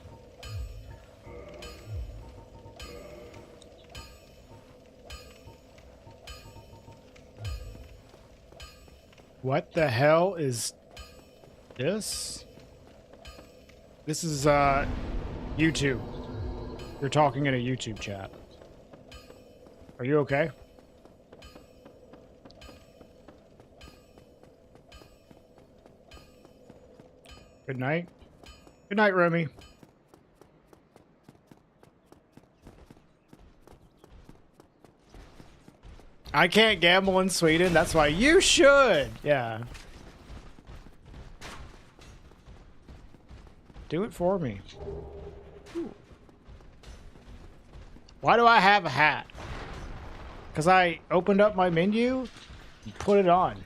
What the hell is this? This is YouTube. You're talking in a YouTube chat. Are you okay? Good night. Good night, Remy. I can't gamble in Sweden. That's why you should. Yeah. Do it for me. Ooh. Why do I have a hat? Because I opened up my menu and put it on.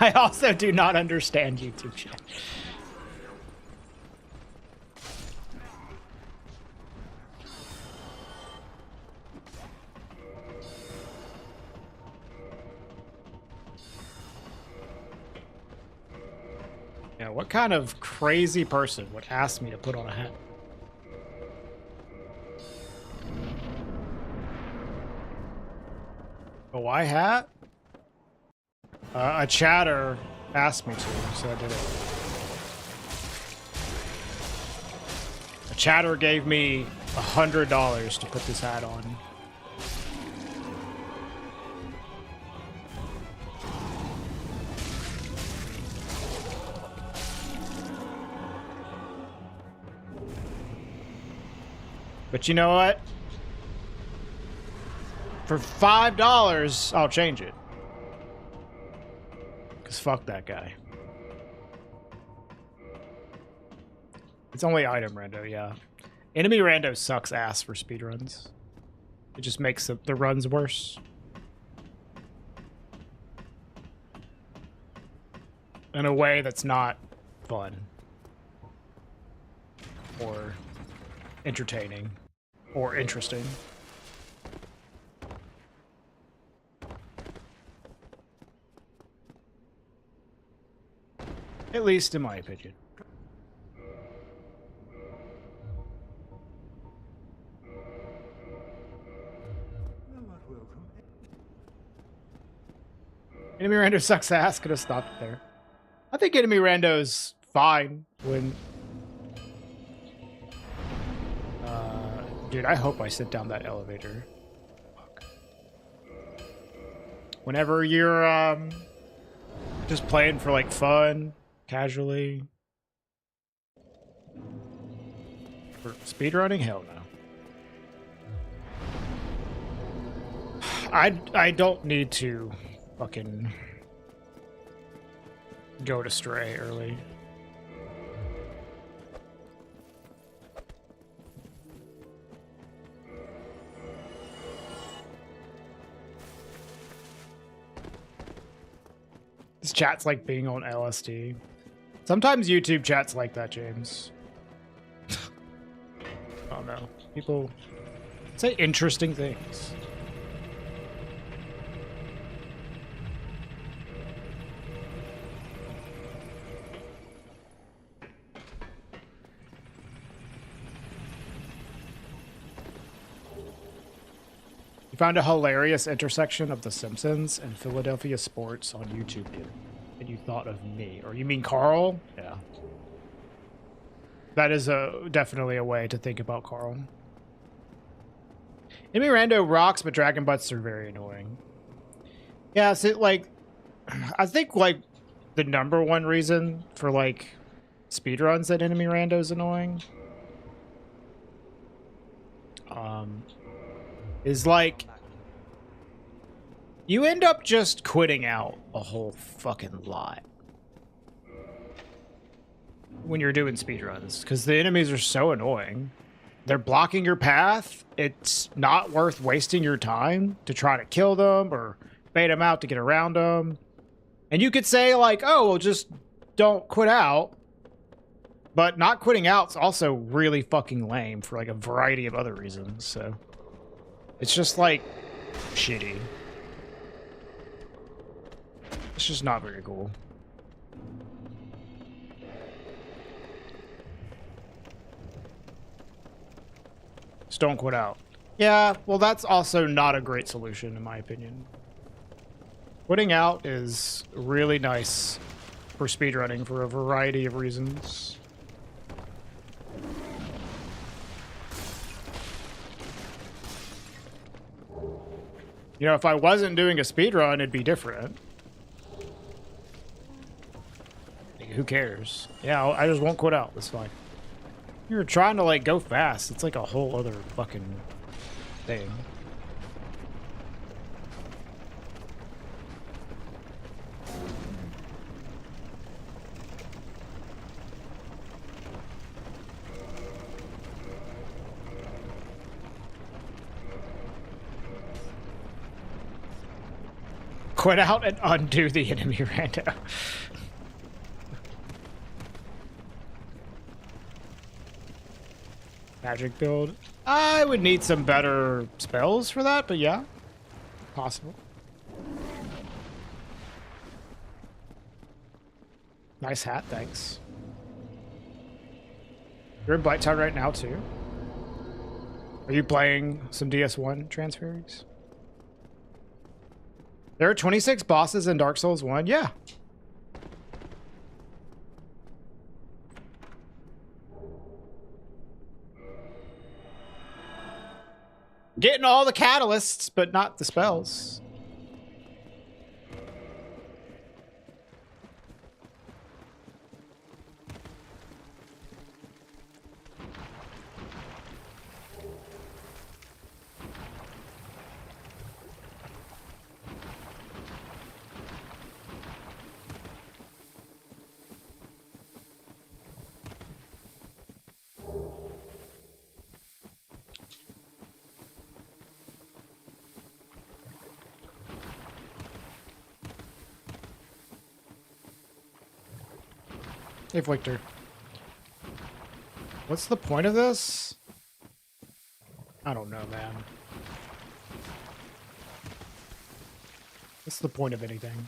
I also do not understand YouTube chat. Yeah, what kind of crazy person would ask me to put on a hat? A white hat? A chatter asked me to, so I did it. A chatter gave me $100 to put this hat on. But you know what? For $5, I'll change it. Because fuck that guy. It's only item rando, yeah. Enemy rando sucks ass for speedruns. It just makes the runs worse. In a way that's not fun. Or entertaining. Or interesting. At least in my opinion. Enemy rando sucks ass. Could have stopped it there. I think enemy rando's fine when... dude, I hope I sit down that elevator. Fuck. Whenever you're just playing for like fun, casually. For speedrunning? Hell no. I don't need to fucking go to Stray early. This chat's like being on LSD. Sometimes YouTube chat's like that, James. Oh no. People say interesting things. You found a hilarious intersection of The Simpsons and Philadelphia sports on YouTube, dude. And you thought of me. Or you mean Carl? Yeah. That is definitely a way to think about Carl. Enemy rando rocks, but dragon butts are very annoying. Yeah, so like, I think like the number one reason for like speedruns that enemy rando is annoying is like you end up just quitting out a whole fucking lot when you're doing speedruns because the enemies are so annoying. They're blocking your path. It's not worth wasting your time to try to kill them or bait them out to get around them. And you could say like, oh, well, just don't quit out. But not quitting out's also really fucking lame for like a variety of other reasons. So it's just like shitty. It's just not very cool. Just don't quit out. Yeah, well, that's also not a great solution in my opinion. Quitting out is really nice for speedrunning for a variety of reasons. You know, if I wasn't doing a speedrun, it'd be different. Like, who cares? Yeah, I just won't quit out. That's fine. You're trying to, like, go fast. It's like a whole other fucking thing. Quit out and undo the enemy rando. Magic build. I would need some better spells for that, but yeah, possible. Nice hat, thanks. You're in Blight Town right now, too? Are you playing some DS1 transfers? There are 26 bosses in Dark Souls 1? Yeah. Getting all the catalysts, but not the spells. Hey, Victor. What's the point of this? I don't know, man. What's the point of anything?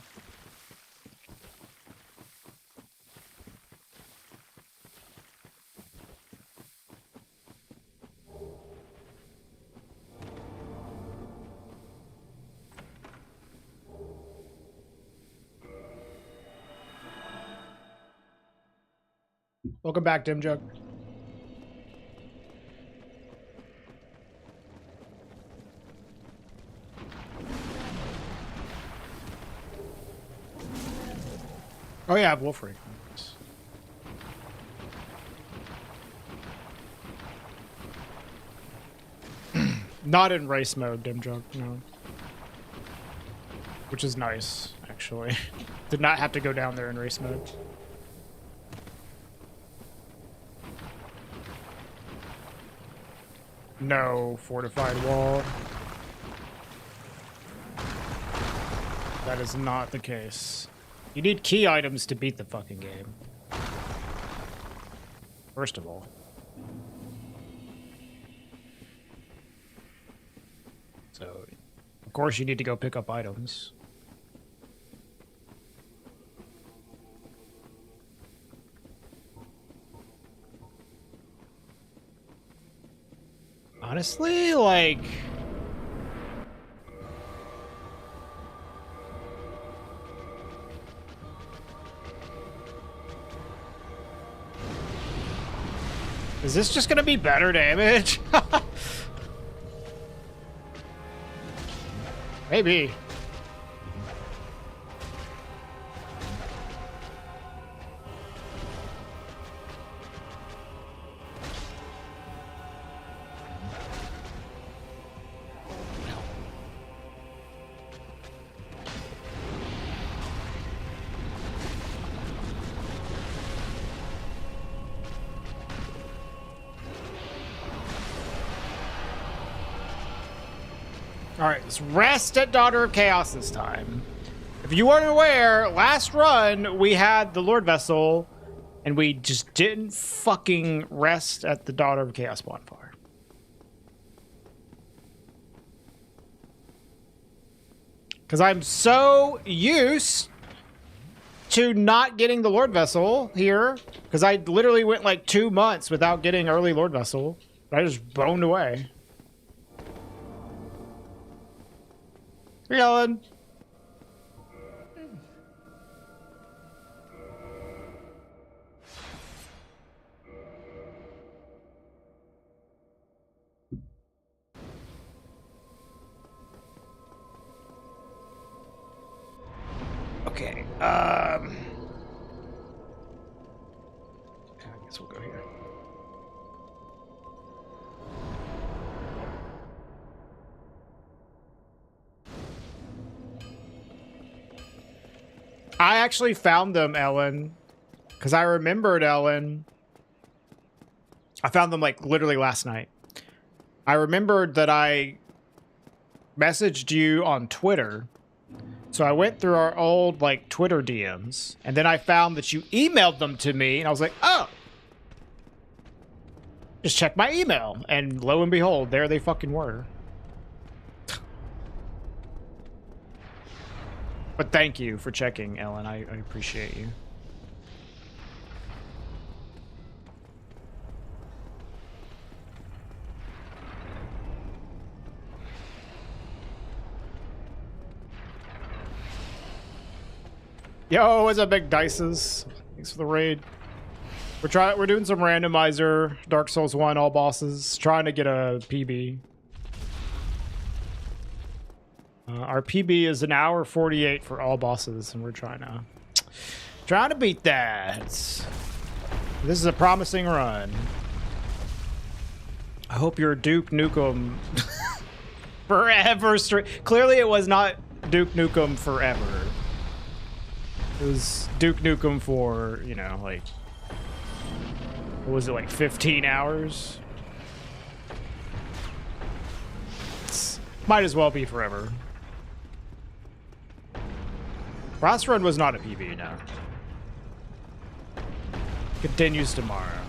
Welcome back, Dimjug. Oh yeah, I have Wolf Ring. Not in race mode, Dimjug, no. Which is nice, actually. Did not have to go down there in race mode. No fortified wall. That is not the case. You need key items to beat the fucking game. First of all. So, of course you need to go pick up items. Honestly, like... Is this just gonna be better damage? Maybe. Alright, let's rest at Daughter of Chaos this time. If you weren't aware, last run we had the Lord Vessel, and we just didn't fucking rest at the Daughter of Chaos bonfire. Because I'm so used to not getting the Lord Vessel here, because I literally went like 2 months without getting early Lord Vessel. I just boned away. Hey, Ellen. Okay, I guess we'll go here. I actually found them, Ellen, because I remembered, Ellen. I found them like literally last night. I remembered that I messaged you on Twitter. So I went through our old like Twitter DMs, and then I found that you emailed them to me, and I was like, oh, just check my email. And lo and behold, there they fucking were. But thank you for checking, Ellen. I appreciate you. Yo, what's up, big dices? Thanks for the raid. We're doing some randomizer, Dark Souls 1, all bosses, trying to get a PB. Our PB is an hour 48 for all bosses, and we're trying to beat that. This is a promising run. I hope you're Duke Nukem forever straight. Clearly, it was not Duke Nukem forever. It was Duke Nukem for, you know, like, what was it, like 15 hours? Might as well be forever. Last run was not a PB, no. Continues tomorrow.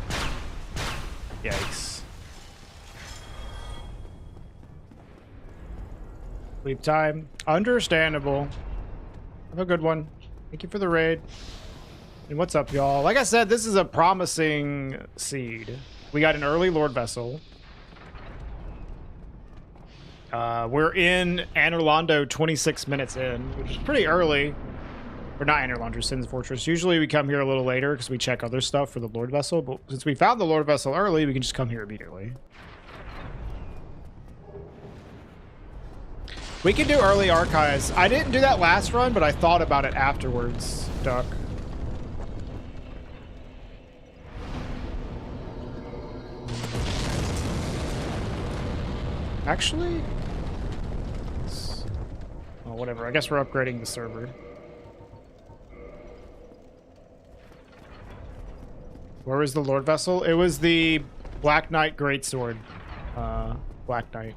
Yikes. Sleep time. Understandable. Have a good one. Thank you for the raid. And what's up, y'all? Like I said, this is a promising seed. We got an early Lord Vessel. We're in Anor Londo 26 minutes in, which is pretty early. Or not Anor Londo, Sin's Fortress. Usually we come here a little later because we check other stuff for the Lord Vessel, but since we found the Lord Vessel early, we can just come here immediately. We can do early archives. I didn't do that last run, but I thought about it afterwards, Duck. Actually, well, whatever. I guess we're upgrading the server. Where was the Lord Vessel? It was the Black Knight Greatsword. Black Knight.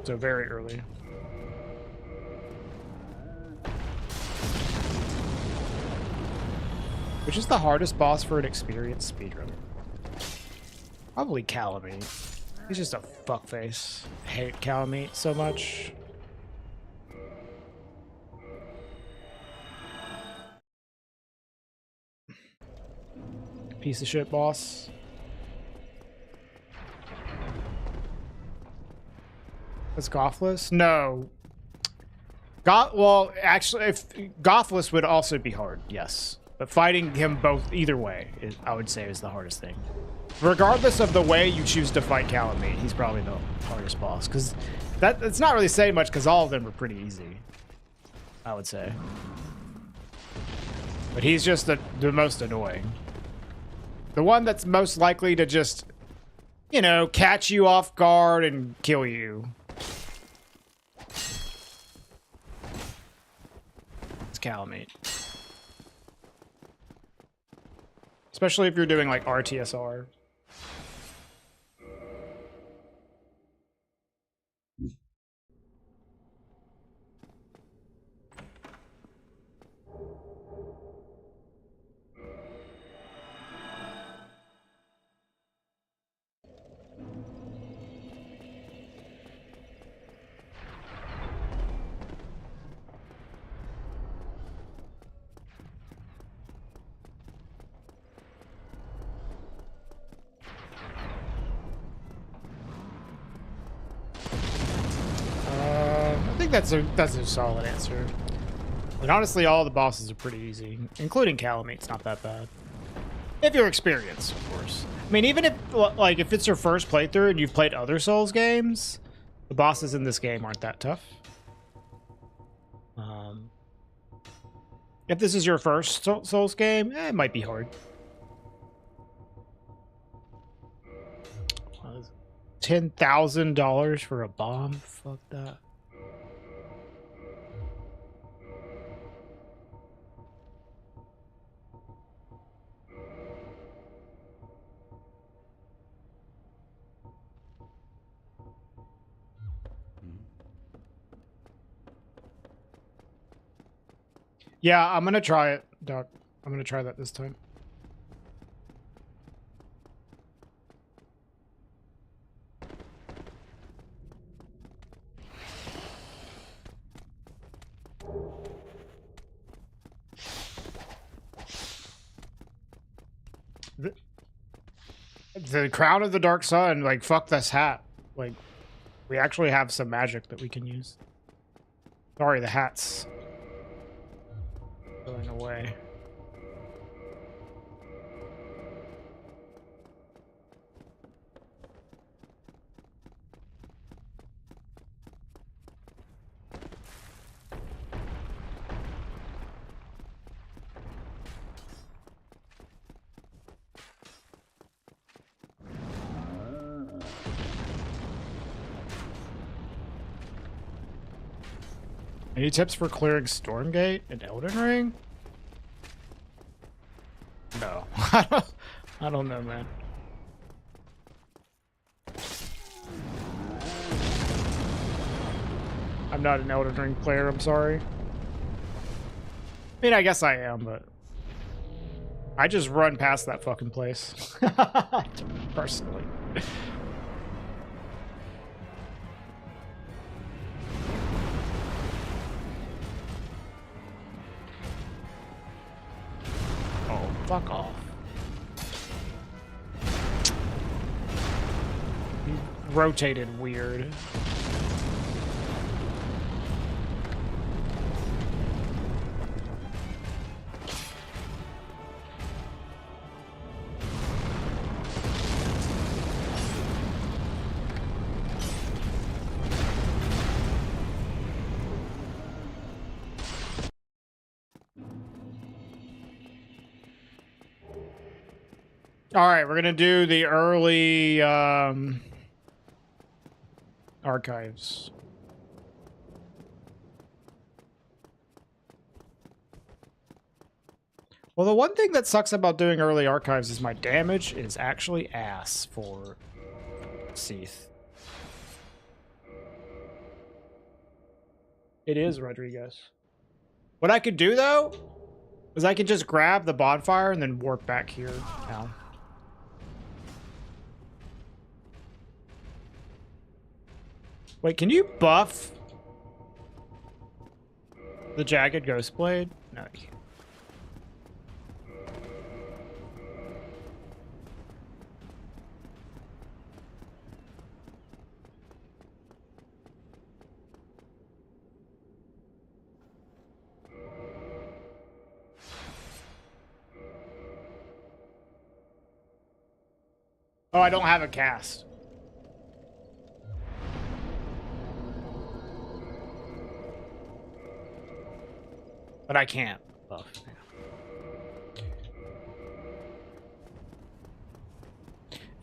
So very early. Which is the hardest boss for an experienced speedrunner? Probably Calamite. He's just a fuckface. I hate Calamite so much. Piece of shit boss. Is Gothless? No. Well, actually, if Gothless would also be hard, yes. But fighting him both either way, I would say, is the hardest thing. Regardless of the way you choose to fight Calamite, he's probably the hardest boss. Because it's not really saying much, because all of them are pretty easy, I would say. But he's just the most annoying. The one that's most likely to just, you know, catch you off guard and kill you. It's Calamite. Especially if you're doing like RTSR. That's a solid answer. And honestly, all the bosses are pretty easy, including Calamite's not that bad. If you're experienced, of course. I mean, even if it's your first playthrough and you've played other Souls games, the bosses in this game aren't that tough. If this is your first Souls game, it might be hard. $10,000 for a bomb? Fuck that. Yeah, I'm gonna try it, Doc. I'm gonna try that this time. The Crown of the Dark Sun, like, fuck this hat. Like, We actually have some magic that we can use. Sorry, the hat's going away. Any tips for clearing Stormgate and Elden Ring? No. I don't know, man. I'm not an Elden Ring player, I'm sorry. I mean, I guess I am, but I just run past that fucking place. Personally. Oh, fuck off. You rotated weird. All right, we're gonna do the early archives. Well, the one thing that sucks about doing early archives is my damage is actually ass for Seath. It is, Rodriguez. What I could do, though, is I could just grab the bonfire and then warp back here now. Wait, can you buff the Jagged Ghost Blade? No, you can't. Oh, I don't have a cast. But I can't buff.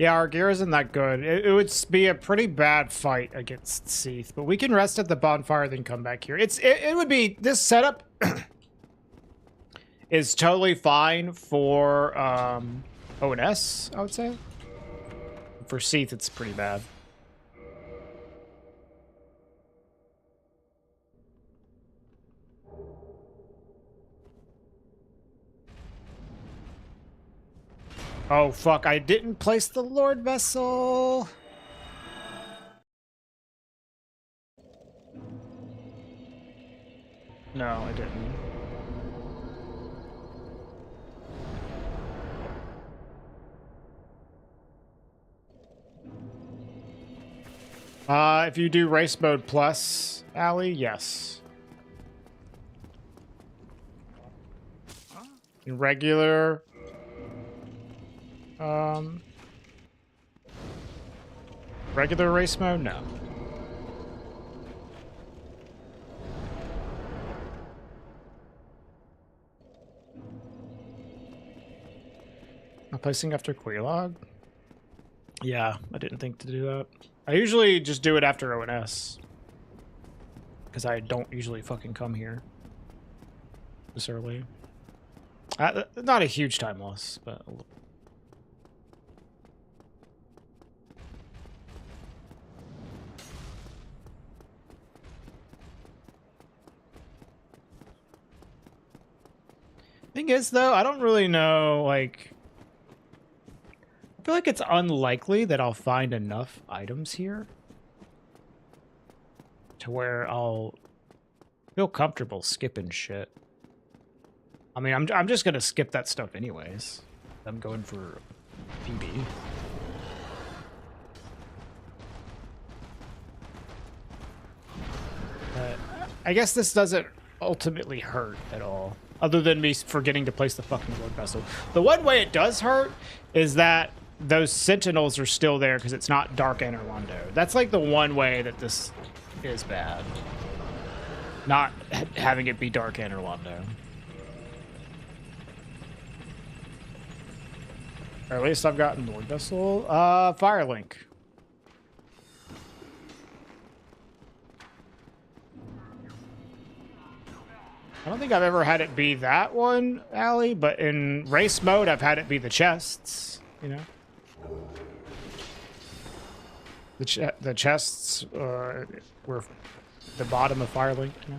Yeah, our gear isn't that good. It would be a pretty bad fight against Seath, but we can rest at the bonfire, then come back here. It would be, this setup is totally fine for ONS, I would say. For Seath, it's pretty bad. Oh, fuck. I didn't place the Lord Vessel. No, I didn't. If you do race mode plus, Allie, yes. In regular... regular race mode? No. Not placing after Quelaag? Yeah, I didn't think to do that. I usually just do it after ONS. Because I don't usually fucking come here this early. Not a huge time loss, but... Thing is, though, I don't really know, like... I feel like it's unlikely that I'll find enough items here to where I'll feel comfortable skipping shit. I mean, I'm just gonna skip that stuff anyways. I'm going for PB. I guess this doesn't ultimately hurt at all, other than me forgetting to place the fucking Lord Vessel. The one way it does hurt is that those sentinels are still there because it's not Dark Anorlando. That's like the one way that this is bad. Not having it be Dark Anorlando. Or at least I've gotten Lord Vessel. Firelink. I don't think I've ever had it be that one, Allie, but in race mode, I've had it be the chests, you know? The chests were the bottom of Firelink, you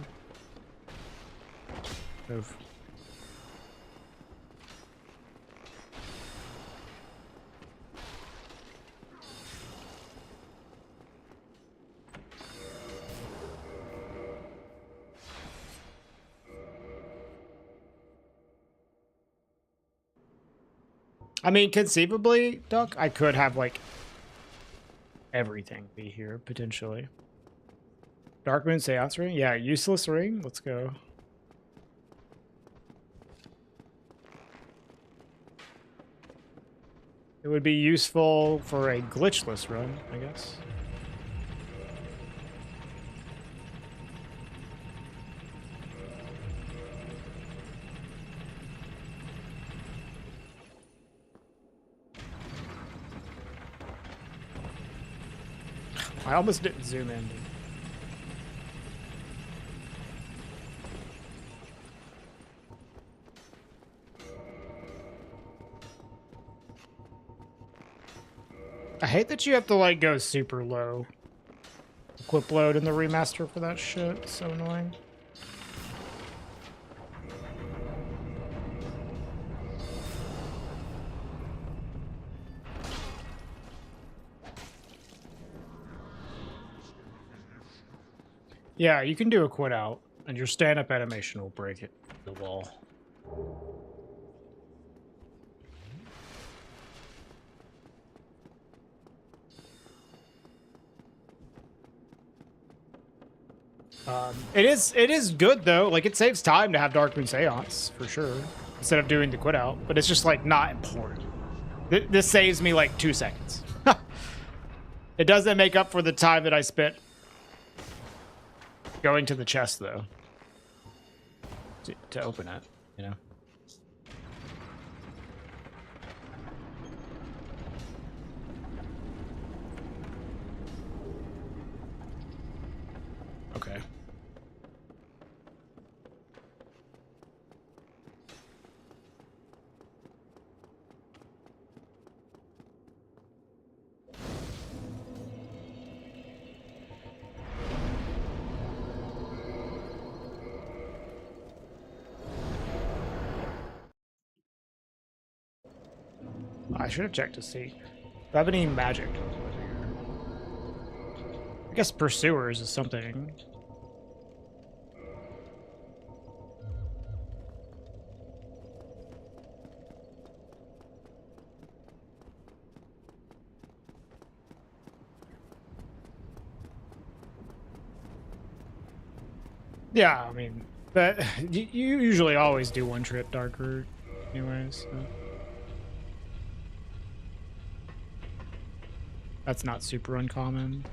know? Oof. I mean, conceivably, Duck, I could have, like, everything be here, potentially. Dark Moon Seance Ring? Yeah, useless ring? Let's go. It would be useful for a glitchless run, I guess. I almost didn't zoom in. I hate that you have to, like, go super low. Equip load in the remaster for that shit. It's so annoying. Yeah, you can do a quit out, and your stand-up animation will break it, the wall. It is good though. Like, it saves time to have Dark Moon Seance for sure, instead of doing the quit out. But it's just like not important. This saves me like 2 seconds. It doesn't make up for the time that I spent going to the chest though, to open it, you know. Okay. I should have checked to see. Do I have any magic? I guess Pursuers is something. Yeah, I mean, but you usually always do one trip Dark Route anyways. So. That's not super uncommon.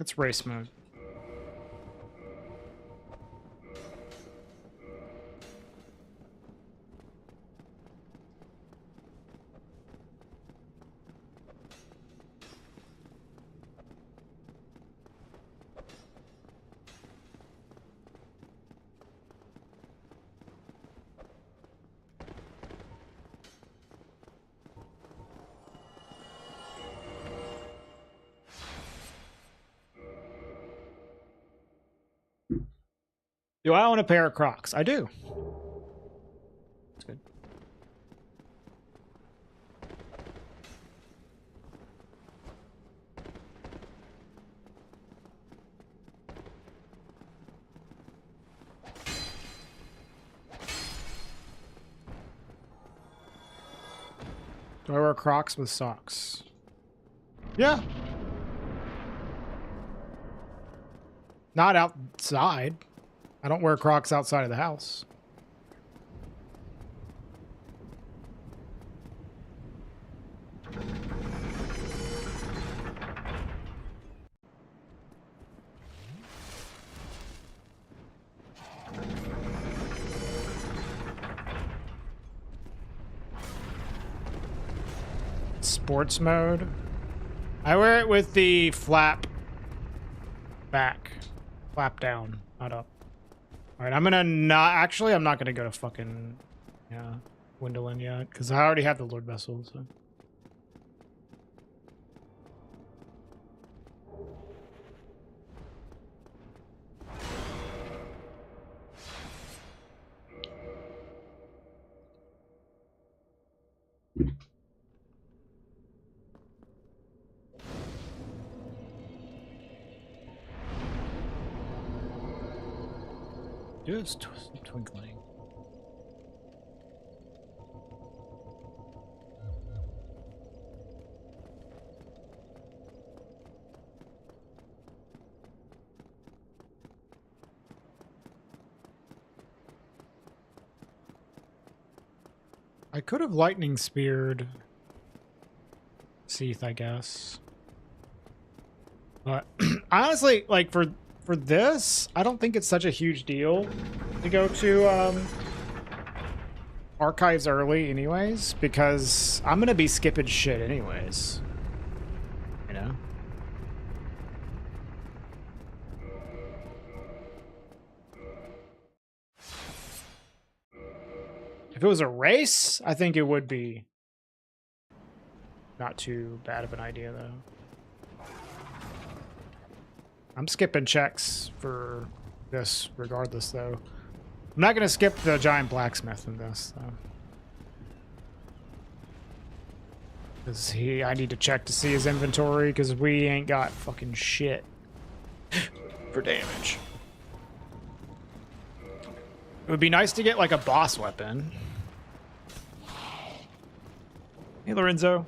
It's race mode. Do I own a pair of Crocs? I do. That's good. Do I wear Crocs with socks? Yeah. Not outside. I don't wear Crocs outside of the house. Sports mode. I wear it with the flap back. Flap down, not up. Alright, I'm not gonna go to fucking Gwendolyn yet, because I already have the Lord Vessel, so. Just twinkling. I could have lightning speared Seath, I guess. But honestly, like for this, I don't think it's such a huge deal to go to archives early anyways, because I'm gonna be skipping shit anyways. You know? If it was a race, I think it would be not too bad of an idea though. I'm skipping checks for this regardless, though. I'm not going to skip the giant blacksmith in this, though. Because I need to check to see his inventory, because we ain't got fucking shit for damage. It would be nice to get, like, a boss weapon. Hey, Lorenzo.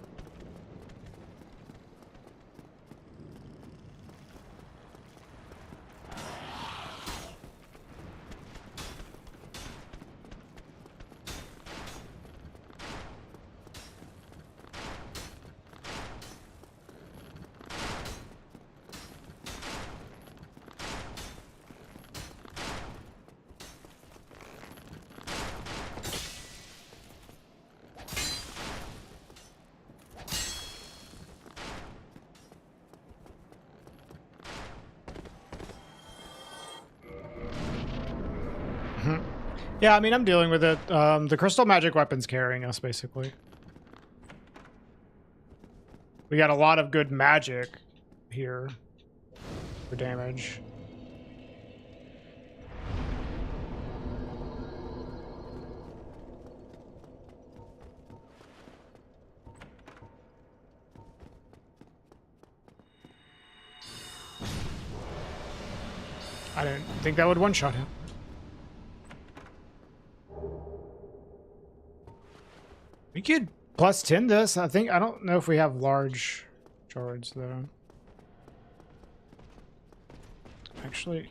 Yeah, I mean, I'm dealing with it. The crystal magic weapon's carrying us, basically. We got a lot of good magic here for damage. I didn't think that would one-shot him. We could plus 10 this. I don't know if we have large shards though. Actually.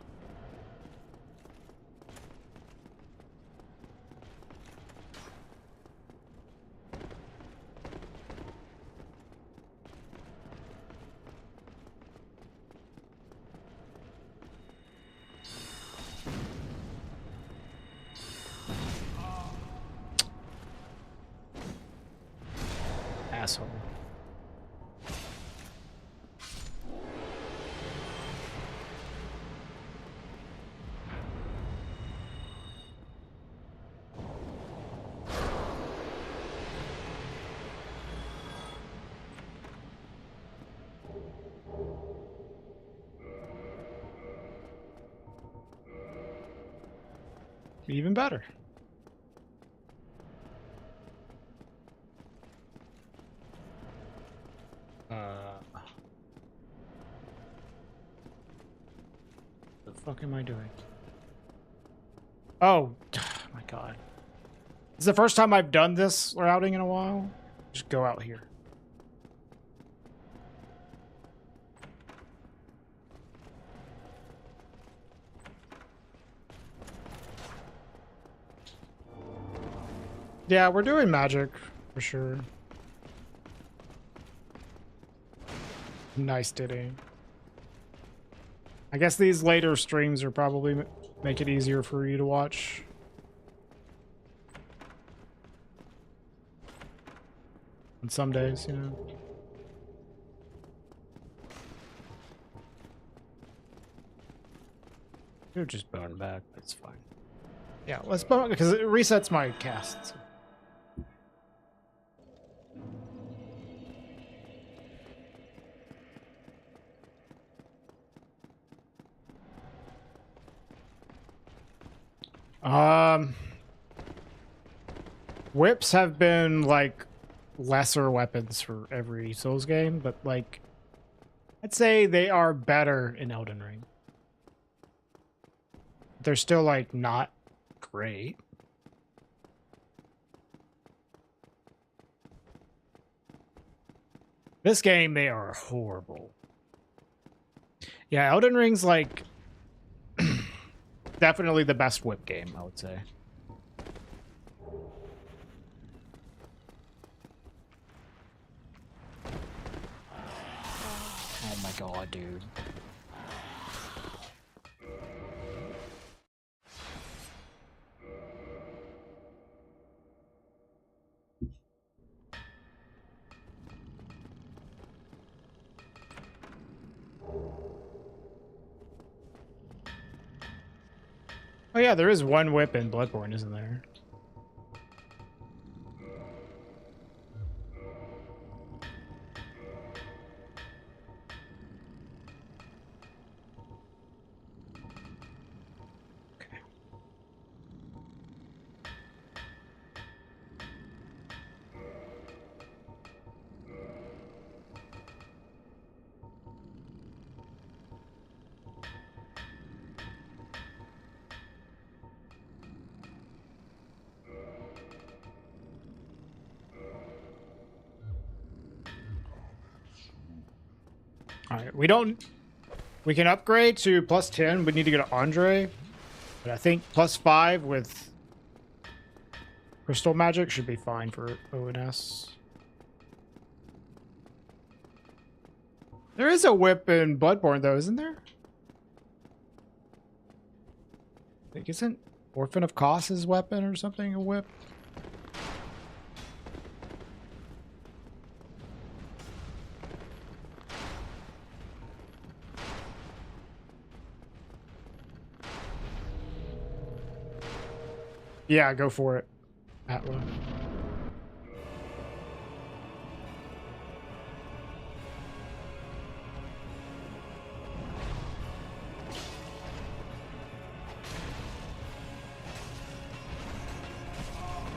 Asshole. even better. The fuck am I doing? Oh, my God. This is the first time I've done this routing in a while. Just go out here. Yeah, we're doing magic for sure. Nice Diddy. I guess these later streams are probably make it easier for you to watch. On some days, you know. You're just bone back, but it's fine. Yeah, let's bone because it resets my casts. Whips have been like lesser weapons for every Souls game, but like I'd say they are better in Elden Ring. They're still like not great. This game, they are horrible. Yeah, Elden Ring's like definitely the best whip game, I would say. Oh my God, dude. Oh yeah, there is one whip in Bloodborne, isn't there? Okay. All right, we can upgrade to plus 10. We need to get an Andre, but I think plus 5 with Crystal Magic should be fine for ONS. There is a whip in Bloodborne, though, isn't there? I think isn't Orphan of Kos's weapon or something a whip? Yeah, go for it, Atla.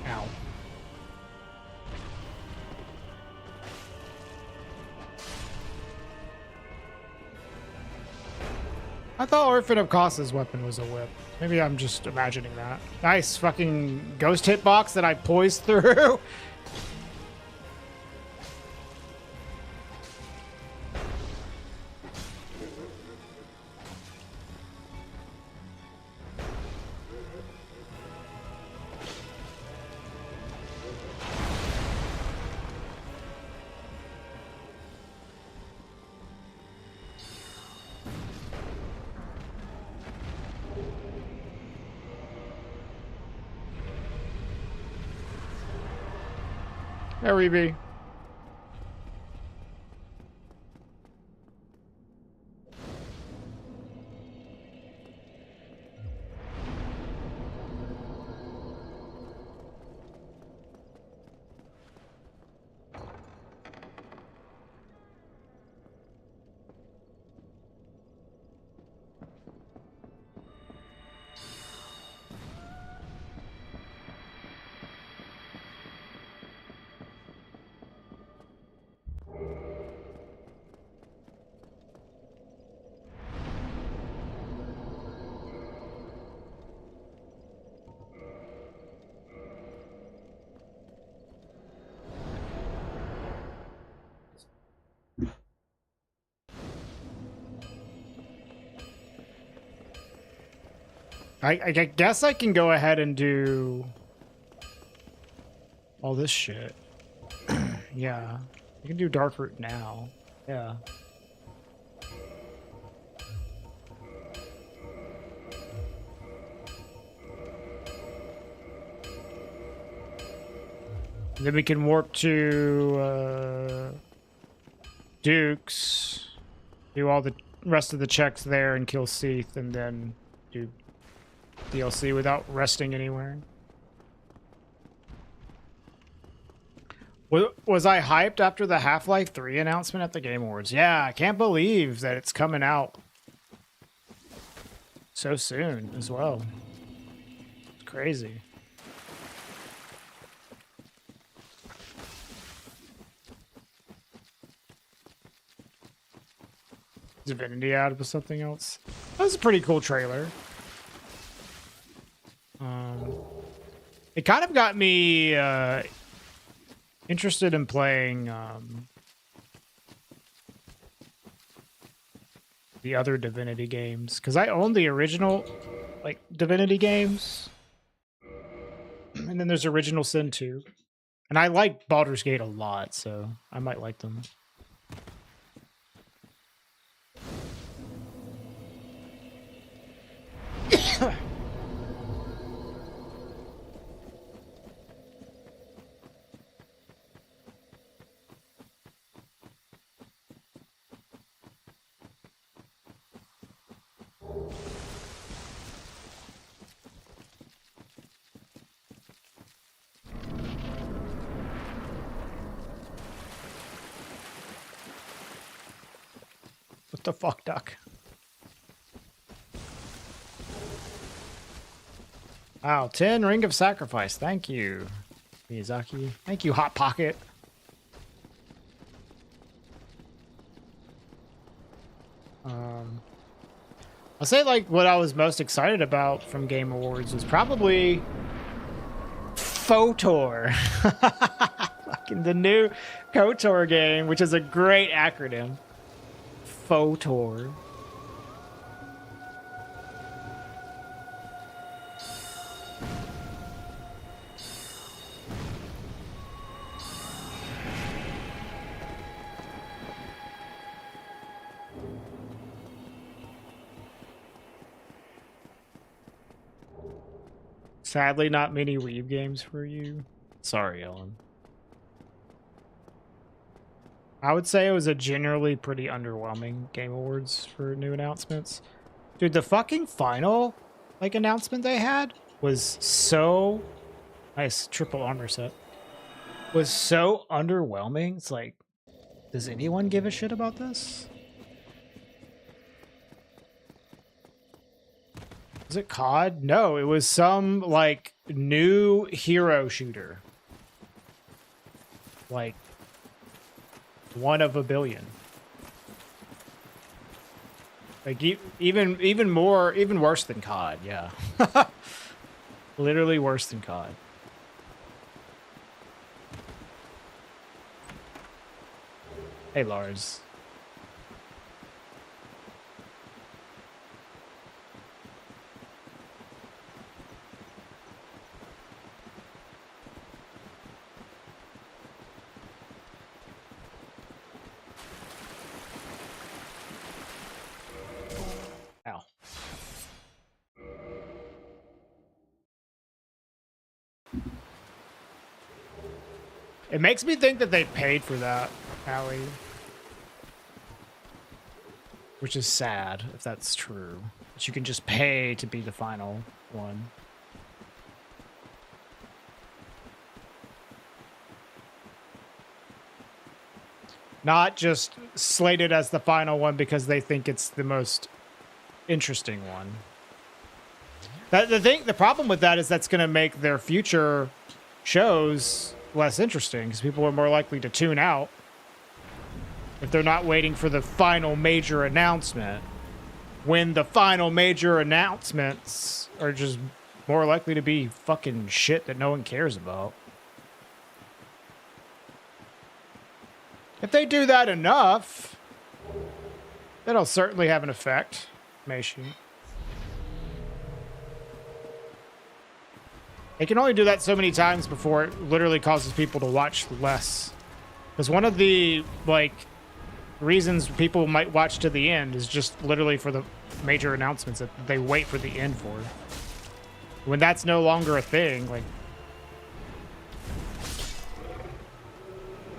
Ow. I thought Orphan of Kos's weapon was a whip. Maybe I'm just imagining that. Nice fucking ghost hitbox that I poised through. There we be. I guess I can go ahead and do all this shit. Yeah. I can do Dark Root now. Yeah. Then we can warp to Duke's, do all the rest of the checks there and kill Seath, and then do DLC without resting anywhere. Was I hyped after the Half-Life 3 announcement at the Game Awards? Yeah, I can't believe that it's coming out so soon as well. It's crazy. Divinity out with something else. That was a pretty cool trailer. It kind of got me interested in playing the other Divinity games, because I own the original like Divinity games, and then there's Original Sin 2, and I like Baldur's Gate a lot, so I might like them. What the fuck, Duck? Wow, 10 Ring of Sacrifice. Thank you, Miyazaki. Thank you, Hot Pocket. I'll say, like, what I was most excited about from Game Awards was probably FOTOR. Fucking the new KOTOR game, which is a great acronym. FOTOR. Sadly, not many Weeb games for you. Sorry, Ellen. I would say it was a generally pretty underwhelming Game Awards for new announcements. Dude, the fucking final like announcement they had was so nice. Triple armor set was so underwhelming. It's like, does anyone give a shit about this? Was it COD? No, it was some like new hero shooter. Like one of a billion. Like even worse than COD, yeah. Literally worse than COD. Hey Lars. Ow. It makes me think that they paid for that, Allie. Which is sad, if that's true. That you can just pay to be the final one. Not just slated as the final one because they think it's the most interesting one. The problem with that is that's going to make their future shows less interesting because people are more likely to tune out if they're not waiting for the final major announcement, when the final major announcements are just more likely to be fucking shit that no one cares about. If they do that enough, that'll certainly have an effect. Meishi. They can only do that so many times before it literally causes people to watch less. Because one of the like reasons people might watch to the end is just literally for the major announcements that they wait for the end for. When that's no longer a thing, like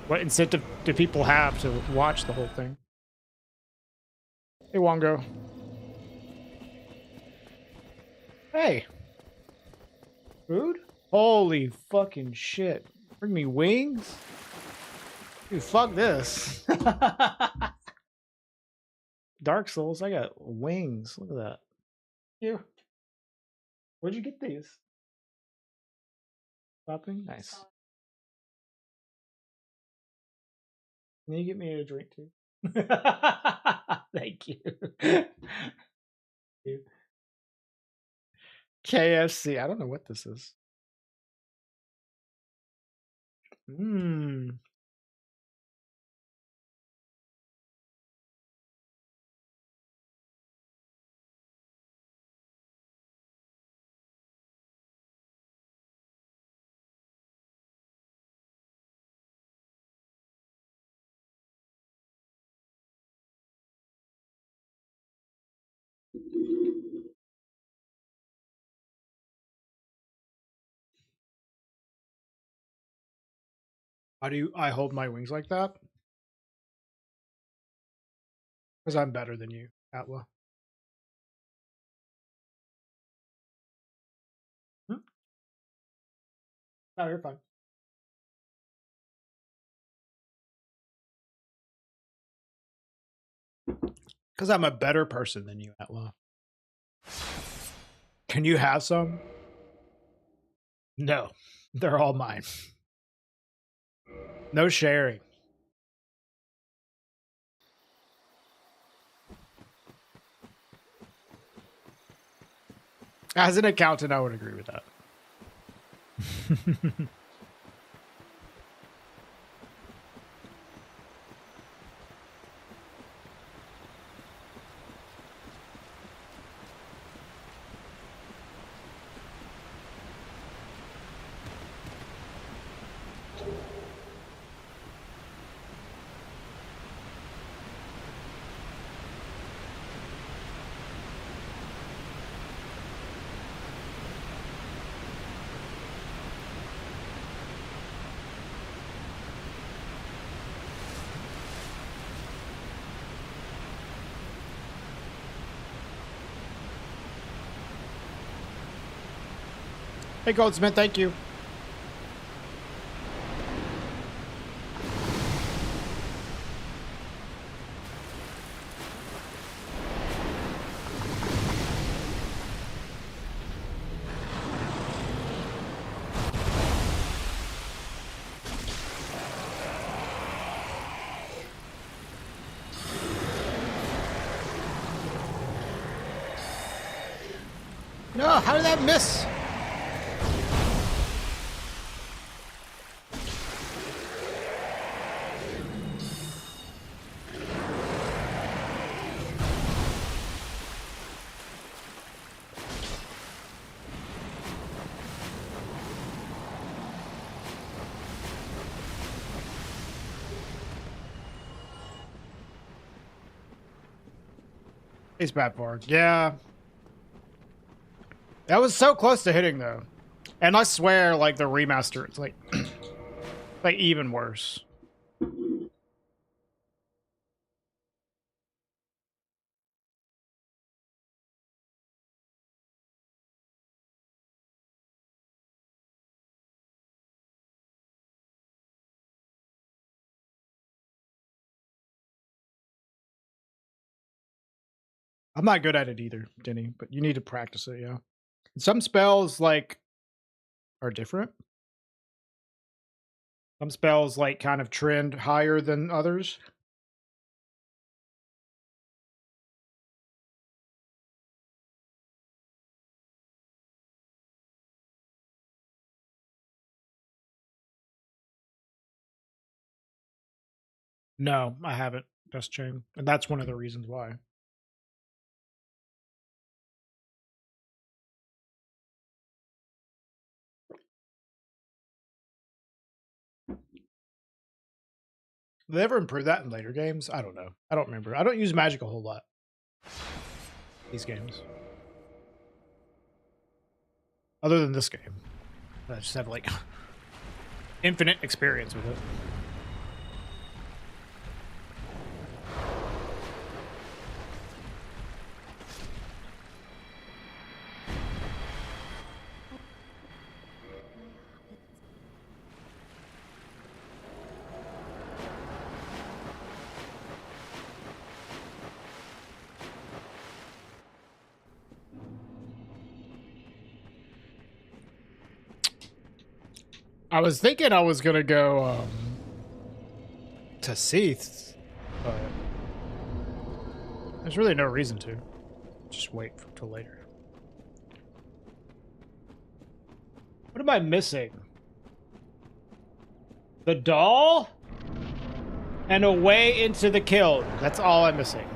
what incentive do people have to watch the whole thing? Hey, Wongo. Hey. Food? Holy fucking shit. Bring me wings? Dude, fuck this. Dark Souls, I got wings. Look at that. You. Where'd you get these? Shopping? Nice. Can you get me a drink too? Thank you. Thank you. KFC. I don't know what this is. Mmm. Why do I hold my wings like that? Because I'm better than you, Atla. Hmm? No, you're fine. Because I'm a better person than you, Atla. Can you have some? No, they're all mine. No sharing. As an accountant, I would agree with that. Hey, Goldsmith, thank you. No, how did that miss? It's bad for it. Yeah. That was so close to hitting, though. And I swear, like, the remaster, it's like, like even worse. I'm not good at it either, Denny, but you need to practice it, yeah. Some spells, like, are different. Some spells, like, kind of trend higher than others. No, I haven't. Dust Chain. And that's one of the reasons why. Did they ever improve that in later games? I don't know. I don't remember. I don't use magic a whole lot. These games. Other than this game. I just have like infinite experience with it. I was thinking I was gonna go to Seath, but there's really no reason to. Just wait till later. What am I missing? The doll and a way into the kiln. That's all I'm missing.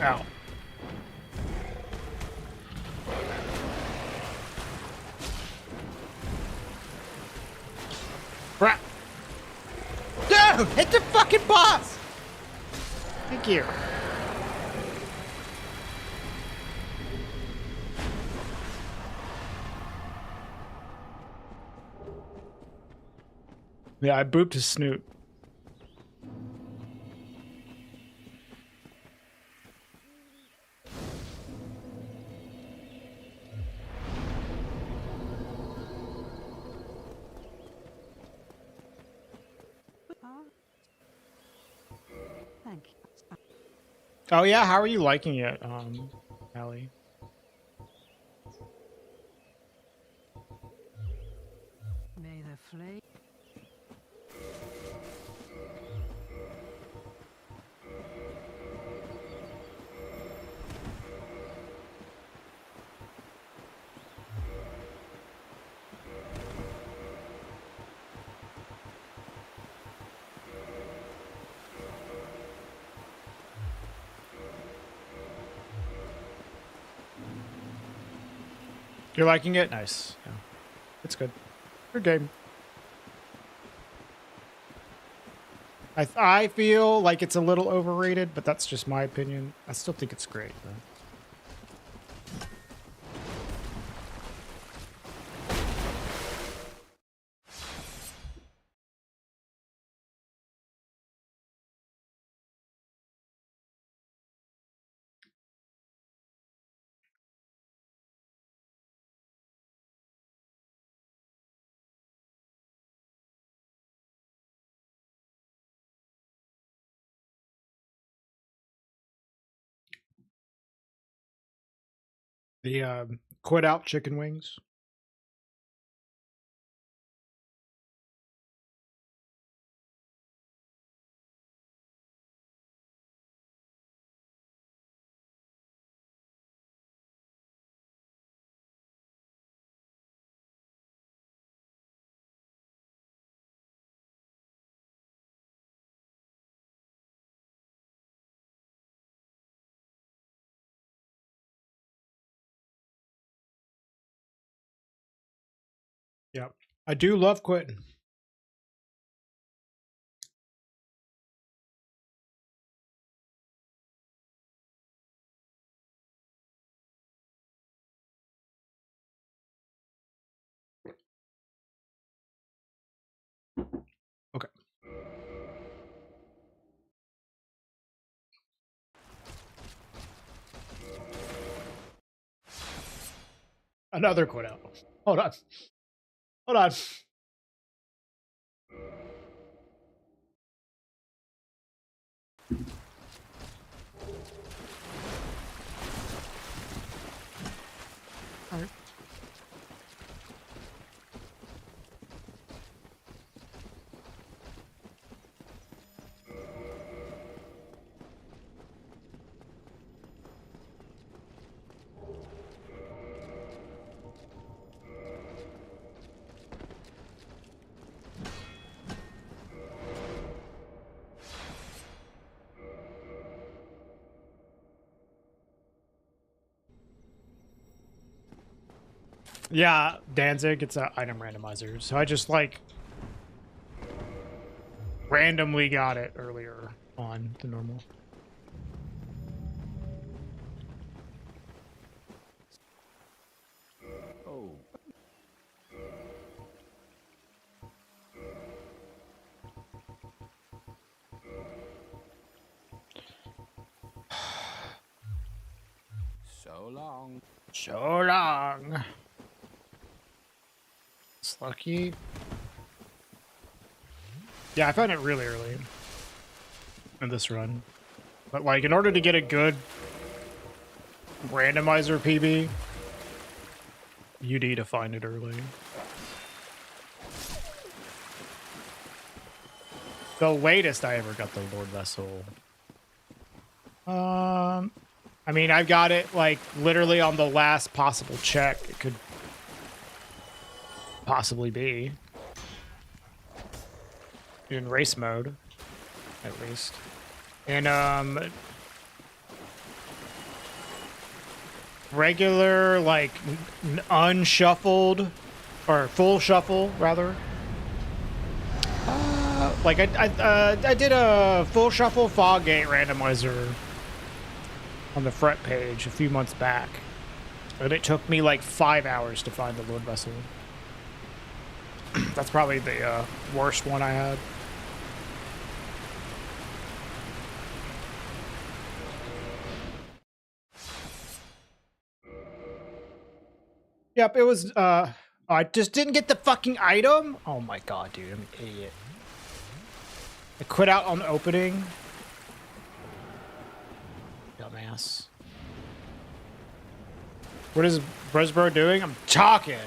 Ow. Crap. Dude, hit the fucking boss! Thank you. Yeah, I booped his snoot. Thank you. Oh yeah, how are you liking it, Allie? May the flame. You're liking it? Nice. Yeah. It's good. Good game. I feel like it's a little overrated, but that's just my opinion. I still think it's great, though. The quit out chicken wings. Yep. I do love quitting. Okay. Another quit out. Hold on. Hold on. All right. Yeah, Danzig, it's an item randomizer. So I just like randomly got it earlier on the normal. Oh. So long. So long. It's lucky. Yeah, I found it really early in this run. But like in order to get a good randomizer PB, you need to find it early. The latest I ever got the Lord Vessel. I mean, I've got it like literally on the last possible check it could possibly be. In race mode, at least. And regular like unshuffled or full shuffle rather. Like I did a full shuffle fog gate randomizer on the front page a few months back, and it took me like 5 hours to find the Lord Vessel. That's probably the worst one I had. Yep, it was I just didn't get the fucking item. Oh my god, dude, I'm an idiot. I quit out on opening. Dumbass. What is Bresbro doing? I'm talking.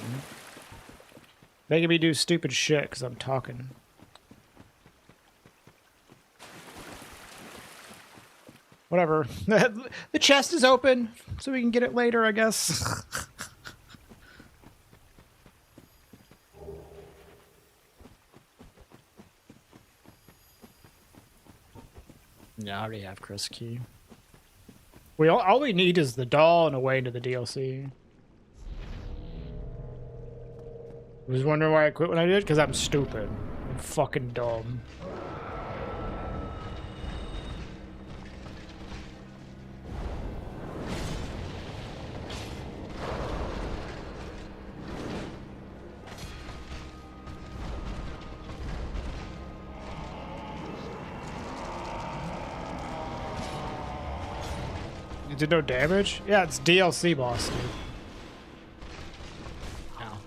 Making me do stupid shit because I'm talking. Whatever. The chest is open, so we can get it later, I guess. Yeah, I already have Chris Key. All we need is the doll and a way into the DLC. I was wondering why I quit when I did, because I'm stupid. I'm fucking dumb. You did no damage? Yeah, it's DLC boss, dude. Ow.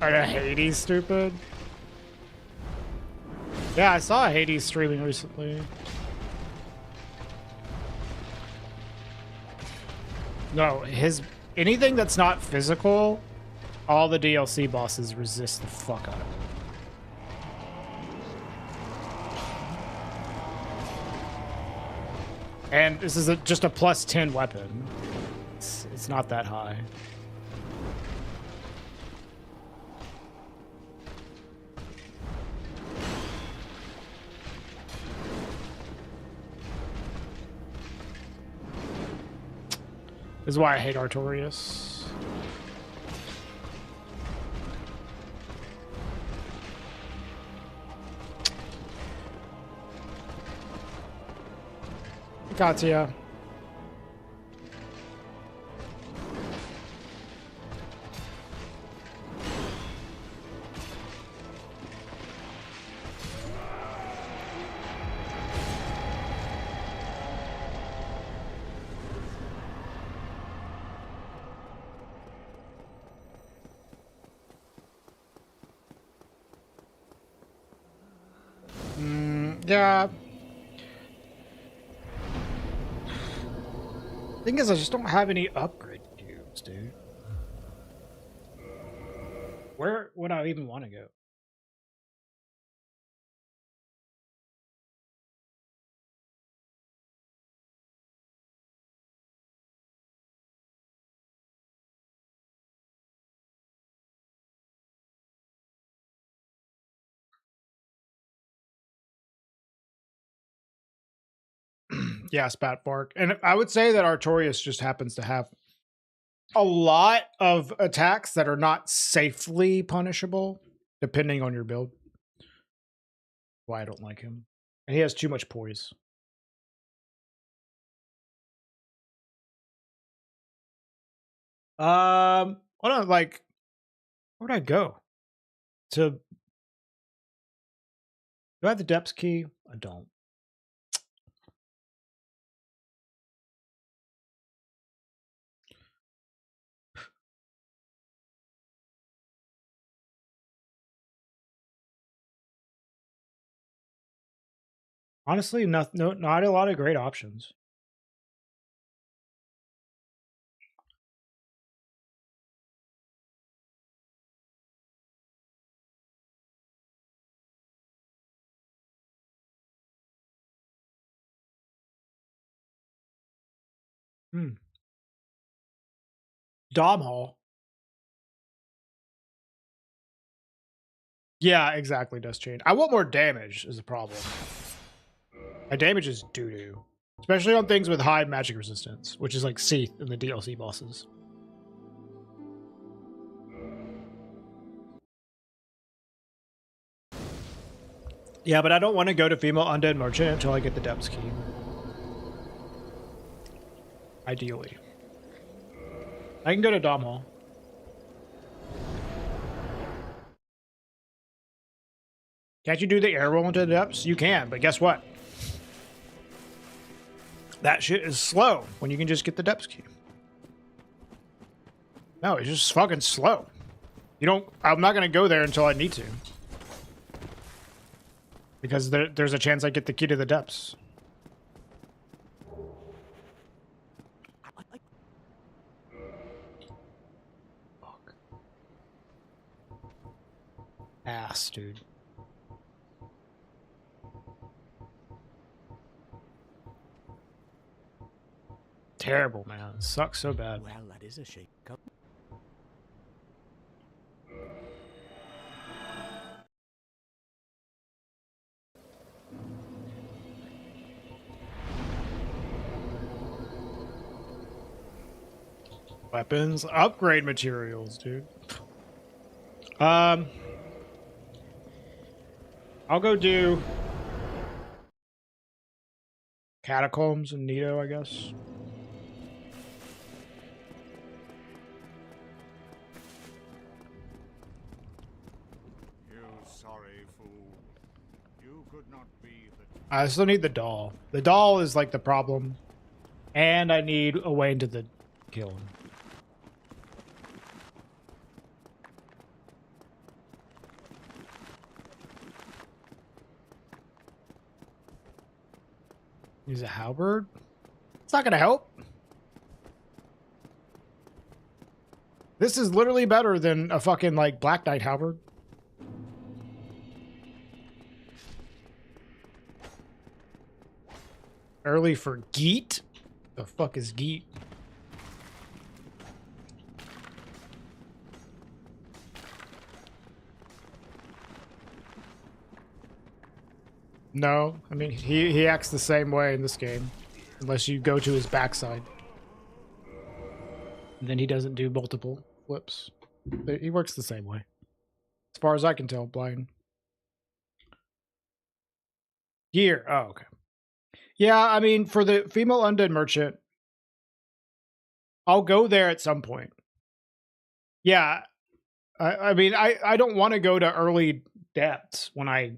Are Hades stupid? Yeah, I saw Hades streaming recently. No, anything that's not physical, all the DLC bosses resist the fuck out of it. And this is just a plus 10 weapon. It's not that high. This is why I hate Artorias. Katya. Yeah. Thing is, I just don't have any upgrade cubes, dude. Where would I even want to go? Yeah, Spat Bark. And I would say that Artorias just happens to have a lot of attacks that are not safely punishable, depending on your build. Why I don't like him. And he has too much poise. What on, like, where'd I go? To do I have the depths key? I don't. Honestly, not a lot of great options. Dom Hall. Yeah, exactly, Dust Chain. I want more damage is the problem. My damage is doo-doo. Especially on things with high magic resistance, which is like Seath in the DLC bosses. Yeah, but I don't want to go to Female Undead Merchant until I get the Depths Key. Ideally. I can go to Dom Hall. Can't you do the air roll into the depths? You can, but guess what? That shit is slow when you can just get the depths key. No, it's just fucking slow. You don't... I'm not going to go there until I need to. Because there's a chance I get the key to the depths. Fuck. Ass, dude. Terrible, man. It sucks so bad. Well, that is a shake-up. Weapons, upgrade materials, dude. I'll go do Catacombs and Nito, I guess. You sorry fool. You could not be the... I still need the doll. The doll is like the problem. And I need a way into the kiln. Use a halberd? It's not gonna help. This is literally better than a fucking like Black Knight halberd. Early for Geet? The fuck is Geet? No, I mean he acts the same way in this game, unless you go to his backside. And then he doesn't do multiple flips. But he works the same way, as far as I can tell. Blind gear. Oh, okay. Yeah, I mean for the female undead merchant, I'll go there at some point. Yeah, I mean I don't want to go to early depths when I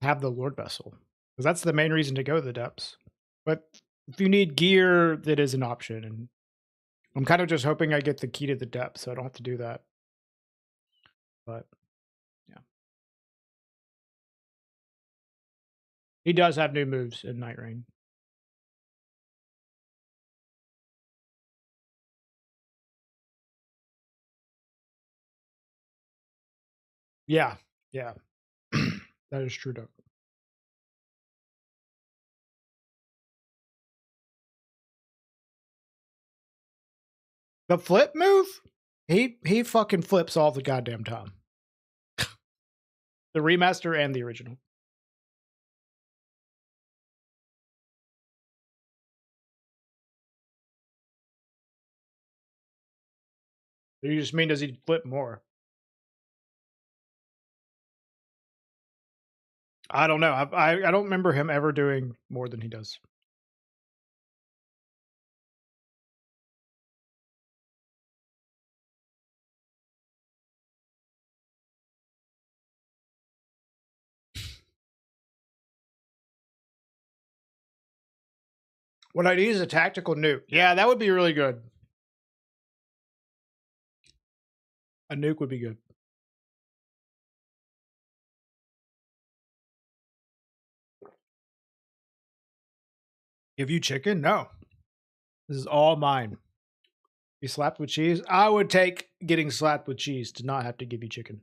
have the Lord Vessel, because that's the main reason to go to the depths. But if you need gear, that is an option, and I'm kind of just hoping I get the key to the depths so I don't have to do that. But yeah, he does have new moves in Night Rain. Yeah, yeah. That is true, though. The flip move? He fucking flips all the goddamn time. The remaster and the original. You just mean does he flip more? I don't know. I don't remember him ever doing more than he does. What I need is a tactical nuke. Yeah, that would be really good. A nuke would be good. Give you chicken? No. This is all mine. Be slapped with cheese? I would take getting slapped with cheese to not have to give you chicken.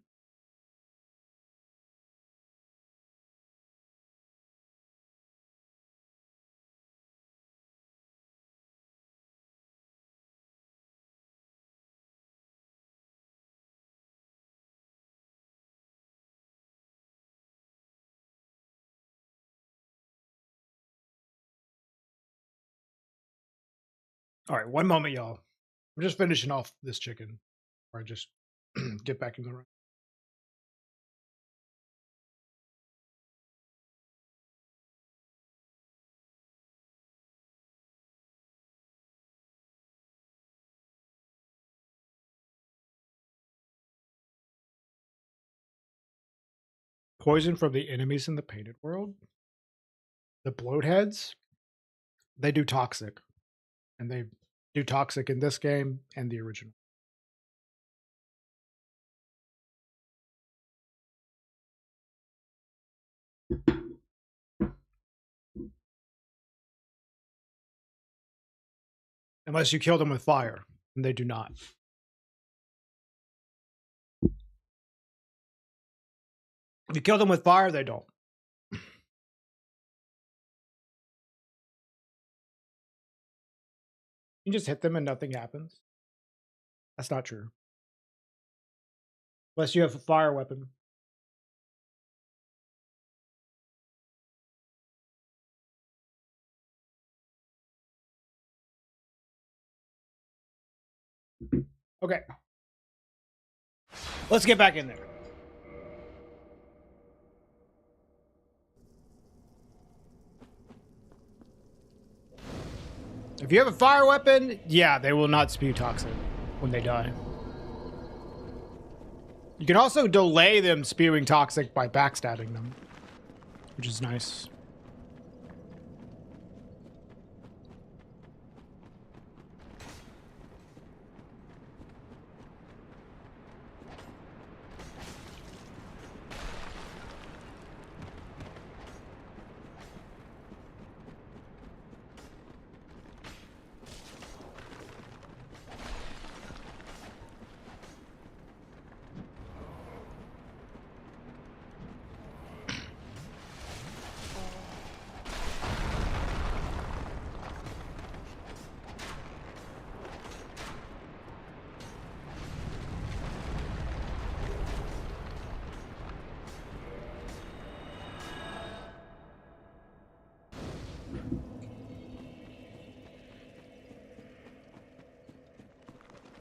All right, one moment, y'all. I'm just finishing off this chicken. Or I just get back in the room. Poison from the enemies in the painted world? The bloatheads? They do toxic. And they do toxic in this game and the original. Unless you kill them with fire, and they do not. If you kill them with fire, they don't. You just hit them and nothing happens. That's not true. Unless you have a fire weapon. Okay. Let's get back in there. If you have a fire weapon, yeah, they will not spew toxic when they die. You can also delay them spewing toxic by backstabbing them, which is nice.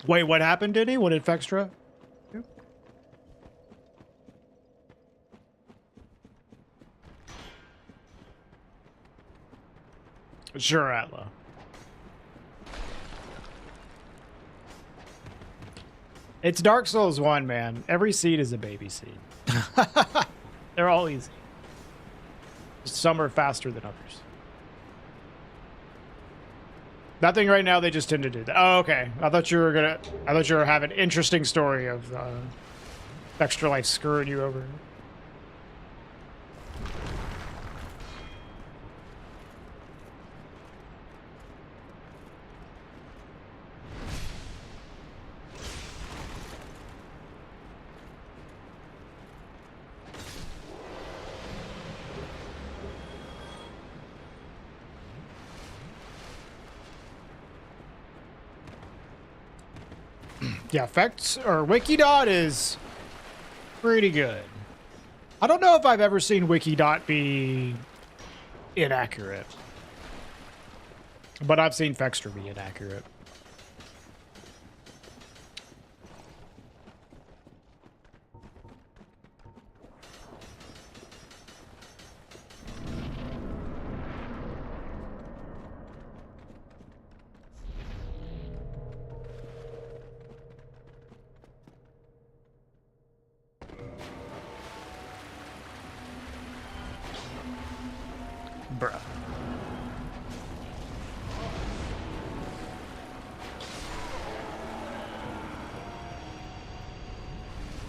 Wait, what happened, did he? What did Fextra do? Sure, Atla. It's Dark Souls 1, man. Every seed is a baby seed. They're all easy. Some are faster than others. Nothing right now, they just tend to do that. Oh, okay. I thought you were having an interesting story of Extra Life screwing you over. Yeah, Wikidot is pretty good. I don't know if I've ever seen Wikidot be inaccurate, but I've seen Fextra be inaccurate. Bruh.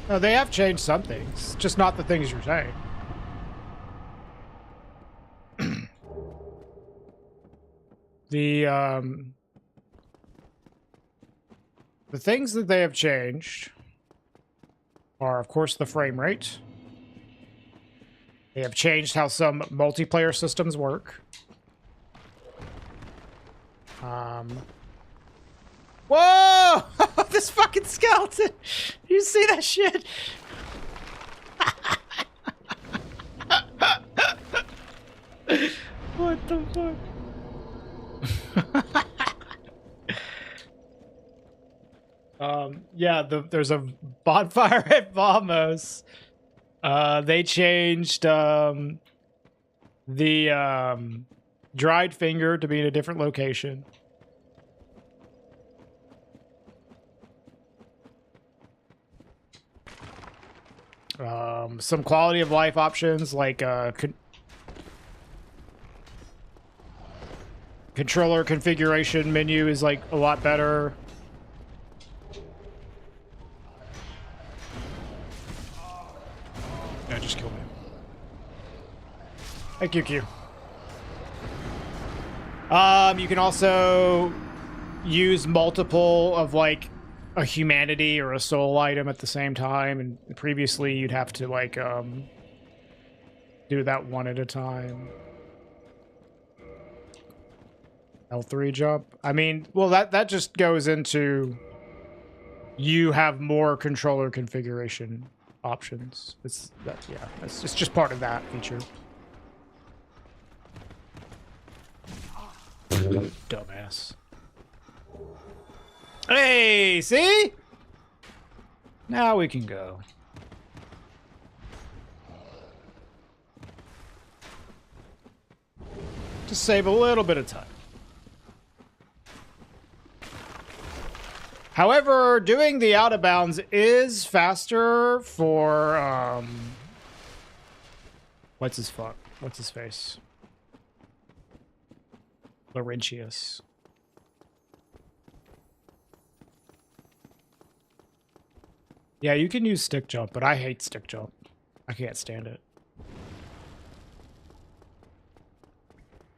No, they have changed some things, just not the things you're saying. The things that they have changed are, of course, the frame rate. They have changed how some multiplayer systems work. Whoa! This fucking skeleton! You see that shit? What the fuck? Yeah, there's a bonfire at Vamos. They changed the dried finger to be in a different location. Some quality of life options like controller configuration menu is like a lot better. Yeah, just kill me. Thank you, Q. You can also use multiple of like a humanity or a soul item at the same time, and previously you'd have to like do that one at a time. L3 jump. I mean, well, that just goes into you have more controller configuration options. It's just part of that feature. Dumbass. Hey, see? Now we can go. Just save a little bit of time. However, doing the out of bounds is faster for what's his face? Laurentius. Yeah, you can use stick jump, but I hate stick jump. I can't stand it.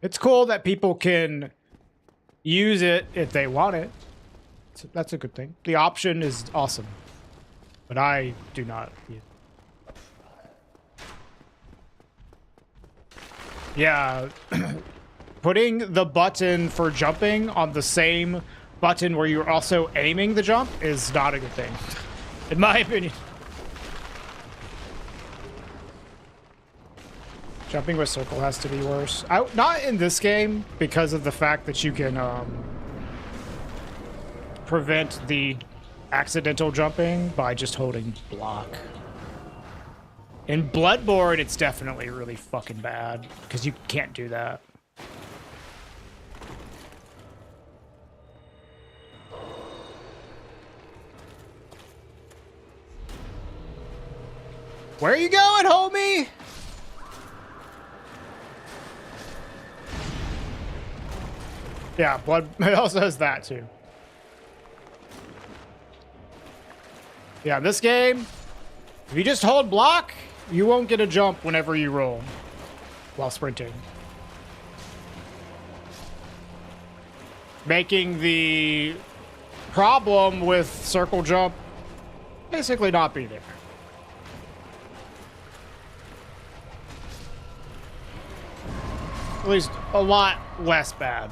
It's cool that people can use it if they want it. So that's a good thing. The option is awesome, but I do not. Yeah, putting the button for jumping on the same button where you're also aiming the jump is not a good thing, in my opinion. Jumping with circle has to be worse. Not in this game, because of the fact that you can prevent the accidental jumping by just holding block. In Bloodborne, it's definitely really fucking bad, because you can't do that. Where are you going, homie? Yeah, blood. It also has that too. Yeah, in this game, if you just hold block, you won't get a jump whenever you roll while sprinting. Making the problem with circle jump basically not be there. At least a lot less bad.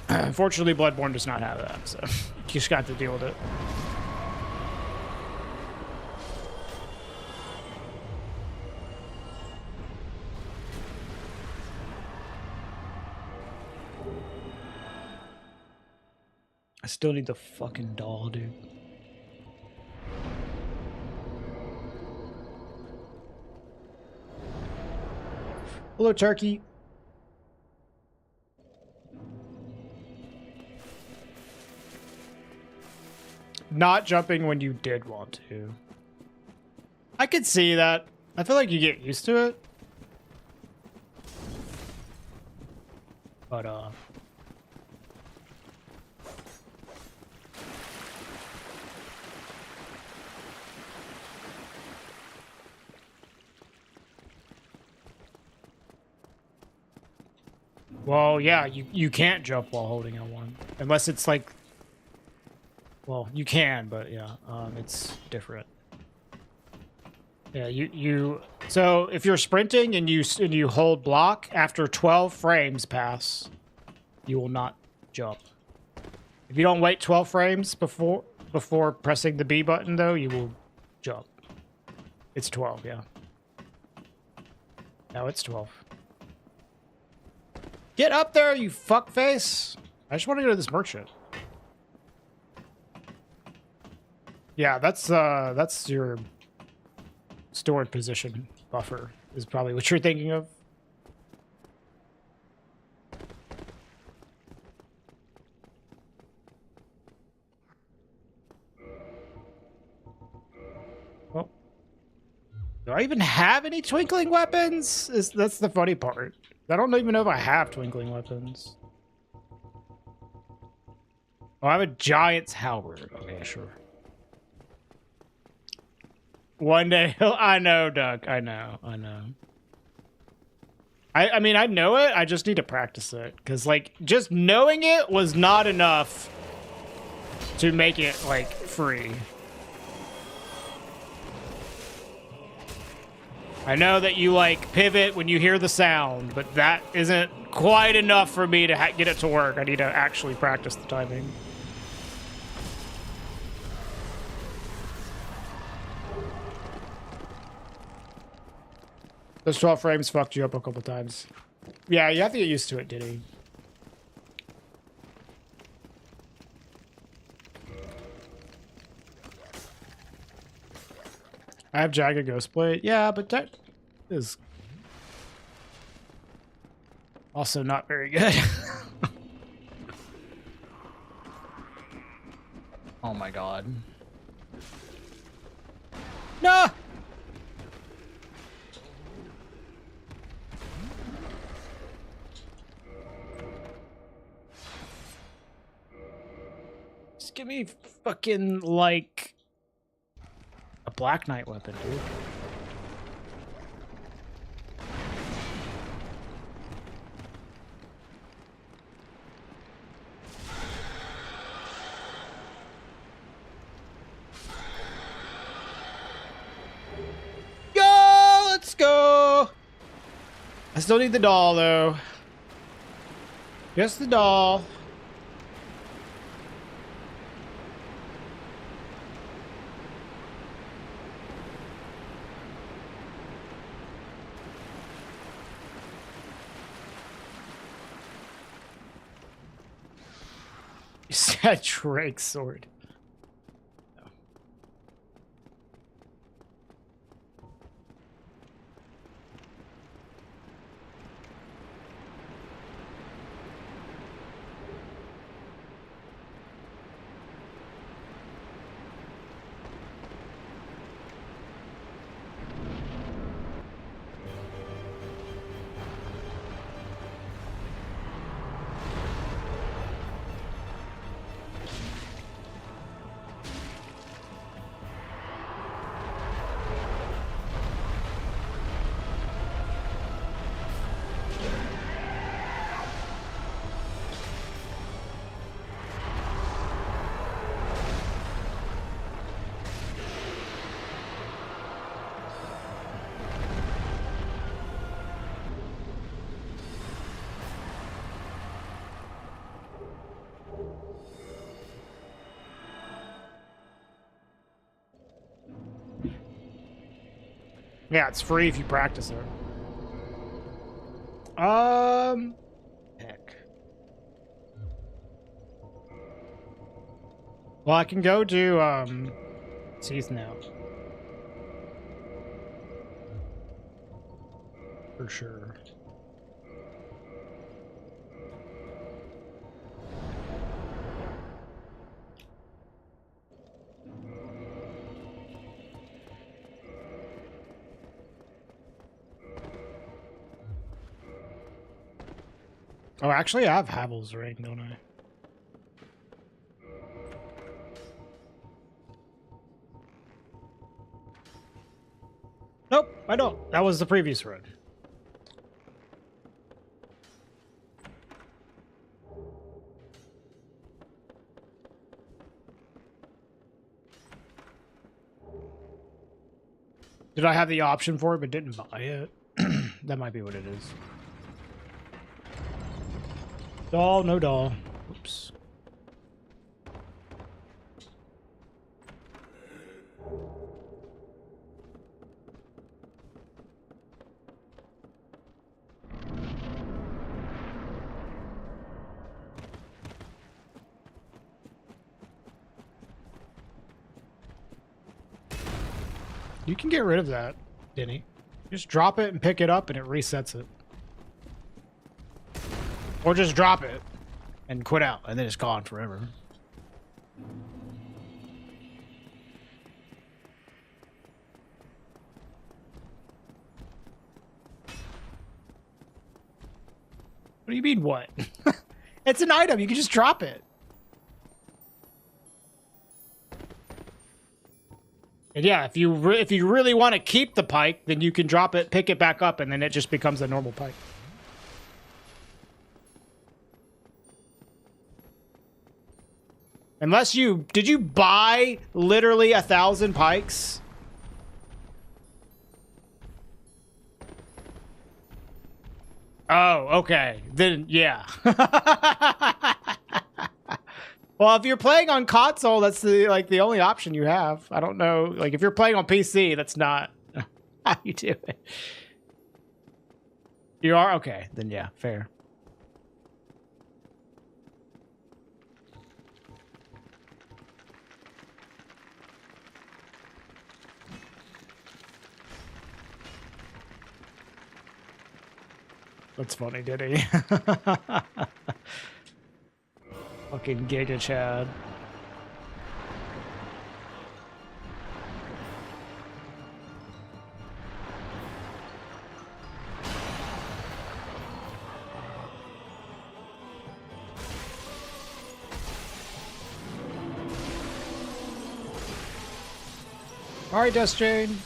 Unfortunately, Bloodborne does not have that, so you just got to deal with it. I still need the fucking doll, dude. Hello, Turkey. Not jumping when you did want to. I could see that. I feel like you get used to it. But well, yeah, you can't jump while holding L1 unless it's like, well, you can, but yeah, it's different. Yeah, so if you're sprinting and you hold block after 12 frames pass, you will not jump. If you don't wait 12 frames before pressing the B button though, you will jump. It's 12, yeah. No, it's 12. Get up there, you fuckface! I just want to go to this merchant. Yeah, that's your stored position buffer is probably what you're thinking of. Well, do I even have any twinkling weapons? That's the funny part. I don't even know if I have twinkling weapons. Oh, I have a giant's halberd. Okay, sure. One day, I know, Doug. I know. I mean, I know it. I just need to practice it. Because, like, just knowing it was not enough to make it, like, free. I know that you, like, pivot when you hear the sound, but that isn't quite enough for me to get it to work. I need to actually practice the timing. Those 12 frames fucked you up a couple times. Yeah, you have to get used to it, Diddy. I have Jagged Ghostblade. Yeah, but that is also not very good. Oh my god. No! Just give me fucking, like, a Black Knight weapon, dude. Go! Let's go! I still need the doll, though. Just the doll. You said Drake's sword. Yeah, it's free if you practice it. Heck. Well, I can go do, Teeth now. For sure. Oh, actually, I have Havel's ring, don't I? Nope, I don't. That was the previous road. Did I have the option for it but didn't buy it? That might be what it is. Doll, no doll. Oops. You can get rid of that, Denny. Just drop it and pick it up and it resets it. Or just drop it and quit out and then it's gone forever. What do you mean, what? It's an item. You can just drop it. And yeah, if you really want to keep the pike, then you can drop it, pick it back up, and then it just becomes a normal pike. Unless did you buy literally 1,000 pikes? Oh, okay. Then, yeah. Well, if you're playing on console, that's the only option you have. I don't know. Like, if you're playing on PC, that's not how you do it. You are? Okay. Then, yeah, fair. That's funny, did he? Fucking Giga Chad. Alright, Dust Jane.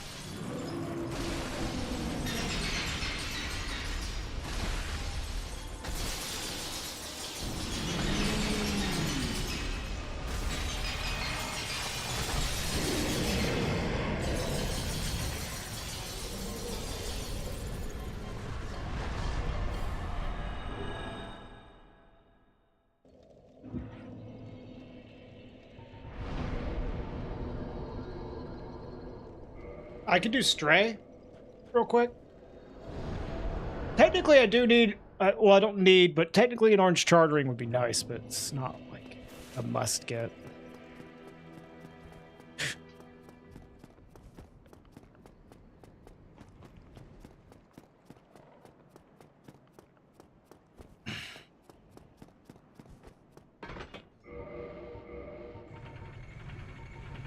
I can do Stray real quick. Technically, I do need... well, I don't need, but technically an orange charge ring would be nice, but it's not, like, a must-get.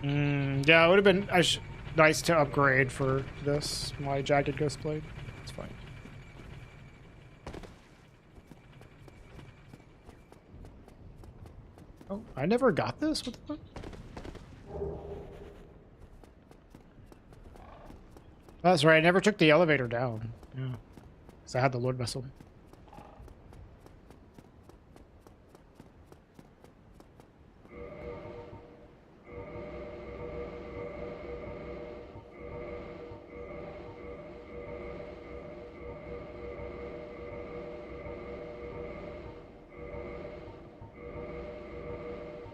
Yeah, it would have been nice to upgrade for this, my Jagged Ghostblade. It's fine. Oh, I never got this? What the fuck? That's right, I never took the elevator down. Yeah. Because I had the Lord Vessel.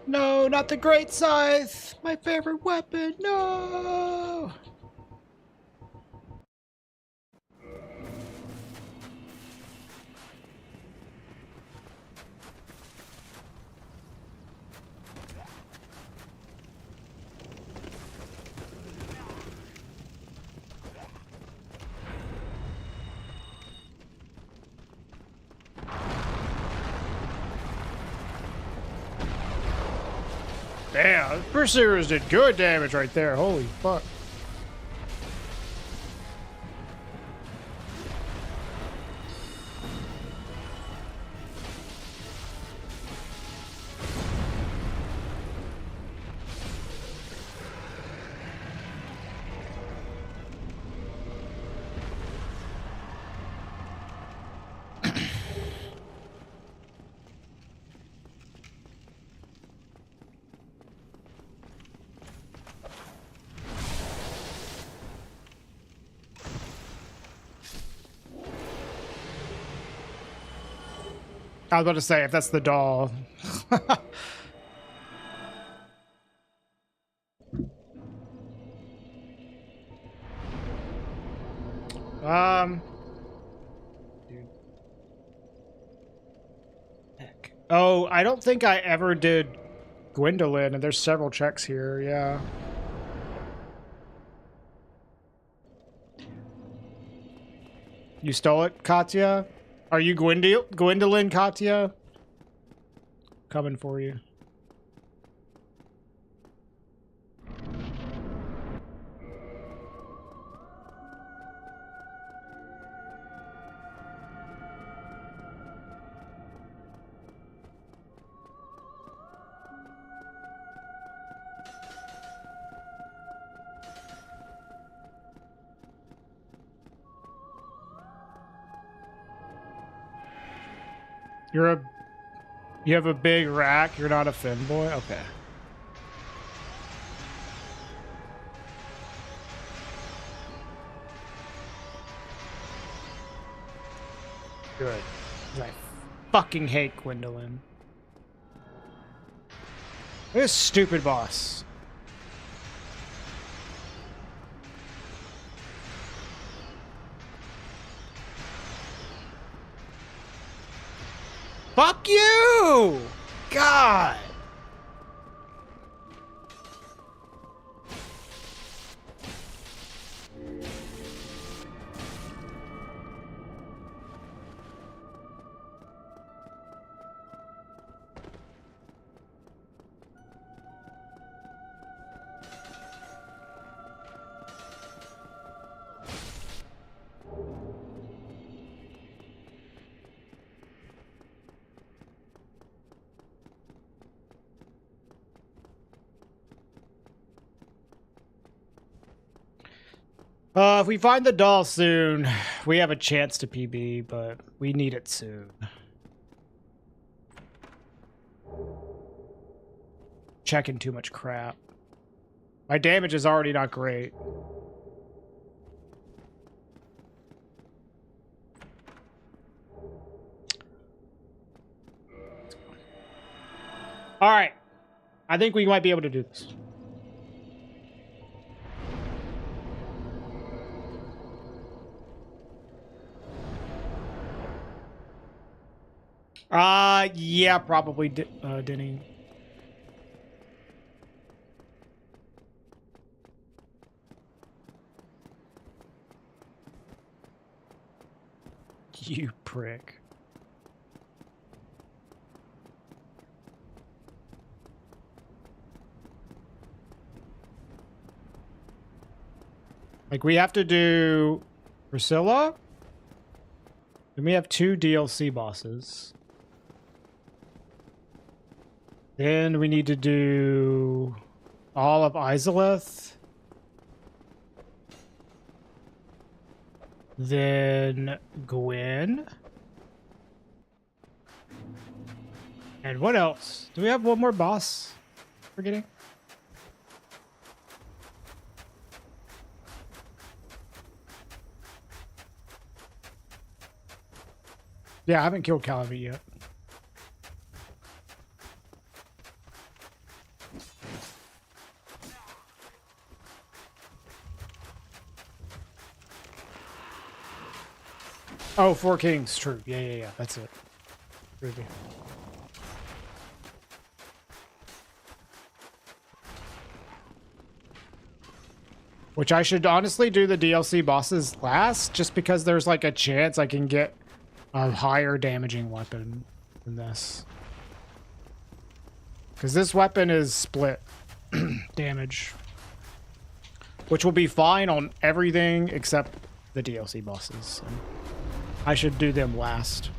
No, not the Great Scythe! My favorite weapon, no! Damn, Pursuers did good damage right there. Holy fuck. I was about to say, if that's the doll. Dude. Heck. Oh, I don't think I ever did Gwendolyn, and there's several checks here, yeah. You stole it, Katya? Are you Gwendolyn, Katya? Coming for you. You have a big rack. You're not a femboy? Okay. Good. I fucking hate Gwendolyn. This stupid boss. Fuck you! God! If we find the doll soon, we have a chance to PB, but we need it soon. Checking too much crap. My damage is already not great. All right. I think we might be able to do this. Yeah, probably Denny. You prick. Like, we have to do Priscilla? Then we have 2 DLC bosses. Then we need to do all of Izalith. Then Gwen. And what else? Do we have one more boss? Forgetting? Yeah, I haven't killed Calavi yet. Oh, 4 Kings, true. Yeah, that's it. Ruby. Which I should honestly do the DLC bosses last, just because there's like a chance I can get a higher damaging weapon than this. Because this weapon is split damage. Which will be fine on everything except the DLC bosses. So I should do them last.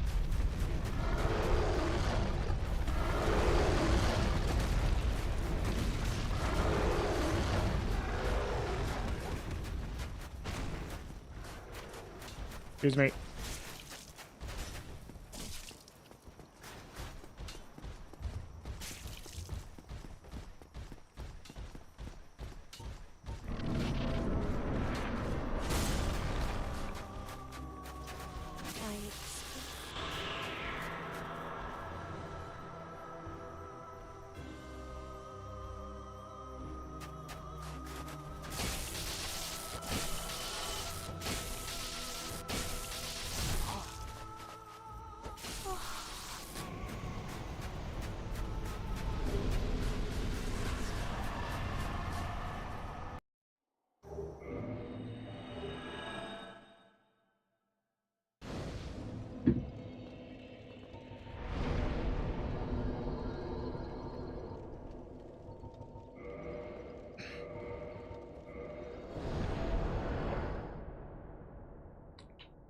Excuse me.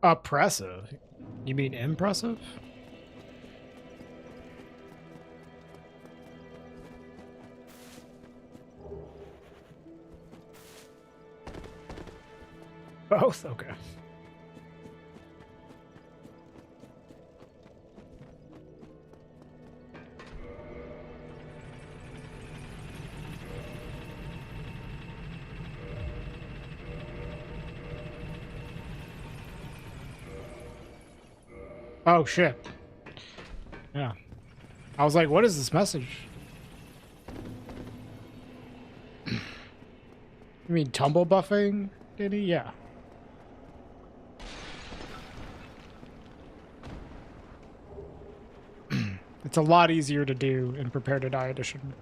Oppressive? You mean impressive? Both? Okay. Oh, shit. Yeah. I was like, what is this message? You mean tumble buffing, did he? Yeah. It's a lot easier to do in Prepare to Die edition.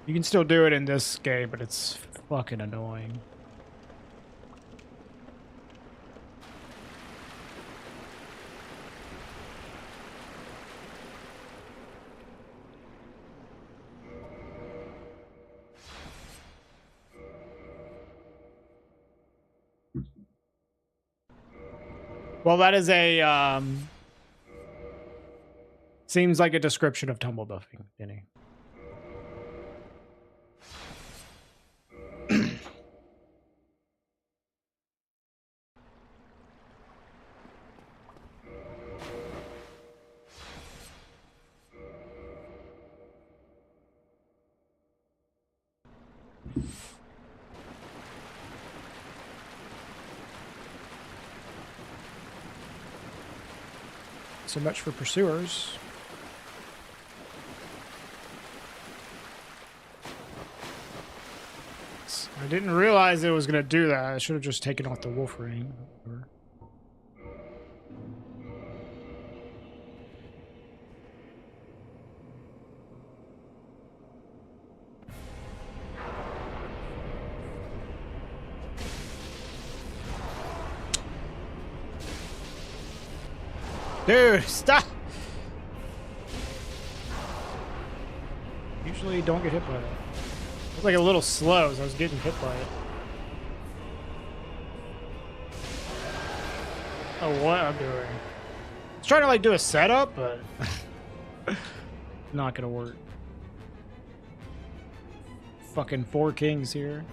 You can still do it in this game, but it's fucking annoying. Well, that is a, seems like a description of tumble buffing, Denny. So much for pursuers. I didn't realize it was going to do that. I should have just taken off the wolf ring. Dude, stop! Usually don't get hit by that. It was like a little slow as I was getting hit by it. Oh, what I'm doing. I was trying to like do a setup, but not gonna work. Fucking 4 kings here.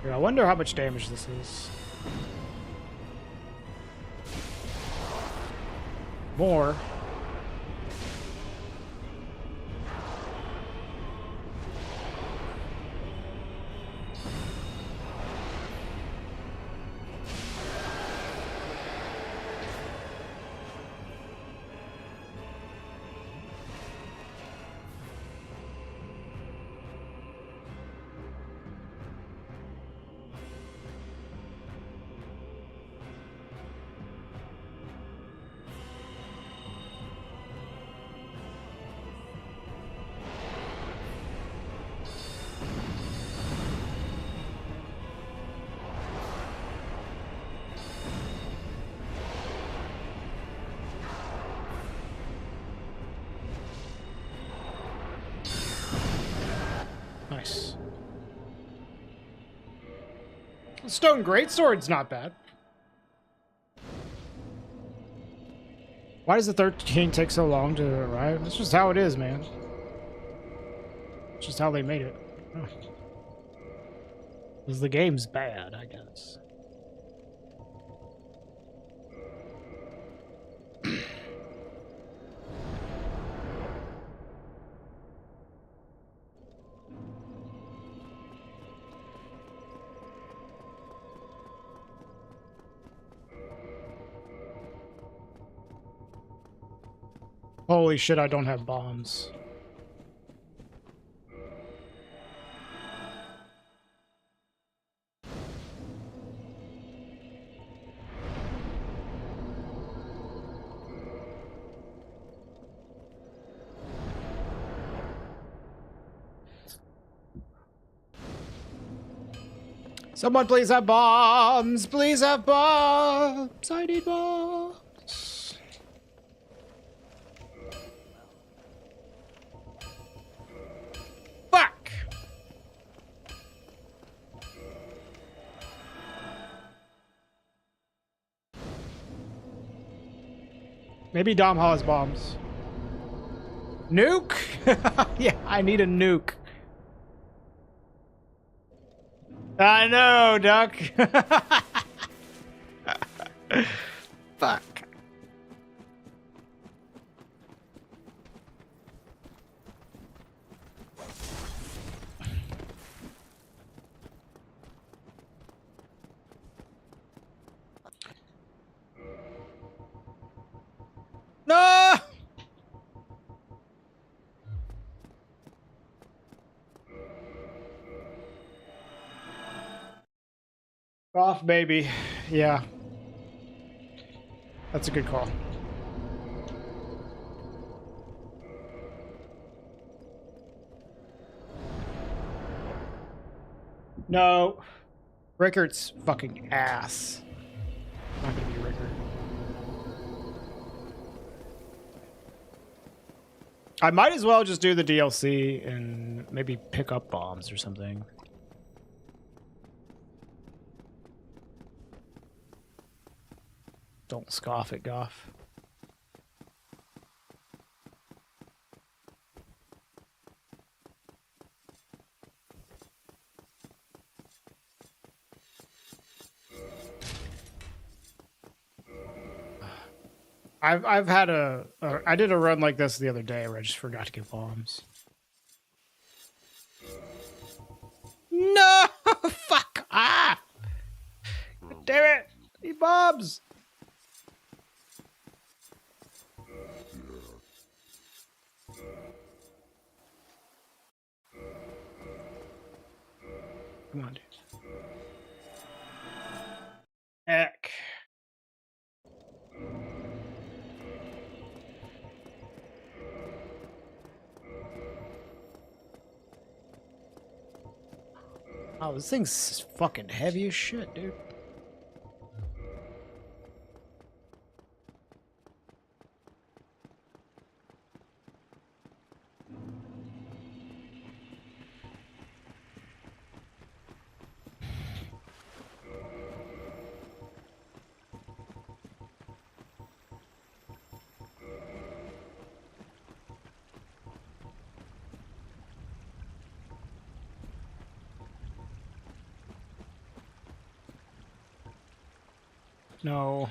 Here, I wonder how much damage this is. More. Nice. Stone Greatsword's not bad. Why does the 13 take so long to arrive? That's just how it is, man. It's just how they made it. Because the game's bad, I guess. Holy shit, I don't have bombs. Someone please have bombs! Please have bombs! I need bombs! Maybe Dom Hall has bombs. Nuke? Yeah, I need a nuke. I know, Duck. Fuck. No! Off, baby. Yeah. That's a good call. No. Rickart's fucking ass. Not gonna be Rickard. I might as well just do the DLC and maybe pick up bombs or something. Don't scoff at Goff. I've had I did a run like this the other day where I just forgot to get bombs. No! Fuck off! Damn it! Need bombs! Come on, dude. Heck. Oh, this thing's fucking heavy as shit, dude. No.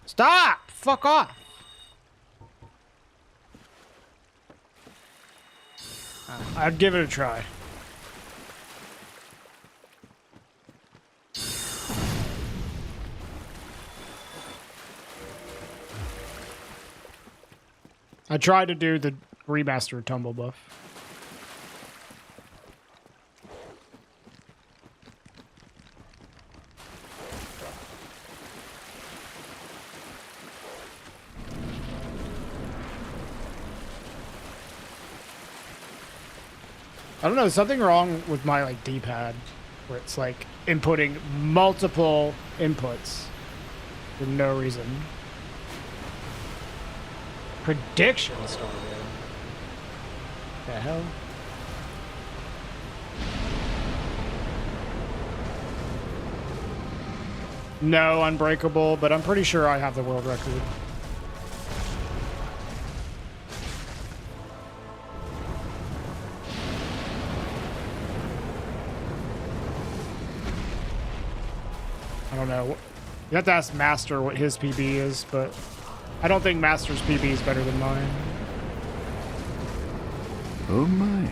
Stop! Fuck off! I'd give it a try. I tried to do the remastered tumble buff. I don't know, there's something wrong with my like D-pad where it's like inputting multiple inputs for no reason. Prediction started. The hell? No, Unbreakable, but I'm pretty sure I have the world record. I don't know. You have to ask Master what his PB is, but I don't think Master's PB is better than mine. Oh my.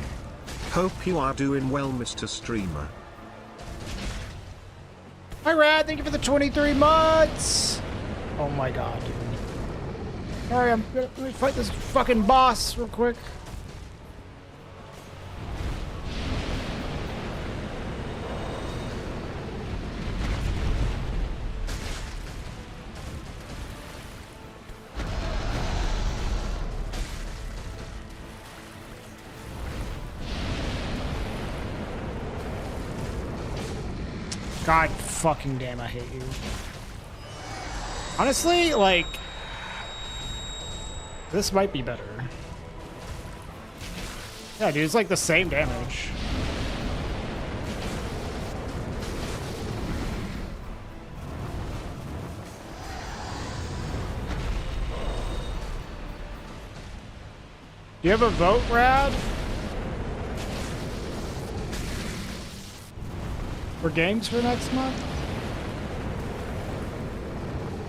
Hope you are doing well, Mr. Streamer. Hi, Rad. Thank you for the 23 months. Oh my god, dude. Alright, let me fight this fucking boss real quick. God fucking damn, I hate you. Honestly, like, this might be better. Yeah, dude, it's like the same damage. Do you have a vote, Brad? For games for next month?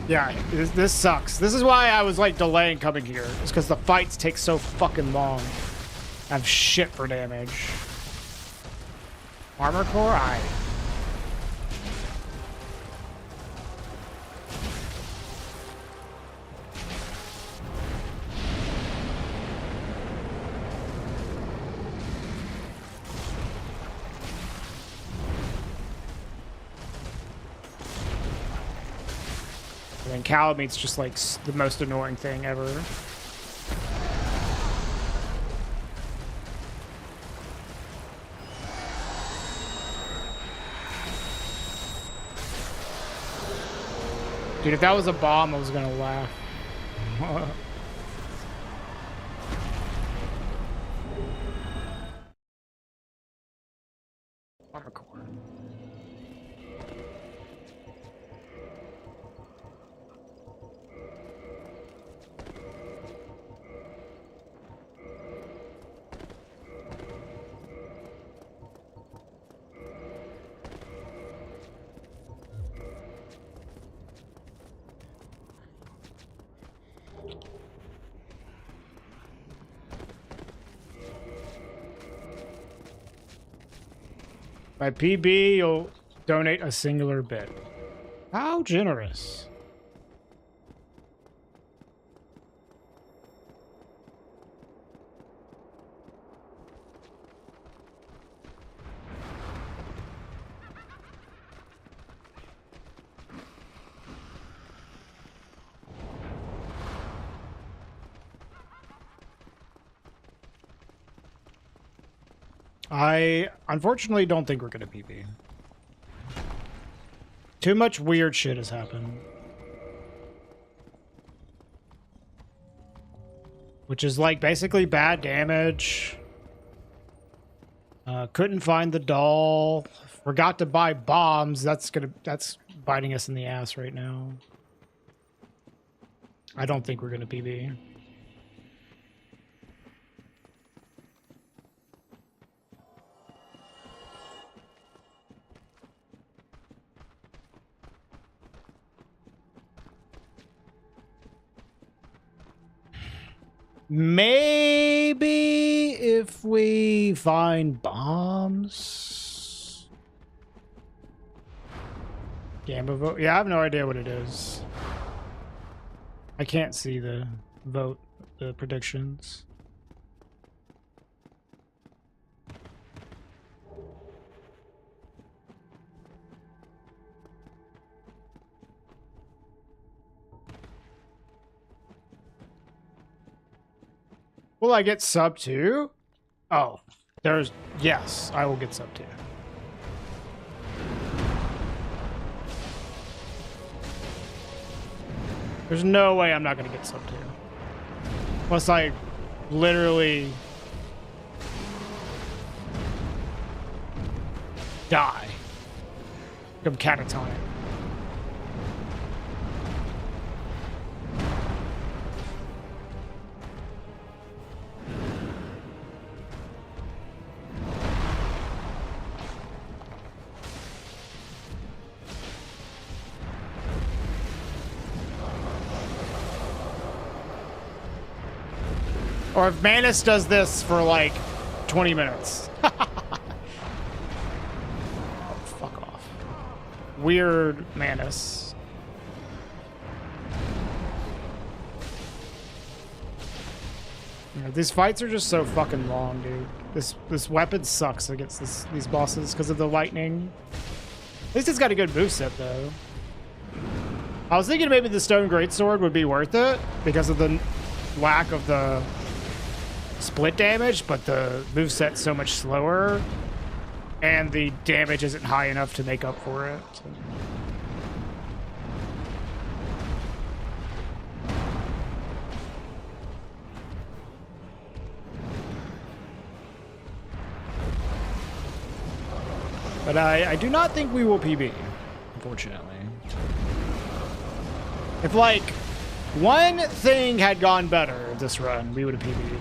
Yeah, this sucks. This is why I was like delaying coming here. It's because the fights take so fucking long. I have shit for damage. Armor core? Aye. And then Calamete's just like the most annoying thing ever. Dude, if that was a bomb, I was gonna laugh. Armor core. By PB, you'll donate a singular bit. How generous. I unfortunately don't think we're gonna PB. Too much weird shit has happened. Which is like basically bad damage. Couldn't find the doll. Forgot to buy bombs. That's biting us in the ass right now. I don't think we're gonna PB. Maybe if we find bombs. Gamma vote. Yeah, I have no idea what it is. I can't see the vote, the predictions. Will I get sub 2? Oh, yes, I will get sub 2. There's no way I'm not going to get sub 2. Unless I literally die. Become catatonic. Or if Manus does this for like 20 minutes. Oh, fuck off. Weird Manus. You know, these fights are just so fucking long, dude. This weapon sucks against these bosses because of the lightning. At least it's got a good moveset though. I was thinking maybe the Stone Greatsword would be worth it because of the lack of the split damage, but the moveset's so much slower and the damage isn't high enough to make up for it. So. But I do not think we will PB, unfortunately. If like one thing had gone better this run, we would have PB'd.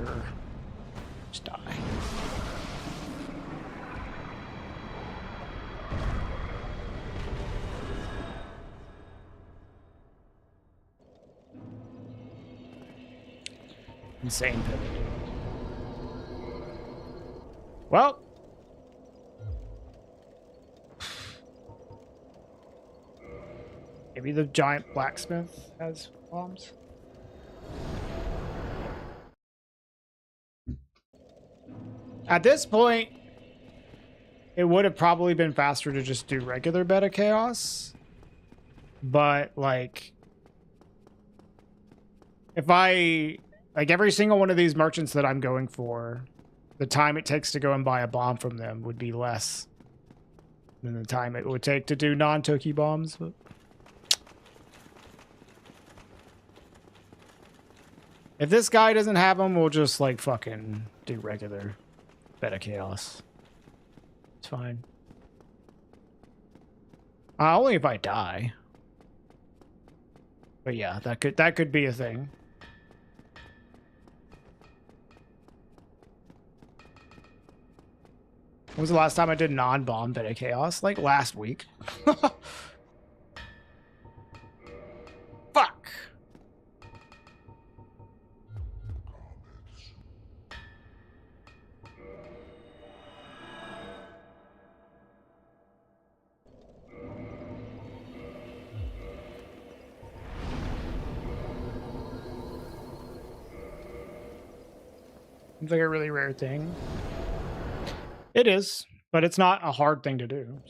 here. Just die. Insane pivot. Well. Maybe the giant blacksmith has bombs. At this point, it would have probably been faster to just do regular Beta Chaos. But, like, if I, like, every single one of these merchants that I'm going for, the time it takes to go and buy a bomb from them would be less than the time it would take to do non-Toki bombs. But if this guy doesn't have them, we'll just, like, fucking do regular Beta Chaos. It's fine. Only if I die. But yeah, that could be a thing. When was the last time I did non-bomb Beta Chaos? Like last week. Fuck. It's like a really rare thing. It is, but it's not a hard thing to do.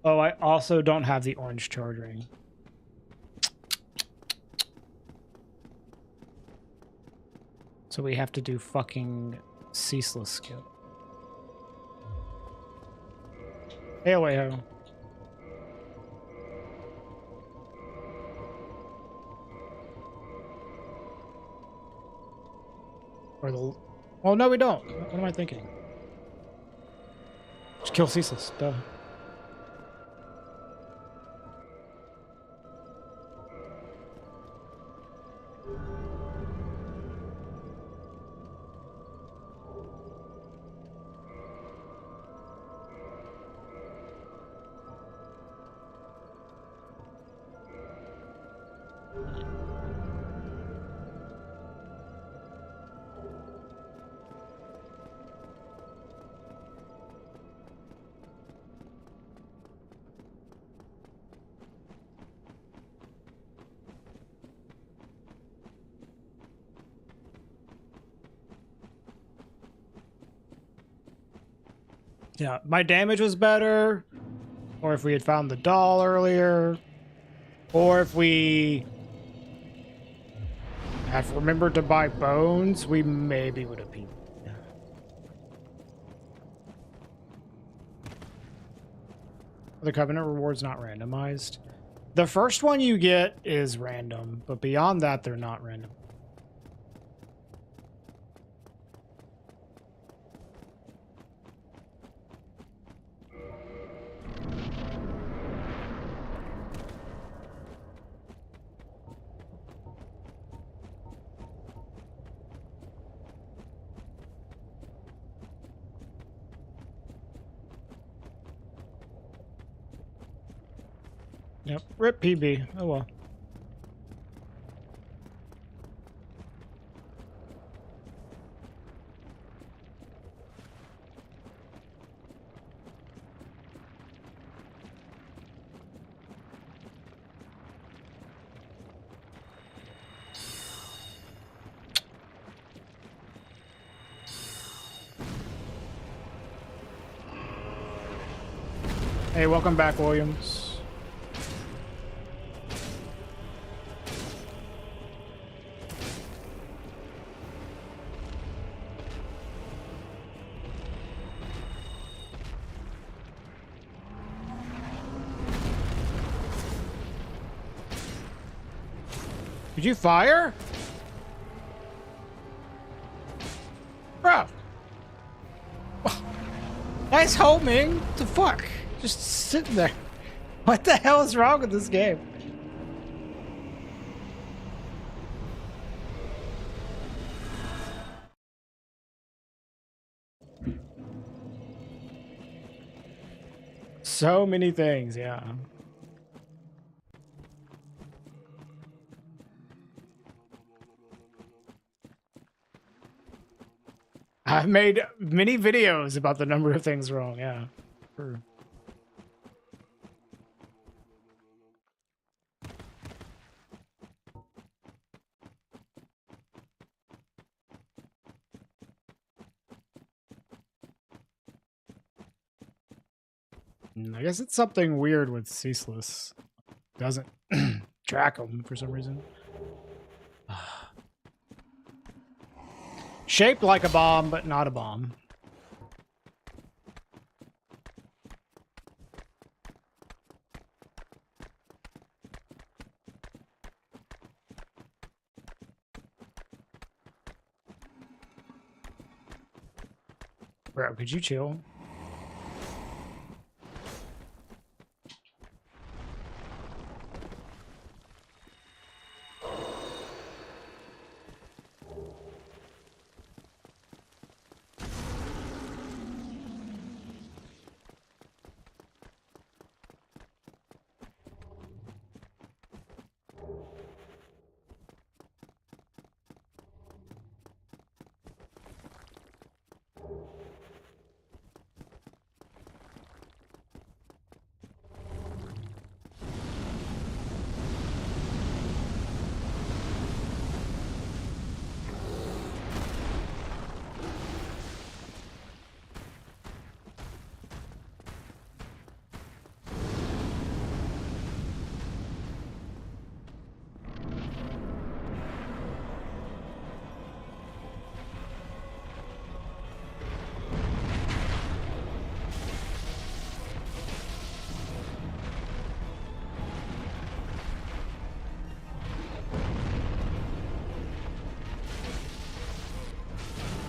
Oh, I also don't have the orange charge ring. So we have to do fucking ceaseless skill. Hey, away, ho. Or the... Oh, no, we don't. What am I thinking? Just kill ceaseless. Duh. Yeah, my damage was better, or if we had found the doll earlier, or if we had remembered to buy bones, we maybe would have been. The Covenant reward's not randomized. The first one you get is random, but beyond that, they're not random. Yep, rip PB. Oh well. Hey, welcome back, Williams. Did you fire? Nice homing. What the fuck? Just sitting there. What the hell is wrong with this game? So many things, yeah. I've made many videos about the number of things wrong, yeah. Sure. I guess it's something weird with Ceaseless. Doesn't track them for some reason. Shaped like a bomb, but not a bomb. Bro, could you chill?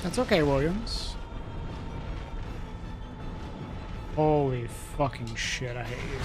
That's okay, Williams. Holy fucking shit, I hate you.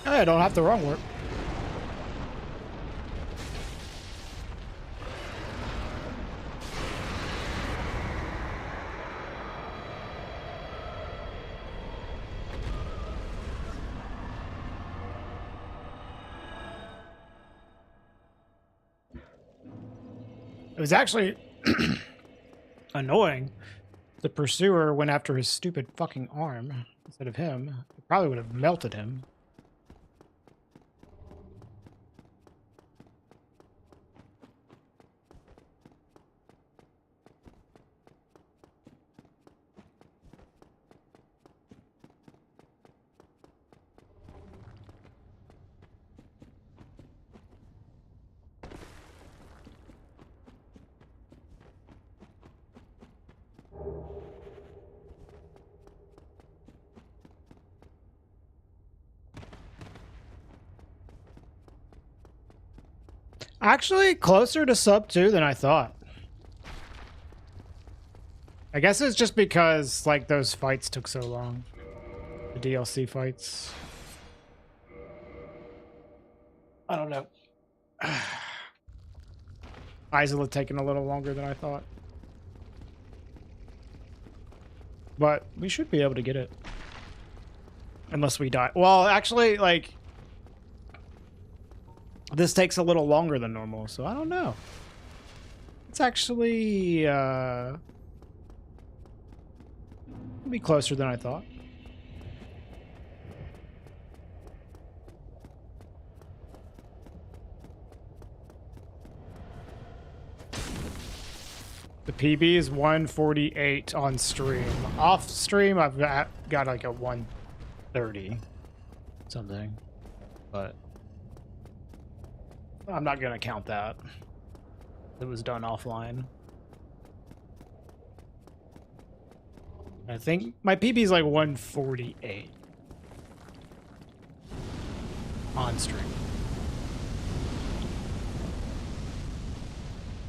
I don't have the wrong word. It was actually annoying. The pursuer went after his stupid fucking arm instead of him. It probably would have melted him. Actually, closer to sub 2 than I thought. I guess it's just because, like, those fights took so long. The DLC fights. I don't know. Isola taking a little longer than I thought. But we should be able to get it. Unless we die. Well, actually, like... This takes a little longer than normal, so I don't know. It's actually, be closer than I thought. The PB is 148 on stream. Off stream, I've got like a 130 something, but I'm not gonna count that. It was done offline. I think my PB is like 148 on stream.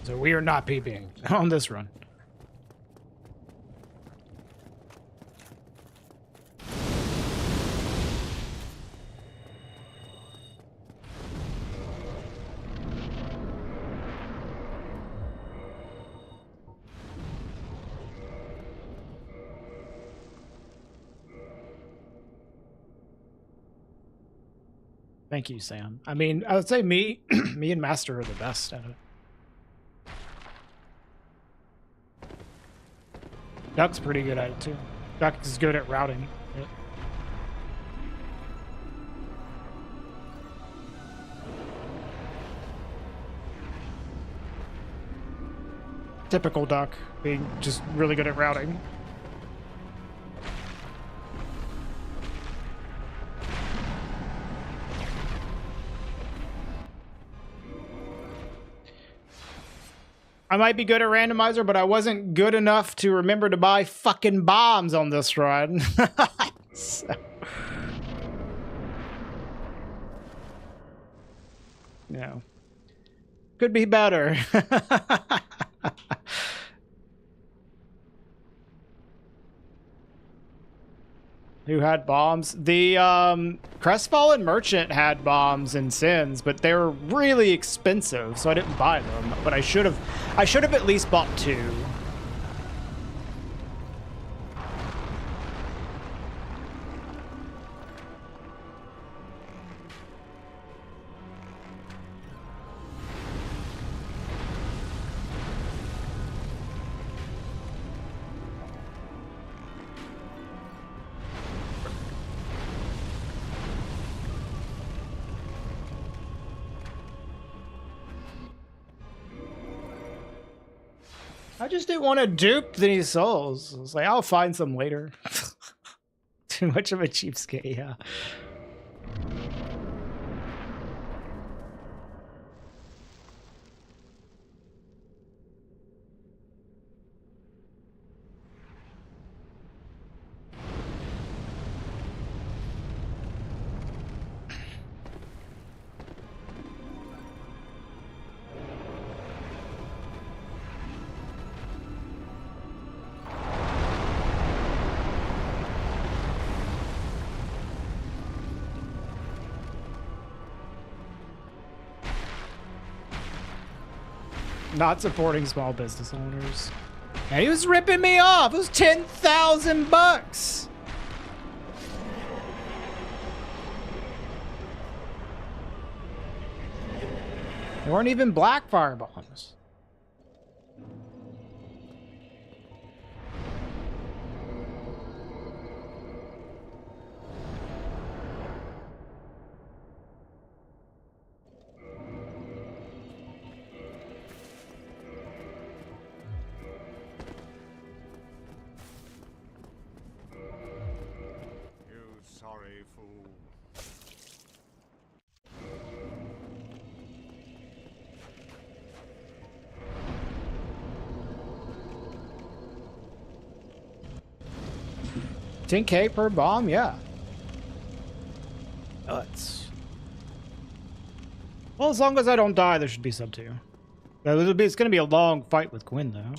So we are not PBing on this run. Thank you, Sam. I mean, I would say me and Master are the best at it. Duck's pretty good at it too. Duck is good at routing it. Typical Duck, being just really good at routing. I might be good at Randomizer, but I wasn't good enough to remember to buy fucking bombs on this run. So. No. Could be better. Who had bombs? The Crestfallen Merchant had bombs and Sins, but they were really expensive, so I didn't buy them. But I should have at least bought 2. I just didn't want to dupe these souls. I was like, I'll find some later. Too much of a cheapskate, yeah. Not supporting small business owners. And he was ripping me off. It was 10,000 bucks. They weren't even black fire bombs. Sorry, fool. 10K per bomb, yeah. Nuts. Well, as long as I don't die, there should be sub 2. It's going to be a long fight with Gwyn, though.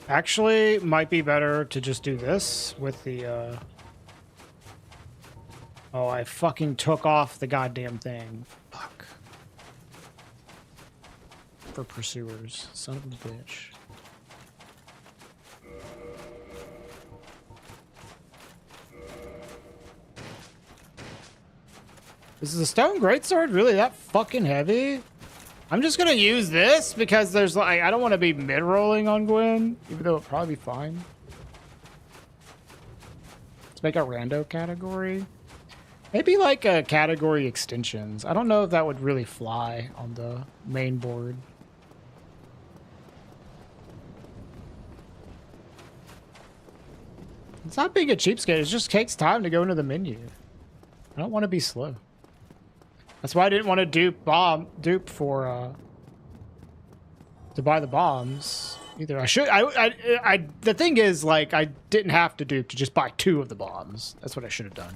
Actually, might be better to just do this with the, Oh, I fucking took off the goddamn thing. Fuck. For pursuers. Son of a bitch. Is the stone greatsword really that fucking heavy? I'm just gonna use this because there's like I don't want to be mid-rolling on Gwyn, even though it'll probably be fine. Let's make a rando category. Maybe like a category extensions. I don't know if that would really fly on the main board. It's not being a cheapskate, it just takes time to go into the menu. I don't want to be slow. That's why I didn't want to dupe for to buy the bombs either. The thing is, like, I didn't have to dupe to just buy 2 of the bombs. That's what I should have done.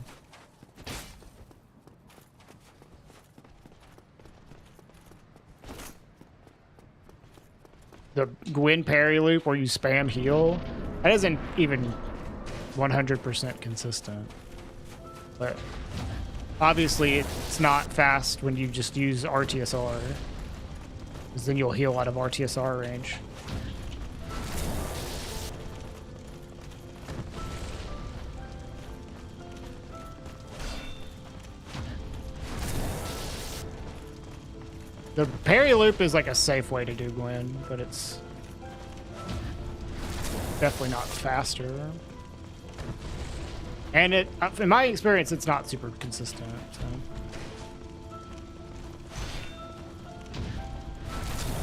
The Gwyn parry loop where you spam heal, that isn't even 100% consistent. But obviously it's not fast when you just use RTSR, because then you'll heal out of RTSR range. The parry loop is like a safe way to do Gwyn, but it's definitely not faster. And it, in my experience, it's not super consistent. So.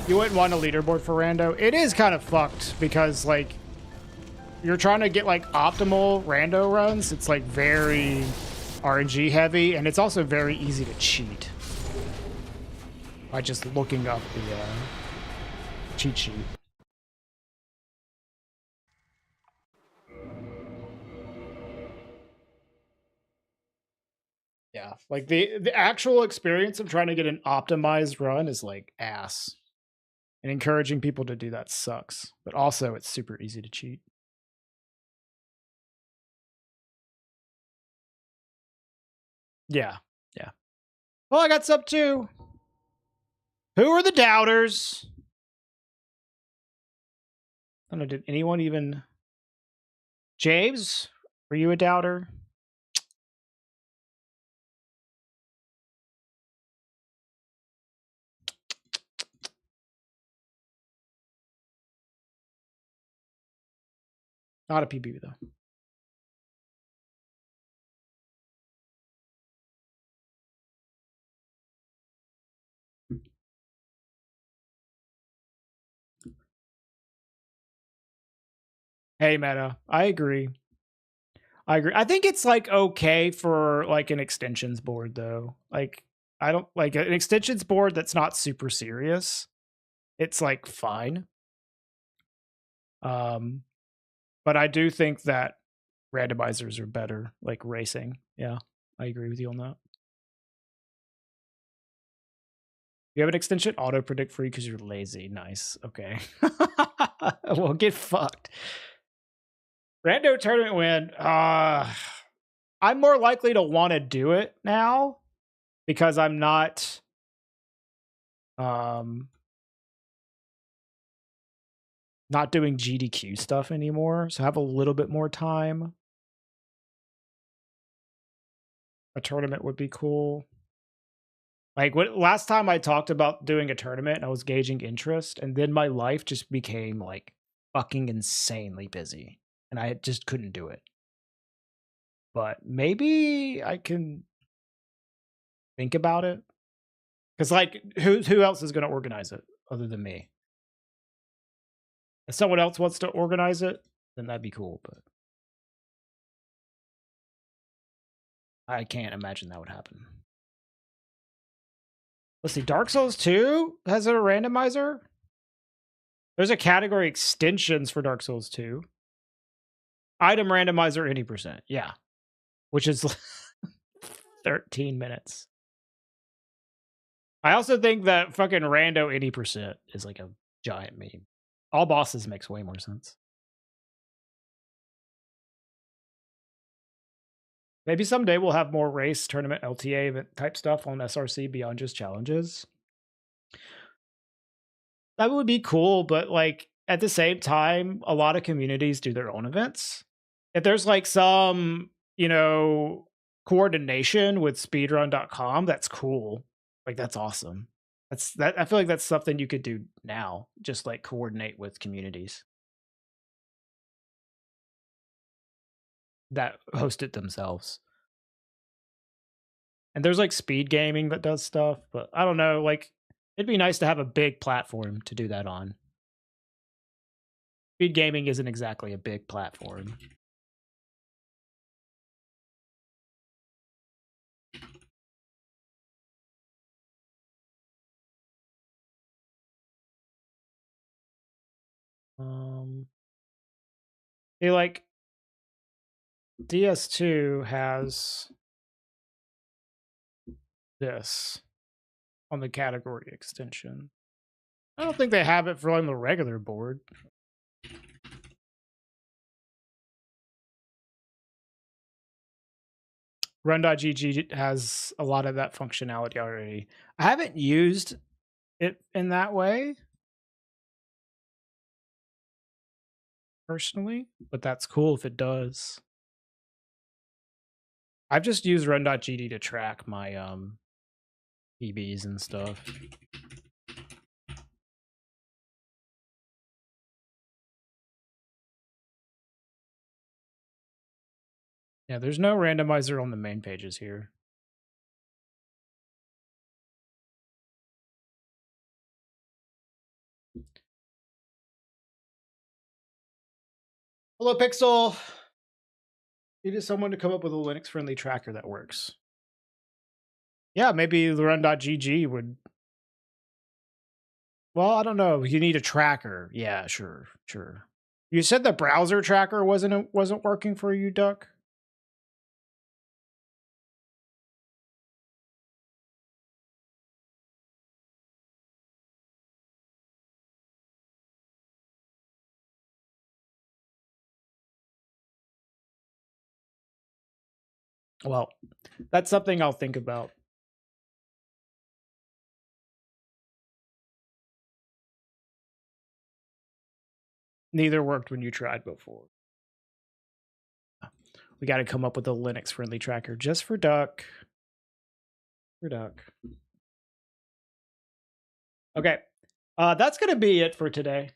You wouldn't want a leaderboard for rando. It is kind of fucked because, like, you're trying to get like optimal rando runs. It's like very RNG heavy, and it's also very easy to cheat by just looking up the cheat sheet. Yeah, like the actual experience of trying to get an optimized run is like ass. And encouraging people to do that sucks. But also it's super easy to cheat. Yeah, yeah. Well, I got sub 2. Who are the doubters? I don't know, did anyone even... James, were you a doubter? Not a PB, though. Hey, Meta. I agree. I agree. I think it's like okay for like an extensions board, though. Like, I don't like an extensions board that's not super serious. It's like fine. But I do think that randomizers are better, like racing. Yeah, I agree with you on that. You have an extension? Auto predict free because you're lazy. Nice. Okay. Well, get fucked. Rando tournament win. I'm more likely to want to do it now because I'm not not doing GDQ stuff anymore, so I have a little bit more time. A tournament would be cool. Like last time I talked about doing a tournament, I was gauging interest, and then my life just became like fucking insanely busy, and I just couldn't do it. But maybe I can think about it, because like who else is going to organize it other than me? If someone else wants to organize it, then that'd be cool, but I can't imagine that would happen. Let's see, Dark Souls 2 has a randomizer? There's a category extensions for Dark Souls 2. Item randomizer any percent. Yeah. Which is 13 minutes. I also think that fucking rando any percent is like a giant meme. All bosses makes way more sense. Maybe someday we'll have more race, tournament, LTA event type stuff on SRC beyond just challenges. That would be cool, but like at the same time, a lot of communities do their own events. If there's like some, you know, coordination with speedrun.com, that's cool. Like that's awesome. I feel like that's something you could do now, just like coordinate with communities that host it themselves. And there's like speed gaming that does stuff, but I don't know, like it'd be nice to have a big platform to do that on. Speed gaming isn't exactly a big platform. Hey, like DS2 has this on the category extension. I don't think they have it for on the regular board. Run.gg has a lot of that functionality already. I haven't used it in that way personally, but that's cool if it does. I've just used run.gd to track my EBs and stuff. Yeah, there's no randomizer on the main pages here. Hello, Pixel. Needed someone to come up with a Linux-friendly tracker that works. Yeah, maybe the run.gg would. Well, I don't know. You need a tracker. Yeah, sure. You said the browser tracker wasn't working for you, Duck? Well, that's something I'll think about. Neither worked when you tried before. We got to come up with a Linux-friendly tracker just for Duck. Okay, that's going to be it for today.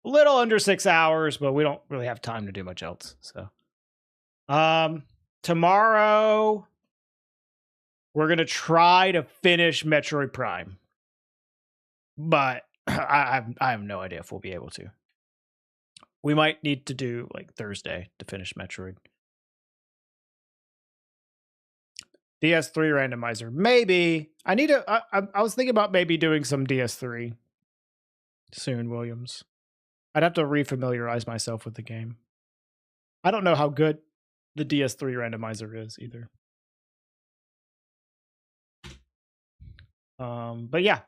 A little under 6 hours, but we don't really have time to do much else. So, tomorrow we're going to try to finish Metroid Prime, but I have no idea if we'll be able to. We might need to do like Thursday to finish Metroid. DS3 randomizer. Maybe. I need to. I was thinking about maybe doing some DS3 soon, Williams. I'd have to refamiliarize myself with the game. I don't know how good the DS3 randomizer is either. But yeah.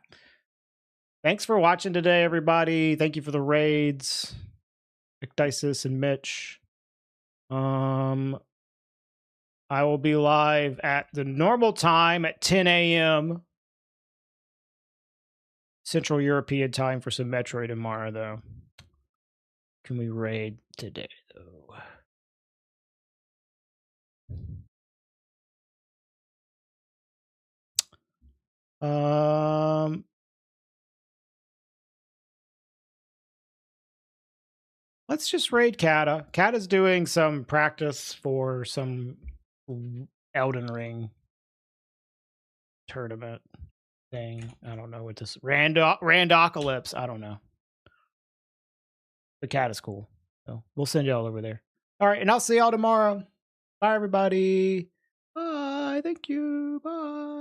Thanks for watching today, everybody. Thank you for the raids. Ecdysis and Mitch. I will be live at the normal time at 10 a.m. Central European time for some Metroid tomorrow, though. Can we raid today, though? Let's just raid Kata. Kata's doing some practice for some Elden Ring tournament thing. I don't know what this Randocalypse. I don't know. The cat is cool. So we'll send y'all over there. All right, and I'll see y'all tomorrow. Bye, everybody. Bye. Thank you. Bye.